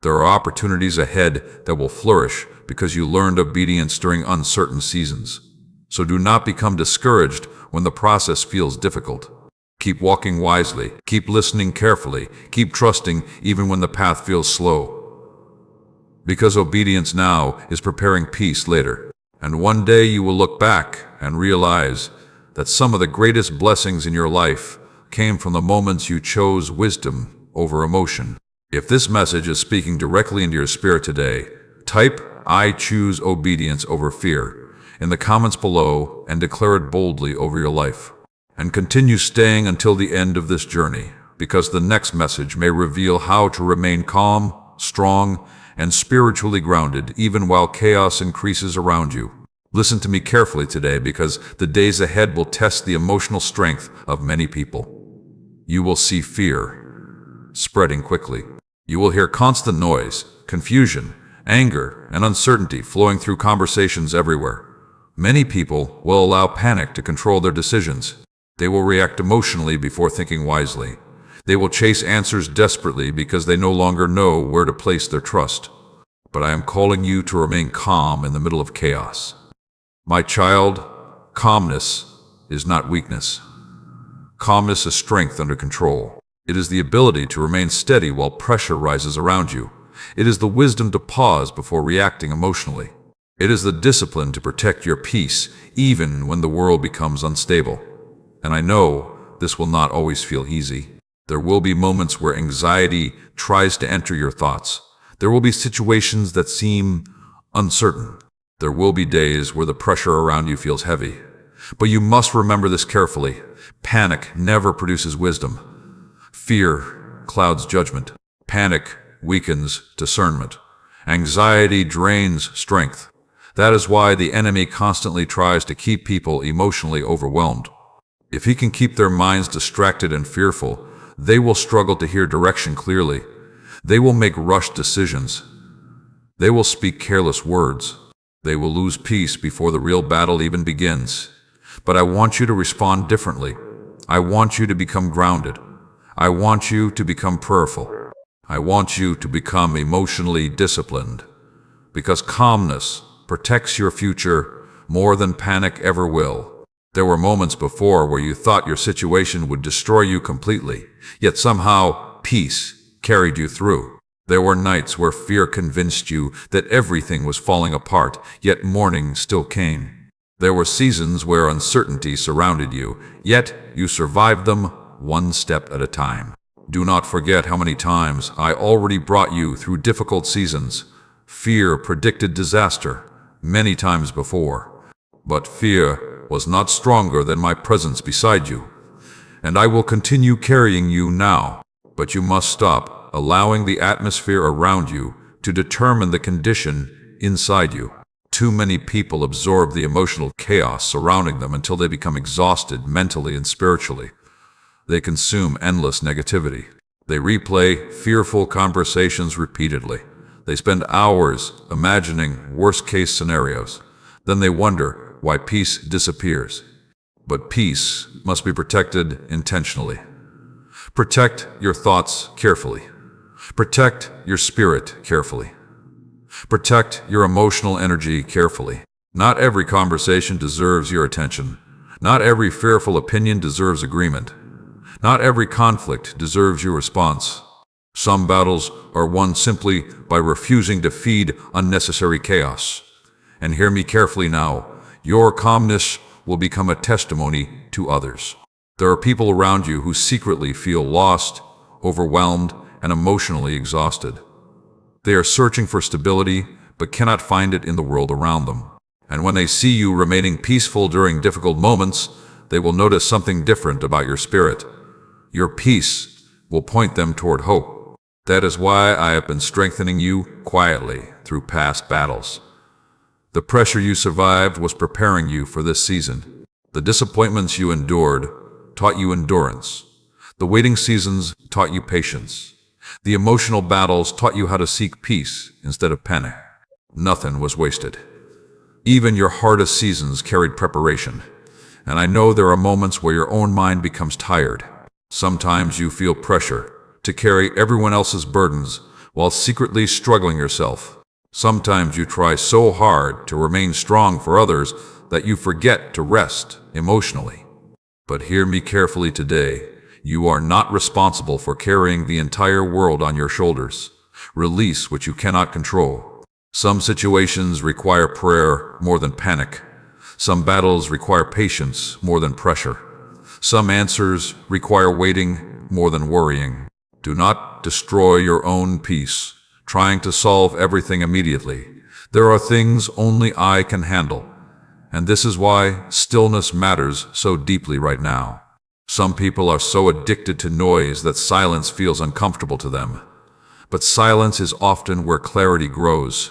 [SPEAKER 1] There are opportunities ahead that will flourish because you learned obedience during uncertain seasons. So do not become discouraged when the process feels difficult. Keep walking wisely, keep listening carefully, keep trusting even when the path feels slow. Because obedience now is preparing peace later. And one day you will look back and realize that some of the greatest blessings in your life came from the moments you chose wisdom over emotion. If this message is speaking directly into your spirit today, type "I choose obedience over fear" in the comments below and declare it boldly over your life. And continue staying until the end of this journey, because the next message may reveal how to remain calm, strong, and spiritually grounded even while chaos increases around you. Listen to me carefully today, because the days ahead will test the emotional strength of many people. You will see fear spreading quickly. You will hear constant noise, confusion, anger, and uncertainty flowing through conversations everywhere. Many people will allow panic to control their decisions. They will react emotionally before thinking wisely. They will chase answers desperately because they no longer know where to place their trust. But I am calling you to remain calm in the middle of chaos. My child, calmness is not weakness. Calmness is strength under control. It is the ability to remain steady while pressure rises around you. It is the wisdom to pause before reacting emotionally. It is the discipline to protect your peace even when the world becomes unstable. And I know this will not always feel easy. There will be moments where anxiety tries to enter your thoughts. There will be situations that seem uncertain. There will be days where the pressure around you feels heavy. But you must remember this carefully. Panic never produces wisdom. Fear clouds judgment. Panic weakens discernment. Anxiety drains strength. That is why the enemy constantly tries to keep people emotionally overwhelmed. If he can keep their minds distracted and fearful, they will struggle to hear direction clearly. They will make rushed decisions. They will speak careless words. They will lose peace before the real battle even begins. But I want you to respond differently. I want you to become grounded. I want you to become prayerful. I want you to become emotionally disciplined. Because calmness protects your future more than panic ever will. There were moments before where you thought your situation would destroy you completely, yet somehow peace carried you through. There were nights where fear convinced you that everything was falling apart, yet morning still came. There were seasons where uncertainty surrounded you, yet you survived them one step at a time. Do not forget how many times I already brought you through difficult seasons. Fear predicted disaster many times before, but fear was not stronger than my presence beside you. And I will continue carrying you now, but you must stop allowing the atmosphere around you to determine the condition inside you. Too many people absorb the emotional chaos surrounding them until they become exhausted mentally and spiritually. They consume endless negativity. They replay fearful conversations repeatedly. They spend hours imagining worst-case scenarios. Then they wonder why peace disappears. But peace must be protected intentionally. Protect your thoughts carefully. Protect your spirit carefully. Protect your emotional energy carefully. Not every conversation deserves your attention. Not every fearful opinion deserves agreement. Not every conflict deserves your response. Some battles are won simply by refusing to feed unnecessary chaos. And hear me carefully now. Your calmness will become a testimony to others. There are people around you who secretly feel lost, overwhelmed, and emotionally exhausted. They are searching for stability, but cannot find it in the world around them. And when they see you remaining peaceful during difficult moments, they will notice something different about your spirit. Your peace will point them toward hope. That is why I have been strengthening you quietly through past battles. The pressure you survived was preparing you for this season. The disappointments you endured taught you endurance. The waiting seasons taught you patience. The emotional battles taught you how to seek peace instead of panic. Nothing was wasted. Even your hardest seasons carried preparation. And I know there are moments where your own mind becomes tired. Sometimes you feel pressure to carry everyone else's burdens while secretly struggling yourself. Sometimes you try so hard to remain strong for others that you forget to rest emotionally. But hear me carefully today. You are not responsible for carrying the entire world on your shoulders. Release what you cannot control. Some situations require prayer more than panic. Some battles require patience more than pressure. Some answers require waiting more than worrying. Do not destroy your own peace, trying to solve everything immediately. There are things only I can handle. And this is why stillness matters so deeply right now. Some people are so addicted to noise that silence feels uncomfortable to them. But silence is often where clarity grows.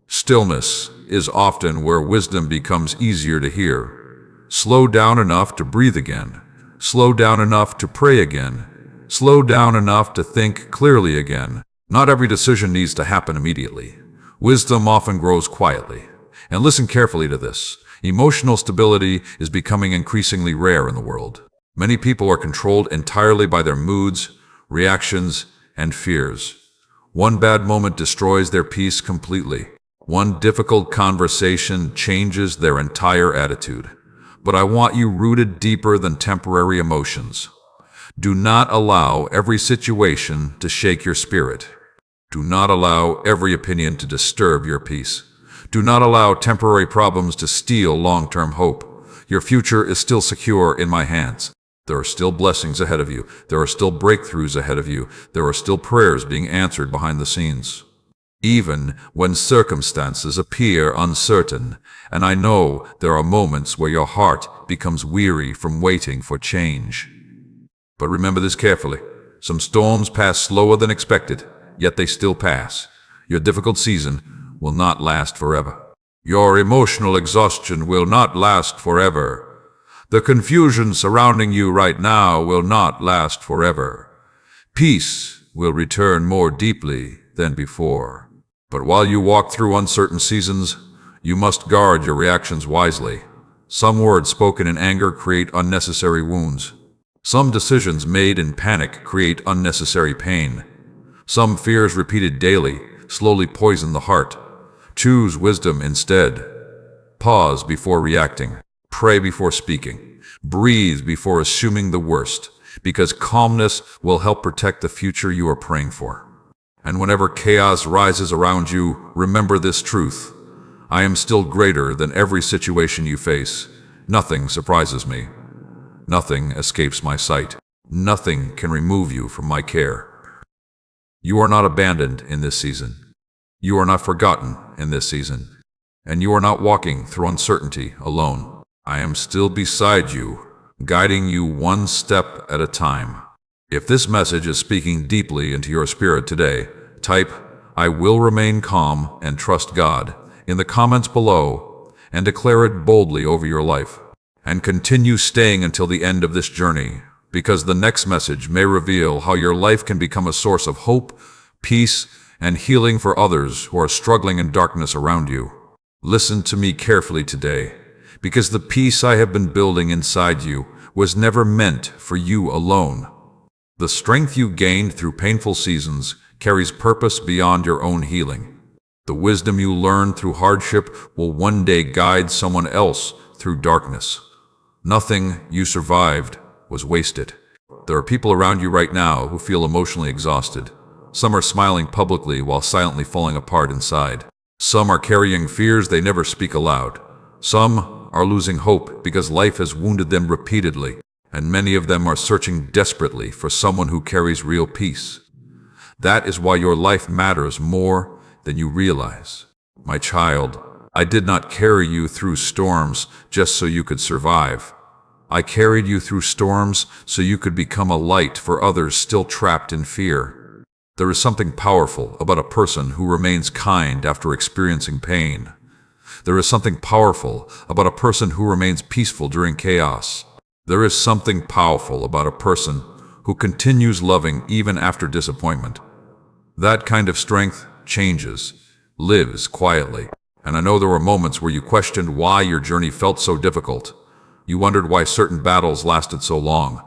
[SPEAKER 1] Stillness is often where wisdom becomes easier to hear. Slow down enough to breathe again. Slow down enough to pray again. Slow down enough to think clearly again. Not every decision needs to happen immediately. Wisdom often grows quietly. And listen carefully to this. Emotional stability is becoming increasingly rare in the world. Many people are controlled entirely by their moods, reactions, and fears. One bad moment destroys their peace completely. One difficult conversation changes their entire attitude. But I want you rooted deeper than temporary emotions. Do not allow every situation to shake your spirit. Do not allow every opinion to disturb your peace. Do not allow temporary problems to steal long-term hope. Your future is still secure in my hands. There are still blessings ahead of you. There are still breakthroughs ahead of you. There are still prayers being answered behind the scenes. Even when circumstances appear uncertain, and I know there are moments where your heart becomes weary from waiting for change. But remember this carefully. Some storms pass slower than expected, yet they still pass. Your difficult season will not last forever. Your emotional exhaustion will not last forever. The confusion surrounding you right now will not last forever. Peace will return more deeply than before. But while you walk through uncertain seasons, you must guard your reactions wisely. Some words spoken in anger create unnecessary wounds. Some decisions made in panic create unnecessary pain. Some fears repeated daily slowly poison the heart. Choose wisdom instead. Pause before reacting. Pray before speaking. Breathe before assuming the worst, because calmness will help protect the future you are praying for. And whenever chaos rises around you, remember this truth. I am still greater than every situation you face. Nothing surprises me. Nothing escapes my sight. Nothing can remove you from my care. You are not abandoned in this season. You are not forgotten in this season. And you are not walking through uncertainty alone. I am still beside you, guiding you one step at a time. If this message is speaking deeply into your spirit today, type, "I will remain calm and trust God," in the comments below, and declare it boldly over your life. And continue staying until the end of this journey, because the next message may reveal how your life can become a source of hope, peace, and healing for others who are struggling in darkness around you. Listen to me carefully today, because the peace I have been building inside you was never meant for you alone. The strength you gained through painful seasons carries purpose beyond your own healing. The wisdom you learned through hardship will one day guide someone else through darkness. Nothing you survived was wasted. There are people around you right now who feel emotionally exhausted. Some are smiling publicly while silently falling apart inside. Some are carrying fears they never speak aloud. Some are losing hope because life has wounded them repeatedly. And many of them are searching desperately for someone who carries real peace. That is why your life matters more than you realize. My child, I did not carry you through storms just so you could survive. I carried you through storms so you could become a light for others still trapped in fear. There is something powerful about a person who remains kind after experiencing pain. There is something powerful about a person who remains peaceful during chaos. There is something powerful about a person who continues loving even after disappointment. That kind of strength changes, lives quietly. And I know there were moments where you questioned why your journey felt so difficult. You wondered why certain battles lasted so long.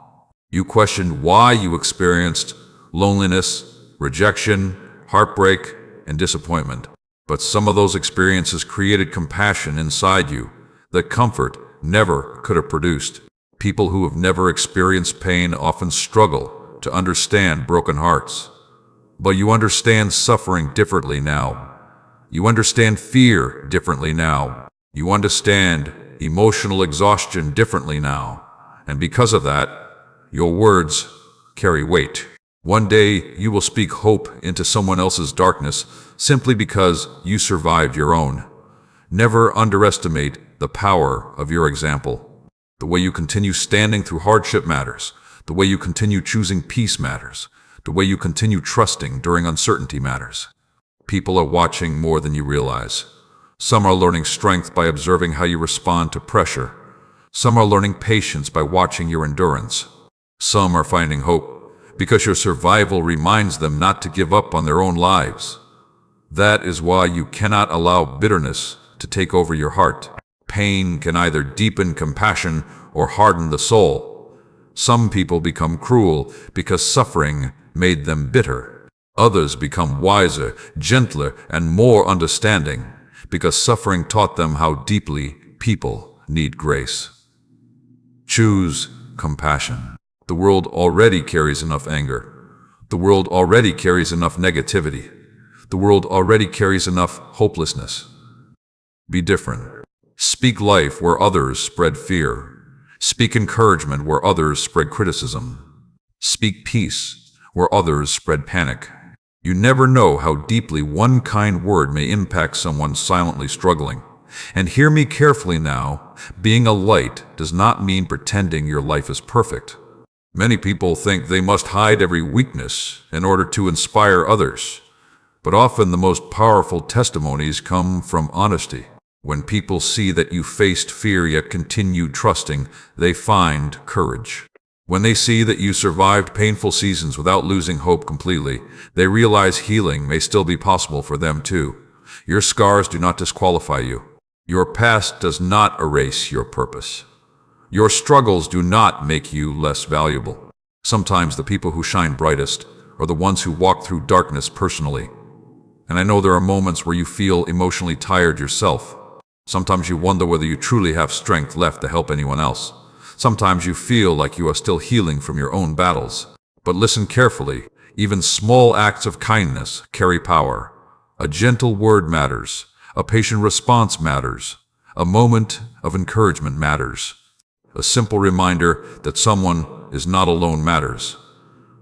[SPEAKER 1] You questioned why you experienced loneliness, rejection, heartbreak, and disappointment. But some of those experiences created compassion inside you that comfort never could have produced. People who have never experienced pain often struggle to understand broken hearts. But you understand suffering differently now. You understand fear differently now. You understand emotional exhaustion differently now. And because of that, your words carry weight. One day you will speak hope into someone else's darkness simply because you survived your own. Never underestimate the power of your example. The way you continue standing through hardship matters. The way you continue choosing peace matters. The way you continue trusting during uncertainty matters. People are watching more than you realize. Some are learning strength by observing how you respond to pressure. Some are learning patience by watching your endurance. Some are finding hope because your survival reminds them not to give up on their own lives. That is why you cannot allow bitterness to take over your heart. Pain can either deepen compassion or harden the soul. Some people become cruel because suffering made them bitter. Others become wiser, gentler, and more understanding because suffering taught them how deeply people need grace. Choose compassion. The world already carries enough anger. The world already carries enough negativity. The world already carries enough hopelessness. Be different. Speak life where others spread fear. Speak encouragement where others spread criticism. Speak peace where others spread panic. You never know how deeply one kind word may impact someone silently struggling. And hear me carefully now, being a light does not mean pretending your life is perfect. Many people think they must hide every weakness in order to inspire others. But often the most powerful testimonies come from honesty. When people see that you faced fear yet continued trusting, they find courage. When they see that you survived painful seasons without losing hope completely, they realize healing may still be possible for them too. Your scars do not disqualify you. Your past does not erase your purpose. Your struggles do not make you less valuable. Sometimes the people who shine brightest are the ones who walk through darkness personally. And I know there are moments where you feel emotionally tired yourself. Sometimes you wonder whether you truly have strength left to help anyone else. Sometimes you feel like you are still healing from your own battles. But listen carefully. Even small acts of kindness carry power. A gentle word matters. A patient response matters. A moment of encouragement matters. A simple reminder that someone is not alone matters.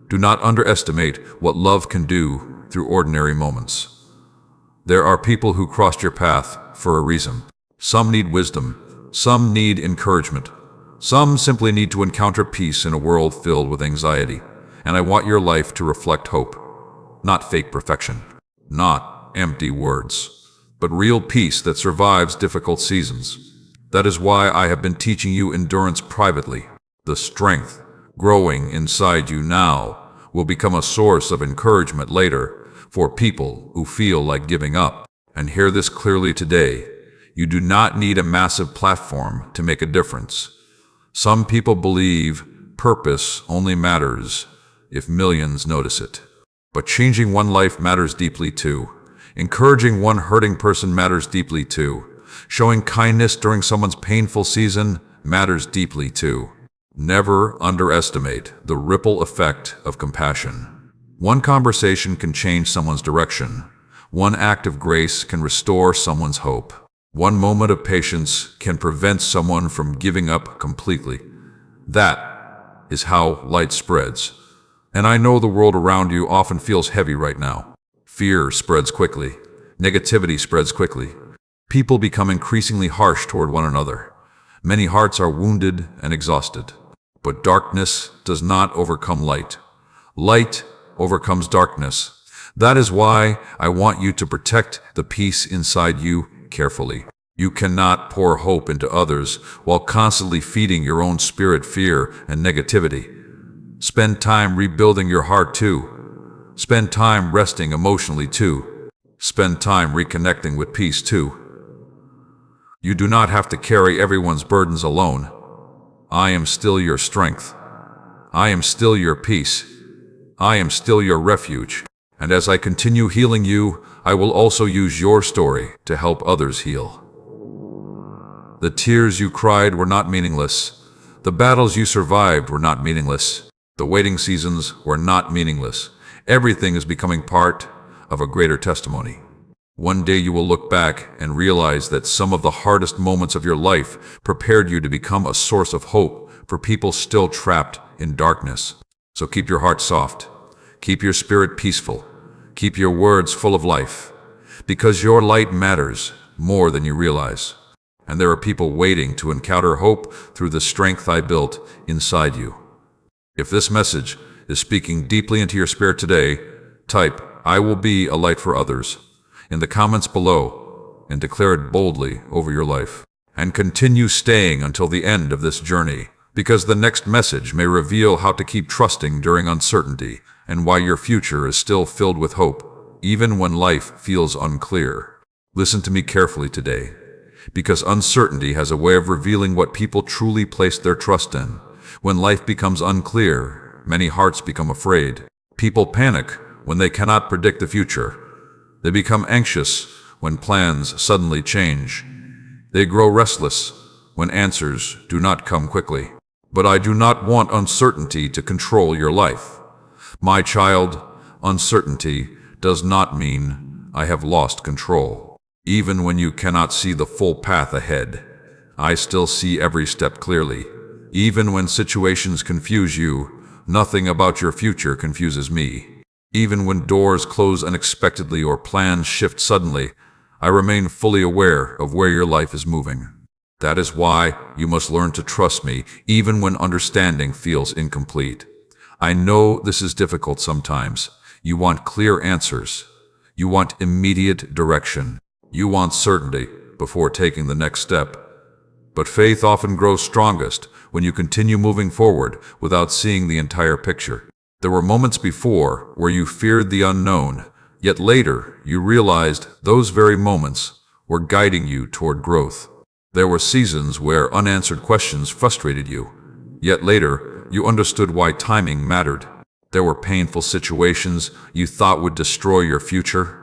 [SPEAKER 1] Do not underestimate what love can do through ordinary moments. There are people who crossed your path for a reason. Some need wisdom. Some need encouragement. Some simply need to encounter peace in a world filled with anxiety. And I want your life to reflect hope. Not fake perfection. Not empty words. But real peace that survives difficult seasons. That is why I have been teaching you endurance privately. The strength growing inside you now will become a source of encouragement later for people who feel like giving up. And hear this clearly today. You do not need a massive platform to make a difference. Some people believe purpose only matters if millions notice it. But changing one life matters deeply too. Encouraging one hurting person matters deeply too. Showing kindness during someone's painful season matters deeply too. Never underestimate the ripple effect of compassion. One conversation can change someone's direction. One act of grace can restore someone's hope. One moment of patience can prevent someone from giving up completely. That is how light spreads. And I know the world around you often feels heavy right now. Fear spreads quickly. Negativity spreads quickly. People become increasingly harsh toward one another. Many hearts are wounded and exhausted. But darkness does not overcome light. Light overcomes darkness. That is why I want you to protect the peace inside you carefully. You cannot pour hope into others while constantly feeding your own spirit fear and negativity. Spend time rebuilding your heart too. Spend time resting emotionally too. Spend time reconnecting with peace too. You do not have to carry everyone's burdens alone. I am still your strength. I am still your peace. I am still your refuge. And as I continue healing you, I will also use your story to help others heal. The tears you cried were not meaningless. The battles you survived were not meaningless. The waiting seasons were not meaningless. Everything is becoming part of a greater testimony. One day you will look back and realize that some of the hardest moments of your life prepared you to become a source of hope for people still trapped in darkness. So keep your heart soft. Keep your spirit peaceful. Keep your words full of life. Because your light matters more than you realize. And there are people waiting to encounter hope through the strength I built inside you. If this message is speaking deeply into your spirit today, type, "I will be a light for others," in the comments below and declare it boldly over your life. And continue staying until the end of this journey, because the next message may reveal how to keep trusting during uncertainty and why your future is still filled with hope, even when life feels unclear. Listen to me carefully today, because uncertainty has a way of revealing what people truly place their trust in. When life becomes unclear, many hearts become afraid. People panic when they cannot predict the future. They become anxious when plans suddenly change. They grow restless when answers do not come quickly. But I do not want uncertainty to control your life. My child, uncertainty does not mean I have lost control. Even when you cannot see the full path ahead, I still see every step clearly. Even when situations confuse you, nothing about your future confuses me. Even when doors close unexpectedly or plans shift suddenly, I remain fully aware of where your life is moving. That is why you must learn to trust me, even when understanding feels incomplete. I know this is difficult sometimes. You want clear answers. You want immediate direction. You want certainty before taking the next step. But faith often grows strongest when you continue moving forward without seeing the entire picture. There were moments before where you feared the unknown, yet later you realized those very moments were guiding you toward growth. There were seasons where unanswered questions frustrated you, yet later you understood why timing mattered. There were painful situations you thought would destroy your future,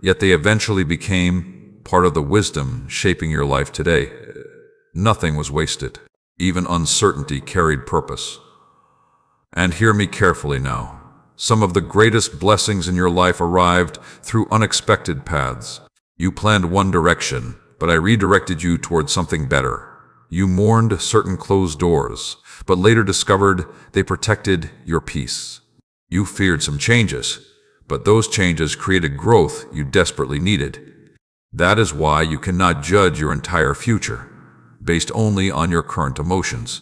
[SPEAKER 1] yet they eventually became part of the wisdom shaping your life today. Nothing was wasted. Even uncertainty carried purpose. And hear me carefully now. Some of the greatest blessings in your life arrived through unexpected paths. You planned one direction, but I redirected you towards something better. You mourned certain closed doors, but later discovered they protected your peace. You feared some changes, but those changes created growth you desperately needed. That is why you cannot judge your entire future based only on your current emotions.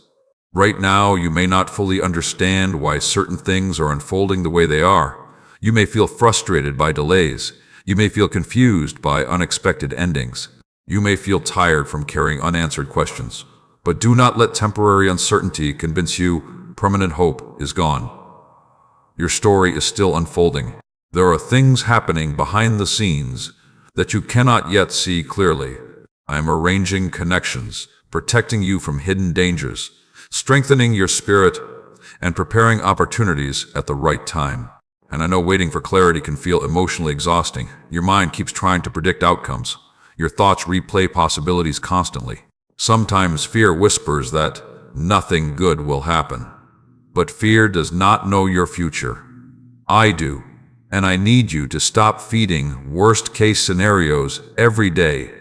[SPEAKER 1] Right now, you may not fully understand why certain things are unfolding the way they are. You may feel frustrated by delays. You may feel confused by unexpected endings. You may feel tired from carrying unanswered questions. But do not let temporary uncertainty convince you permanent hope is gone. Your story is still unfolding. There are things happening behind the scenes that you cannot yet see clearly. I am arranging connections, protecting you from hidden dangers, strengthening your spirit, and preparing opportunities at the right time. And I know waiting for clarity can feel emotionally exhausting. Your mind keeps trying to predict outcomes. Your thoughts replay possibilities constantly. Sometimes fear whispers that nothing good will happen. But fear does not know your future. I do. And I need you to stop feeding worst-case scenarios every day.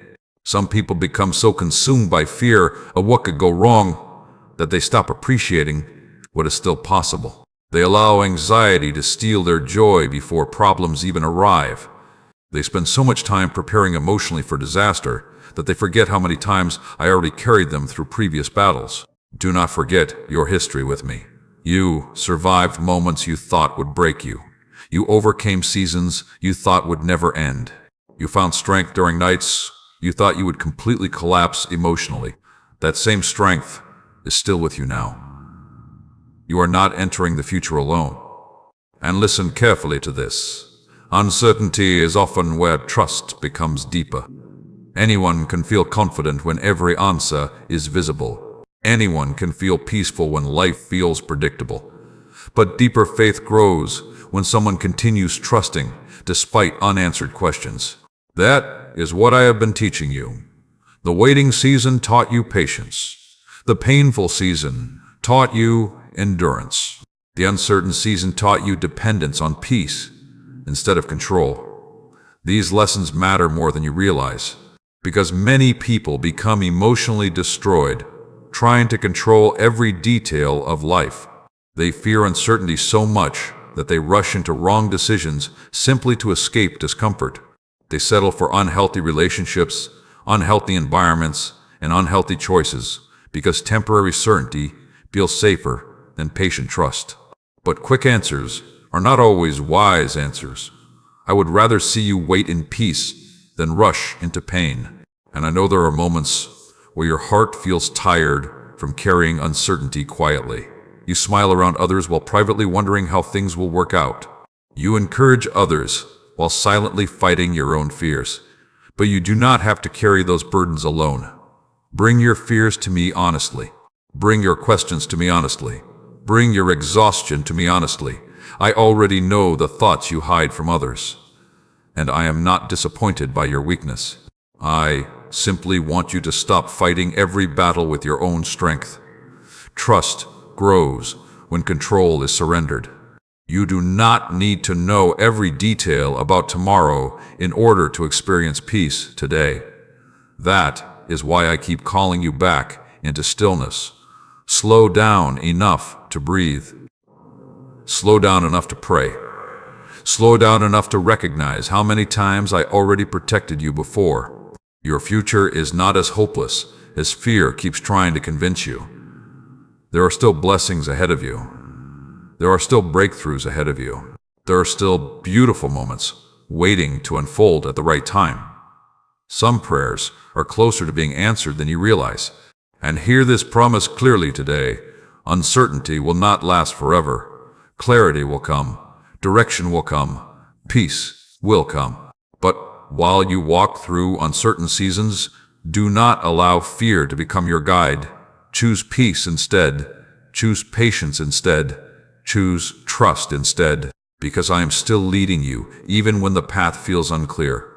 [SPEAKER 1] Some people become so consumed by fear of what could go wrong that they stop appreciating what is still possible. They allow anxiety to steal their joy before problems even arrive. They spend so much time preparing emotionally for disaster that they forget how many times I already carried them through previous battles. Do not forget your history with me. You survived moments you thought would break you. You overcame seasons you thought would never end. You found strength during nights you thought you would completely collapse emotionally. That same strength is still with you now. You are not entering the future alone. And listen carefully to this. Uncertainty is often where trust becomes deeper. Anyone can feel confident when every answer is visible. Anyone can feel peaceful when life feels predictable. But deeper faith grows when someone continues trusting despite unanswered questions. That is what I have been teaching you. The waiting season taught you patience. The painful season taught you endurance. The uncertain season taught you dependence on peace instead of control. These lessons matter more than you realize, because many people become emotionally destroyed trying to control every detail of life. They fear uncertainty so much that they rush into wrong decisions simply to escape discomfort. They settle for unhealthy relationships, unhealthy environments, and unhealthy choices because temporary certainty feels safer than patient trust. But quick answers are not always wise answers. I would rather see you wait in peace than rush into pain. And I know there are moments where your heart feels tired from carrying uncertainty quietly. You smile around others while privately wondering how things will work out. You encourage others while silently fighting your own fears. But you do not have to carry those burdens alone. Bring your fears to me honestly. Bring your questions to me honestly. Bring your exhaustion to me honestly. I already know the thoughts you hide from others. And I am not disappointed by your weakness. I simply want you to stop fighting every battle with your own strength. Trust grows when control is surrendered. You do not need to know every detail about tomorrow in order to experience peace today. That is why I keep calling you back into stillness. Slow down enough to breathe. Slow down enough to pray. Slow down enough to recognize how many times I already protected you before. Your future is not as hopeless as fear keeps trying to convince you. There are still blessings ahead of you. There are still breakthroughs ahead of you. There are still beautiful moments waiting to unfold at the right time. Some prayers are closer to being answered than you realize. And hear this promise clearly today. Uncertainty will not last forever. Clarity will come. Direction will come. Peace will come. But while you walk through uncertain seasons, do not allow fear to become your guide. Choose peace instead. Choose patience instead. Choose trust instead, because I am still leading you, even when the path feels unclear.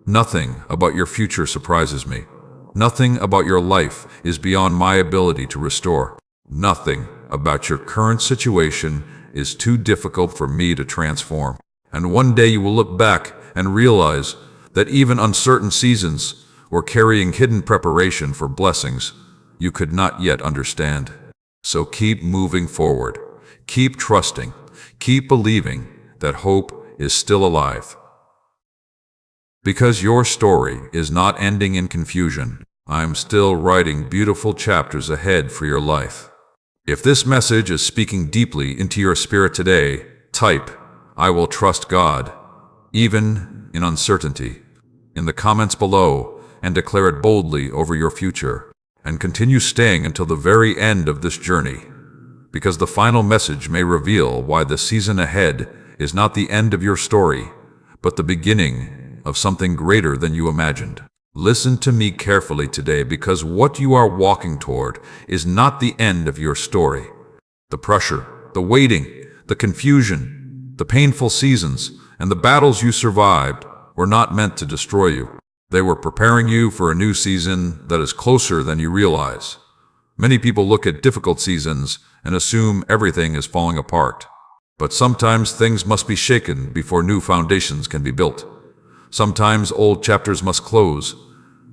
[SPEAKER 1] Nothing about your future surprises me. Nothing about your life is beyond my ability to restore. Nothing about your current situation is too difficult for me to transform. And one day you will look back and realize that even uncertain seasons were carrying hidden preparation for blessings you could not yet understand. So keep moving forward. Keep trusting. Keep believing that hope is still alive. Because your story is not ending in confusion, I'm still writing beautiful chapters ahead for your life. If this message is speaking deeply into your spirit today, type, "I will trust God, even in uncertainty," in the comments below, and declare it boldly over your future. And continue staying until the very end of this journey, because the final message may reveal why the season ahead is not the end of your story, but the beginning of something greater than you imagined. Listen to me carefully today, because what you are walking toward is not the end of your story. The pressure, the waiting, the confusion, the painful seasons, and the battles you survived were not meant to destroy you. They were preparing you for a new season that is closer than you realize. Many people look at difficult seasons and assume everything is falling apart. But sometimes things must be shaken before new foundations can be built. Sometimes old chapters must close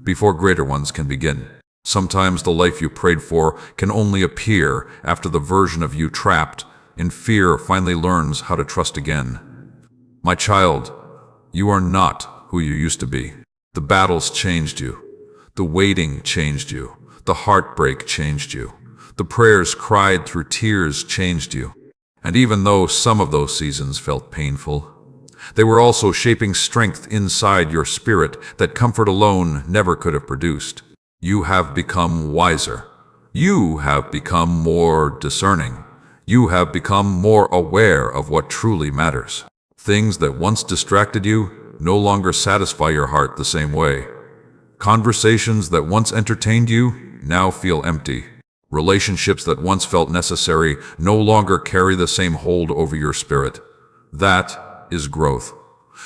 [SPEAKER 1] before greater ones can begin. Sometimes the life you prayed for can only appear after the version of you trapped in fear finally learns how to trust again. My child, you are not who you used to be. The battles changed you. The waiting changed you. The heartbreak changed you. The prayers cried through tears changed you. And even though some of those seasons felt painful, they were also shaping strength inside your spirit that comfort alone never could have produced. You have become wiser. You have become more discerning. You have become more aware of what truly matters. Things that once distracted you no longer satisfy your heart the same way. Conversations that once entertained you now feel empty. Relationships that once felt necessary no longer carry the same hold over your spirit. That is growth.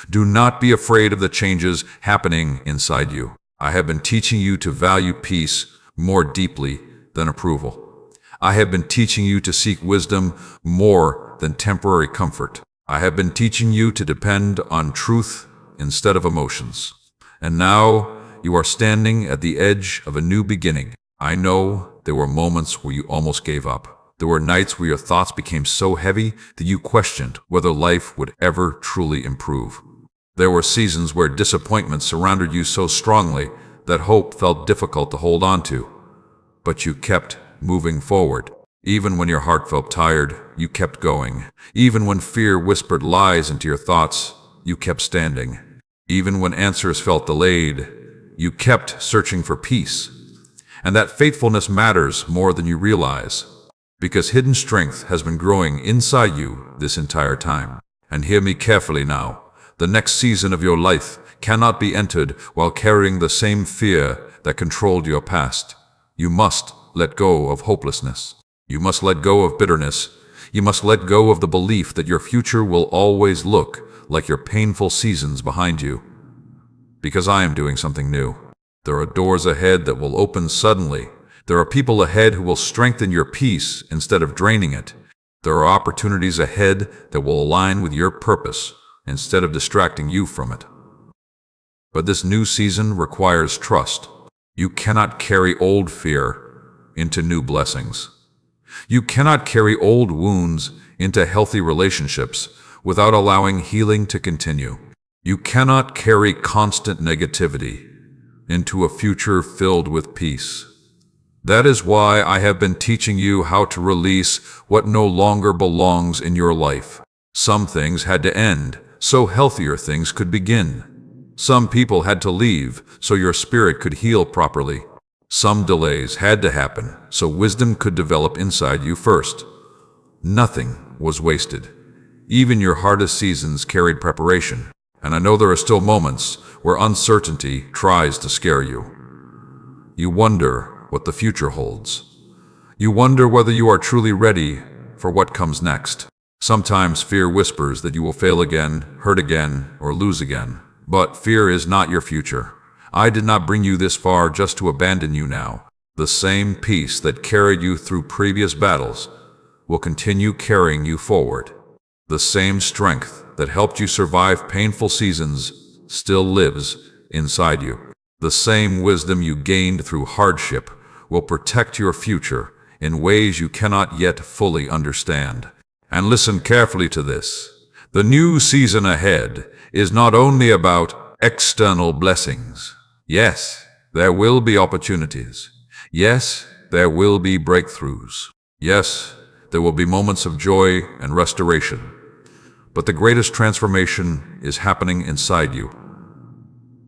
[SPEAKER 1] Do not be afraid of the changes happening inside you. I have been teaching you to value peace more deeply than approval. I have been teaching you to seek wisdom more than temporary comfort. I have been teaching you to depend on truth instead of emotions. And now you are standing at the edge of a new beginning. I know there were moments where you almost gave up. There were nights where your thoughts became so heavy that you questioned whether life would ever truly improve. There were seasons where disappointment surrounded you so strongly that hope felt difficult to hold on to. But you kept moving forward. Even when your heart felt tired, you kept going. Even when fear whispered lies into your thoughts, you kept standing. Even when answers felt delayed, you kept searching for peace. And that faithfulness matters more than you realize, because hidden strength has been growing inside you this entire time. And hear me carefully now. The next season of your life cannot be entered while carrying the same fear that controlled your past. You must let go of hopelessness. You must let go of bitterness. You must let go of the belief that your future will always look like your painful seasons behind you. Because I am doing something new. There are doors ahead that will open suddenly. There are people ahead who will strengthen your peace instead of draining it. There are opportunities ahead that will align with your purpose instead of distracting you from it. But this new season requires trust. You cannot carry old fear into new blessings. You cannot carry old wounds into healthy relationships without allowing healing to continue. You cannot carry constant negativity into a future filled with peace. That is why I have been teaching you how to release what no longer belongs in your life. Some things had to end so healthier things could begin. Some people had to leave so your spirit could heal properly. Some delays had to happen so wisdom could develop inside you first. Nothing was wasted. Even your hardest seasons carried preparation. And I know there are still moments where uncertainty tries to scare you. You wonder what the future holds. You wonder whether you are truly ready for what comes next. Sometimes fear whispers that you will fail again, hurt again, or lose again. But fear is not your future. I did not bring you this far just to abandon you now. The same peace that carried you through previous battles will continue carrying you forward. The same strength that helped you survive painful seasons still lives inside you. The same wisdom you gained through hardship will protect your future in ways you cannot yet fully understand. And listen carefully to this. The new season ahead is not only about external blessings. Yes, there will be opportunities. Yes, there will be breakthroughs. Yes, there will be moments of joy and restoration. But the greatest transformation is happening inside you.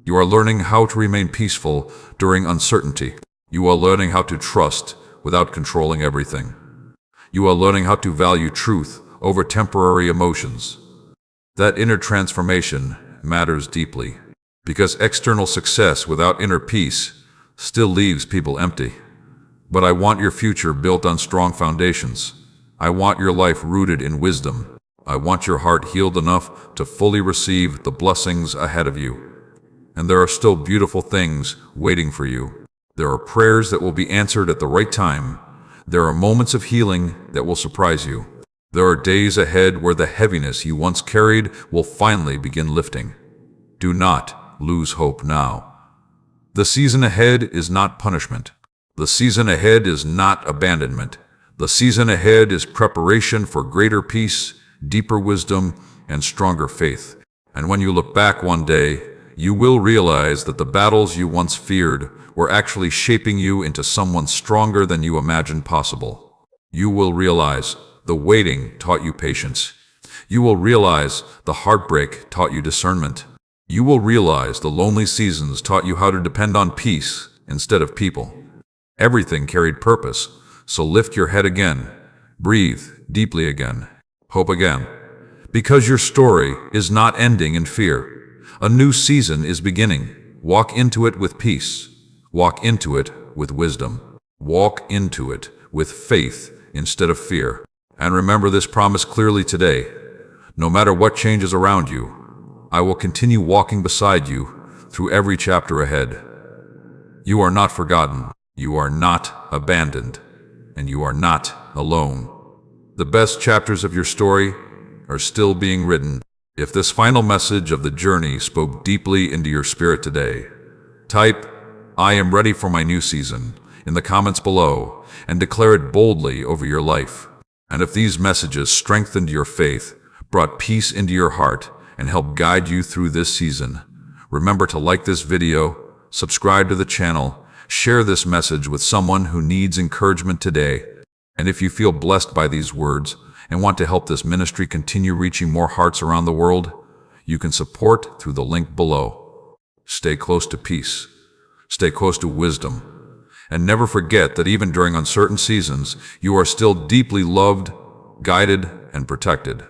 [SPEAKER 1] You are learning how to remain peaceful during uncertainty. You are learning how to trust without controlling everything. You are learning how to value truth over temporary emotions. That inner transformation matters deeply, because external success without inner peace still leaves people empty. But I want your future built on strong foundations. I want your life rooted in wisdom. I want your heart healed enough to fully receive the blessings ahead of you. And there are still beautiful things waiting for you. There are prayers that will be answered at the right time. There are moments of healing that will surprise you. There are days ahead where the heaviness you once carried will finally begin lifting. Do not lose hope now. The season ahead is not punishment. The season ahead is not abandonment. The season ahead is preparation for greater peace, deeper wisdom, and stronger faith. And when you look back one day, you will realize that the battles you once feared were actually shaping you into someone stronger than you imagined possible. You will realize the waiting taught you patience. You will realize the heartbreak taught you discernment. You will realize the lonely seasons taught you how to depend on peace instead of people. Everything carried purpose, so lift your head again, breathe deeply again, hope again. Because your story is not ending in fear. A new season is beginning. Walk into it with peace. Walk into it with wisdom. Walk into it with faith instead of fear. And remember this promise clearly today. No matter what changes around you, I will continue walking beside you through every chapter ahead. You are not forgotten, you are not abandoned, and you are not alone. The best chapters of your story are still being written. If this final message of the journey spoke deeply into your spirit today, type, "I am ready for my new season," in the comments below and declare it boldly over your life. And if these messages strengthened your faith, brought peace into your heart, and helped guide you through this season, remember to like this video, subscribe to the channel, share this message with someone who needs encouragement today. And if you feel blessed by these words and want to help this ministry continue reaching more hearts around the world, you can support through the link below. Stay close to peace, stay close to wisdom, and never forget that even during uncertain seasons, you are still deeply loved, guided, and protected.